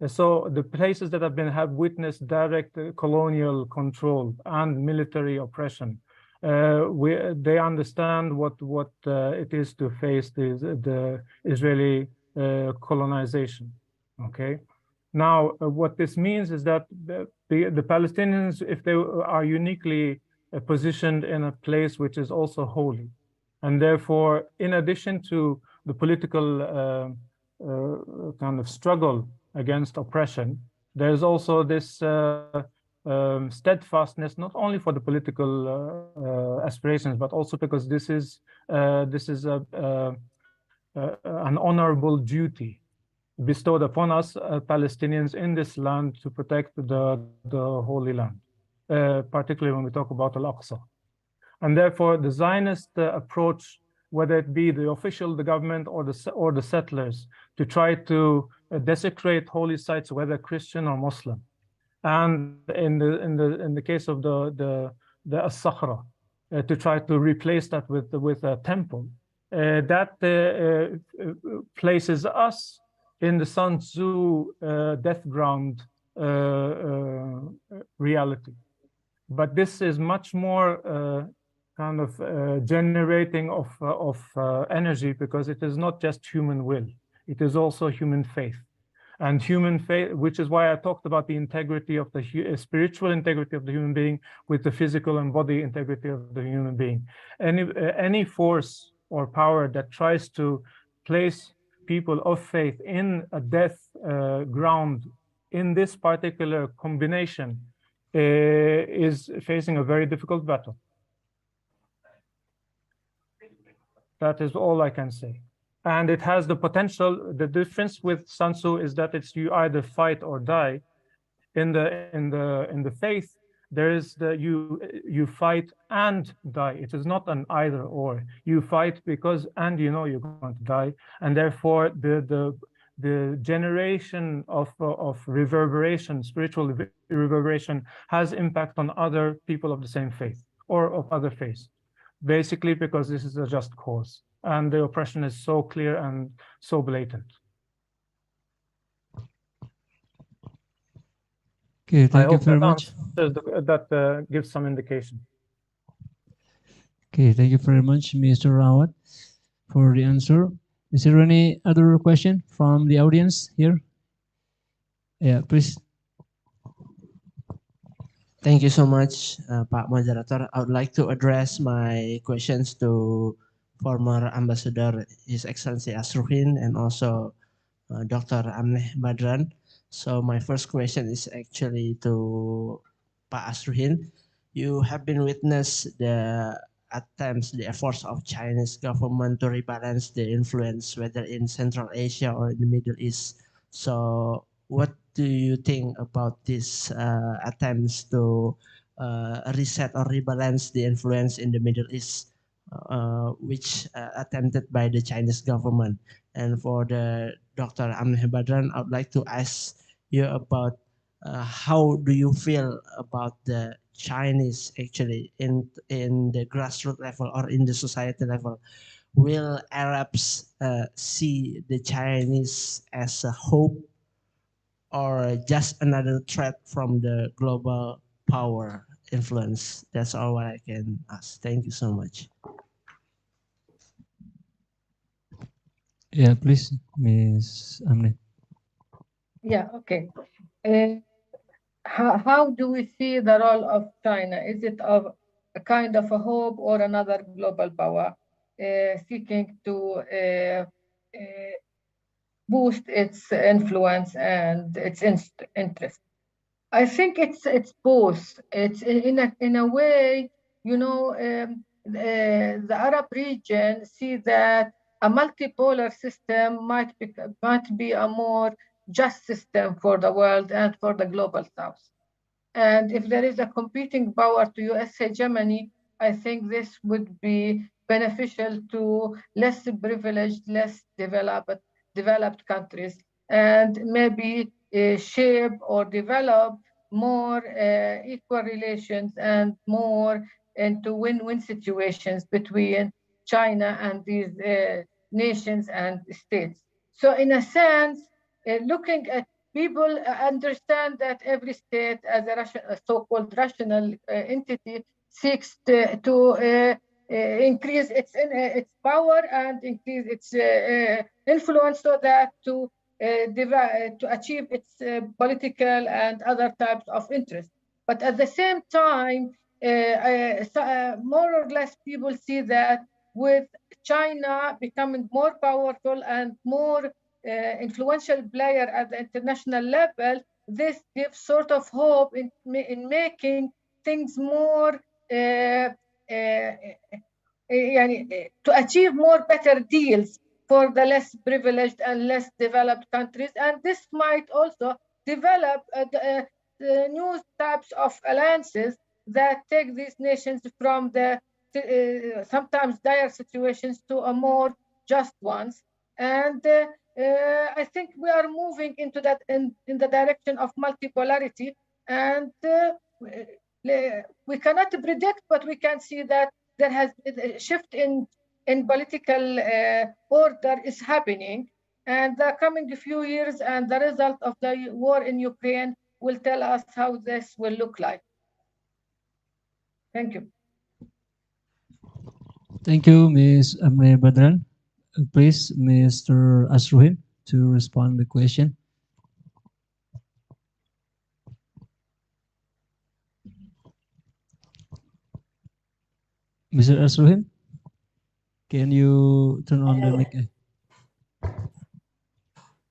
So the places that have witnessed direct colonial control and military oppression, they understand what it is to face the Israeli colonization. Okay. Now, what this means is that the Palestinians, if they are uniquely positioned in a place which is also holy, and therefore, in addition to the political kind of struggle against oppression, there's also this steadfastness, not only for the political aspirations, but also because this is an honorable duty bestowed upon us Palestinians in this land to protect the Holy Land, particularly when we talk about Al-Aqsa. And therefore, the Zionist approach, whether it be the official, the government, or the settlers, to try to desecrate holy sites, whether Christian or Muslim, and in the case of the As-Sakhra, to try to replace that with a temple, that places us in the Sun Tzu death ground reality. But this is much more kind of generating of energy, because it is not just human will, it is also human faith. And human faith, which is why I talked about the integrity of the spiritual integrity of the human being with the physical and body integrity of the human being. Any force or power that tries to place people of faith in a death ground in this particular combination is facing a very difficult battle. That is all I can say. And it has the potential. The difference with Sun Tzu is that it's you either fight or die. In the faith, there is you fight and die. It is not an either or. You fight because and you know you're going to die, and therefore the generation of reverberation, spiritual reverberation, has impact on other people of the same faith or of other faiths, basically because this is a just cause. And the oppression is so clear and so blatant.
Okay, thank you very much.
That gives some indication.
Okay, thank you very much, Mr. Rawat, for the answer. Is there any other question from the audience here? Yeah, please.
Thank you so much, Pak Moderator. I would like to address my questions to former Ambassador His Excellency Asruhin and also Dr. Amneh Badran. So my first question is actually to Pak Asruhin. You have been witness the attempts, the efforts of Chinese government to rebalance the influence, whether in Central Asia or in the Middle East. So what do you think about these attempts to reset or rebalance the influence in the Middle East, which attempted by the Chinese government? And for the Dr. Amneh Badran, I would like to ask you about how do you feel about the Chinese actually in the grassroots level or in the society level? Will Arabs see the Chinese as a hope or just another threat from the global power influence? That's all what I can ask. Thank you so much.
Yeah, please, Ms. Amne.
Yeah, okay. How do we see the role of China? Is it of a kind of a hope or another global power seeking to boost its influence and its interest? I think it's both. It's in a way, you know, the Arab region see that a multipolar system might be a more just system for the world and for the global South. And if there is a competing power to US hegemony, I think this would be beneficial to less privileged, less developed countries, and maybe shape or develop more equal relations and more into win-win situations between China and these nations and states. So in a sense, looking at people understand that every state, as a so-called rational entity, seeks to increase its power and increase its influence, so that to achieve its political and other types of interests. But at the same time, more or less people see that with China becoming more powerful and more influential player at the international level, this gives sort of hope in making things more to achieve more better deals for the less privileged and less developed countries. And this might also develop new types of alliances that take these nations from the sometimes dire situations to a more just ones. And I think we are moving into that in the direction of multipolarity, and we cannot predict, but we can see that there has been a shift in political order is happening, and the coming few years and the result of the war in Ukraine will tell us how this will look like. Thank you.
Thank you, Ms. Amne Badran. Please, Mr. Asruhin, to respond to the question. Mr. Asruhin, can you turn on the mic?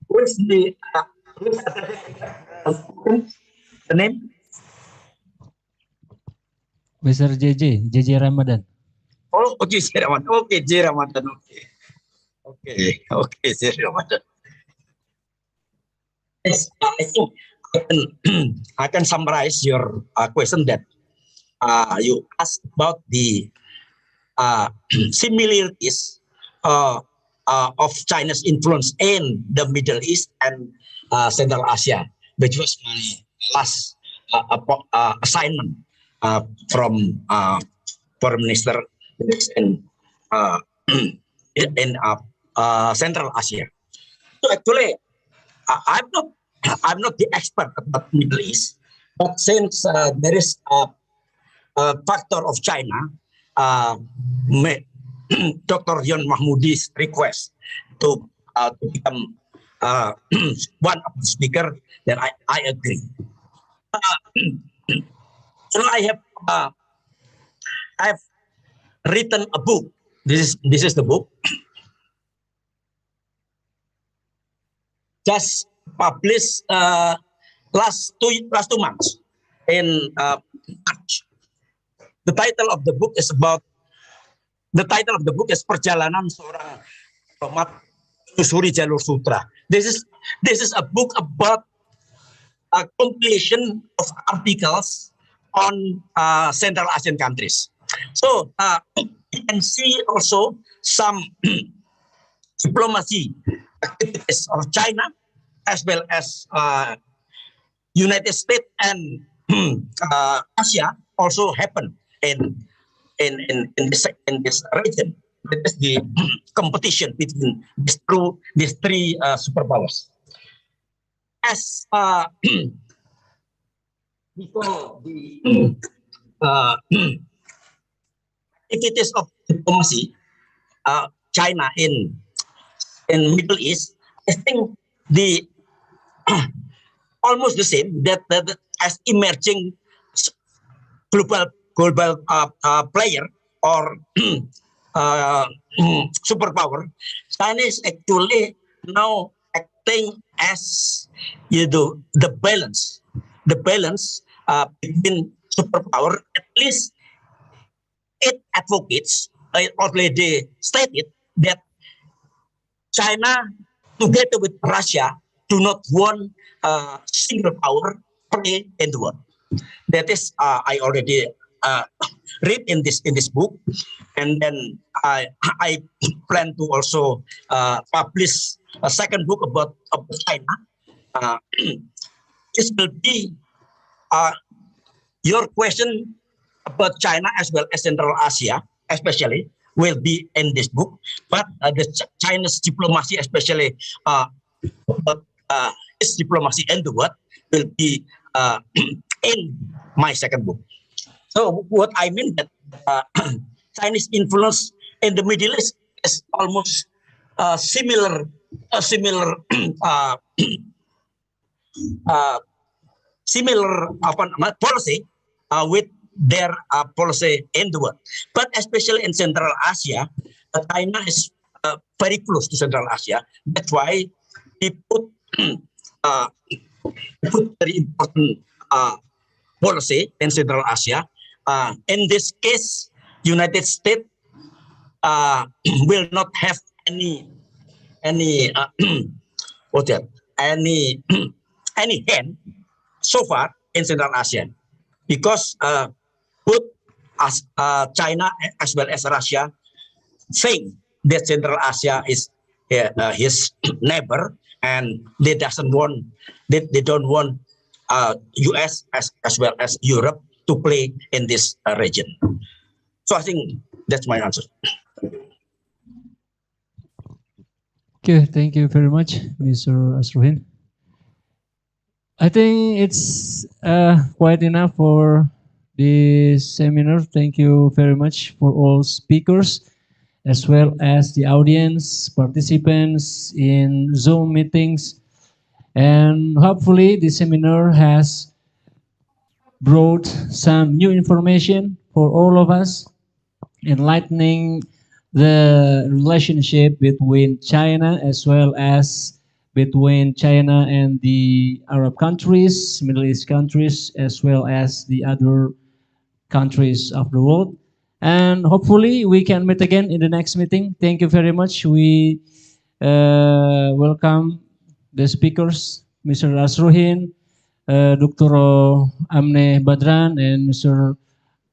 What's the name?
Mr. JJ Ramadan.
Oh, okay, J. Ramadan. Okay, J. Ramadan. Okay, J. Ramadan. Yes, I think I can summarize your question that you asked about the similarities of China's influence in the Middle East and Central Asia, which was my last assignment from Foreign Minister in Central Asia. So actually, I'm not the expert about Middle East, but since there is a factor of China, Dr. Yon Mahmoudi's request to become one of the speakers, then I agree. So I've written a book. This is the book. Just published last two months in March. The title of the book is Perjalanan Seorang Diplomat Menyusuri Jalur Sutra. This is a book about a compilation of articles on Central Asian countries. So you can see also some diplomacy activities of China, as well as United States and Asia also happen in this region. That is the competition between these three superpowers. as before the activities of diplomacy, China in Middle East, I think the almost the same that as emerging global player or superpower. China is actually now acting as the balance between superpower. At least it advocates already stated that China together with Russia do not want single power play in the world. That is I already read in this book, and then I plan to also publish a second book about China. This will be your question about China as well as Central Asia, especially, will be in this book. But the China's diplomacy, especially about its diplomacy in the world, will be in my second book. So what I mean that Chinese influence in the Middle East is almost similar policy with their policy in the world. But especially in Central Asia, China is very close to Central Asia. That's why he put very important policy in Central Asia. In this case, United States will not have any what's that? any hand so far in Central Asia, because both as China as well as Russia think that Central Asia is his neighbor, and they don't want U.S. as well as Europe to play in this region. So I think that's my answer.
Okay, thank you very much, Mr. Asruhin. I think it's quite enough for this seminar. Thank you very much for all speakers, as well as the audience, participants in Zoom meetings. And hopefully this seminar has brought some new information for all of us, enlightening the relationship between China as well as between China and the Arab countries, Middle East countries, as well as the other countries of the world. And hopefully we can meet again in the next meeting. Thank you very much. We welcome the speakers, Mr. Asruhin, Dr. Amne Badran, and Mr.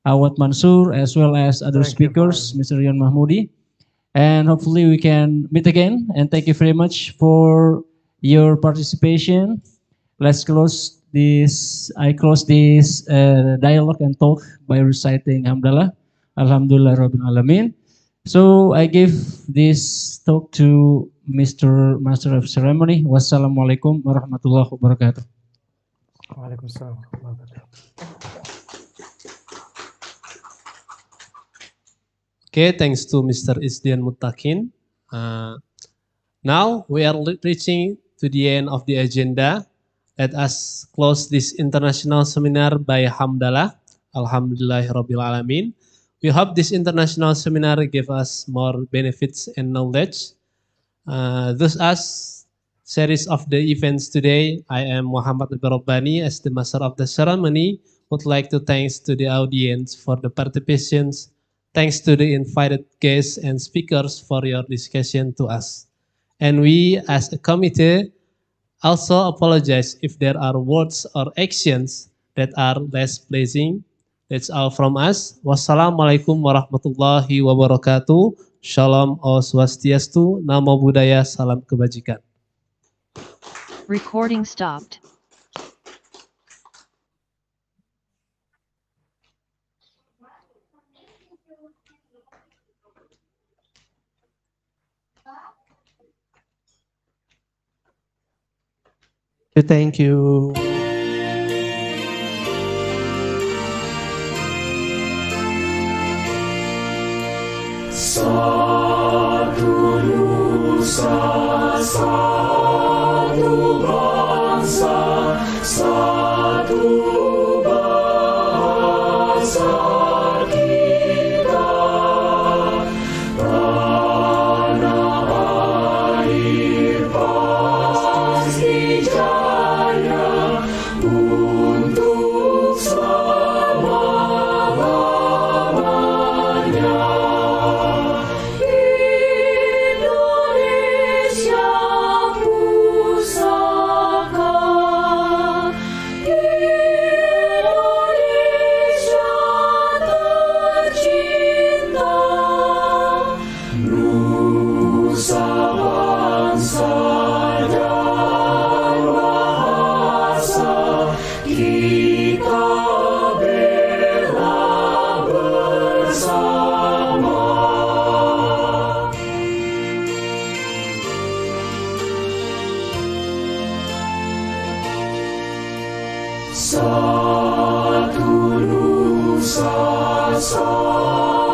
Awad Mansur, as well as other speakers, Mr. Yon Mahmoudi. And hopefully we can meet again. And thank you very much for your participation. Let's close this. I close this dialogue and talk by reciting Hamdalah. Alhamdulillah Rabbil Alamin. So I give this talk to Mr. Master of Ceremony. Wassalamualaikum warahmatullahi wabarakatuh.
Waalaikumsalam warahmatullahi wabarakatuh.
Okay, thanks to Mr. Isdian Mutakin. Now we are reaching to the end of the agenda. Let us close this international seminar by Hamdalah. Alhamdulillahirabbil alamin. We hope this international seminar give us more benefits and knowledge. Thus as series of the events today, I am Muhammad Rabbani as the master of the ceremony. Would like to thanks to the audience for the participations. Thanks to the invited guests and speakers for your discussion to us. And we as a committee also apologize if there are words or actions that are less pleasing. That's all from us. Wassalamualaikum warahmatullahi wabarakatuh. Shalom o swastiastu. Namo Buddhaya. Salam kebajikan.
Recording stopped.
Thank you.
Satu nusa, satu bangsa, satu bahasa kita. Tanah air pasti jaya untuk selama-lamanya. Indonesia pusaka, Indonesia tercinta, nusa bangsa dan bahasa kita bela bersama. Satu nusa, satu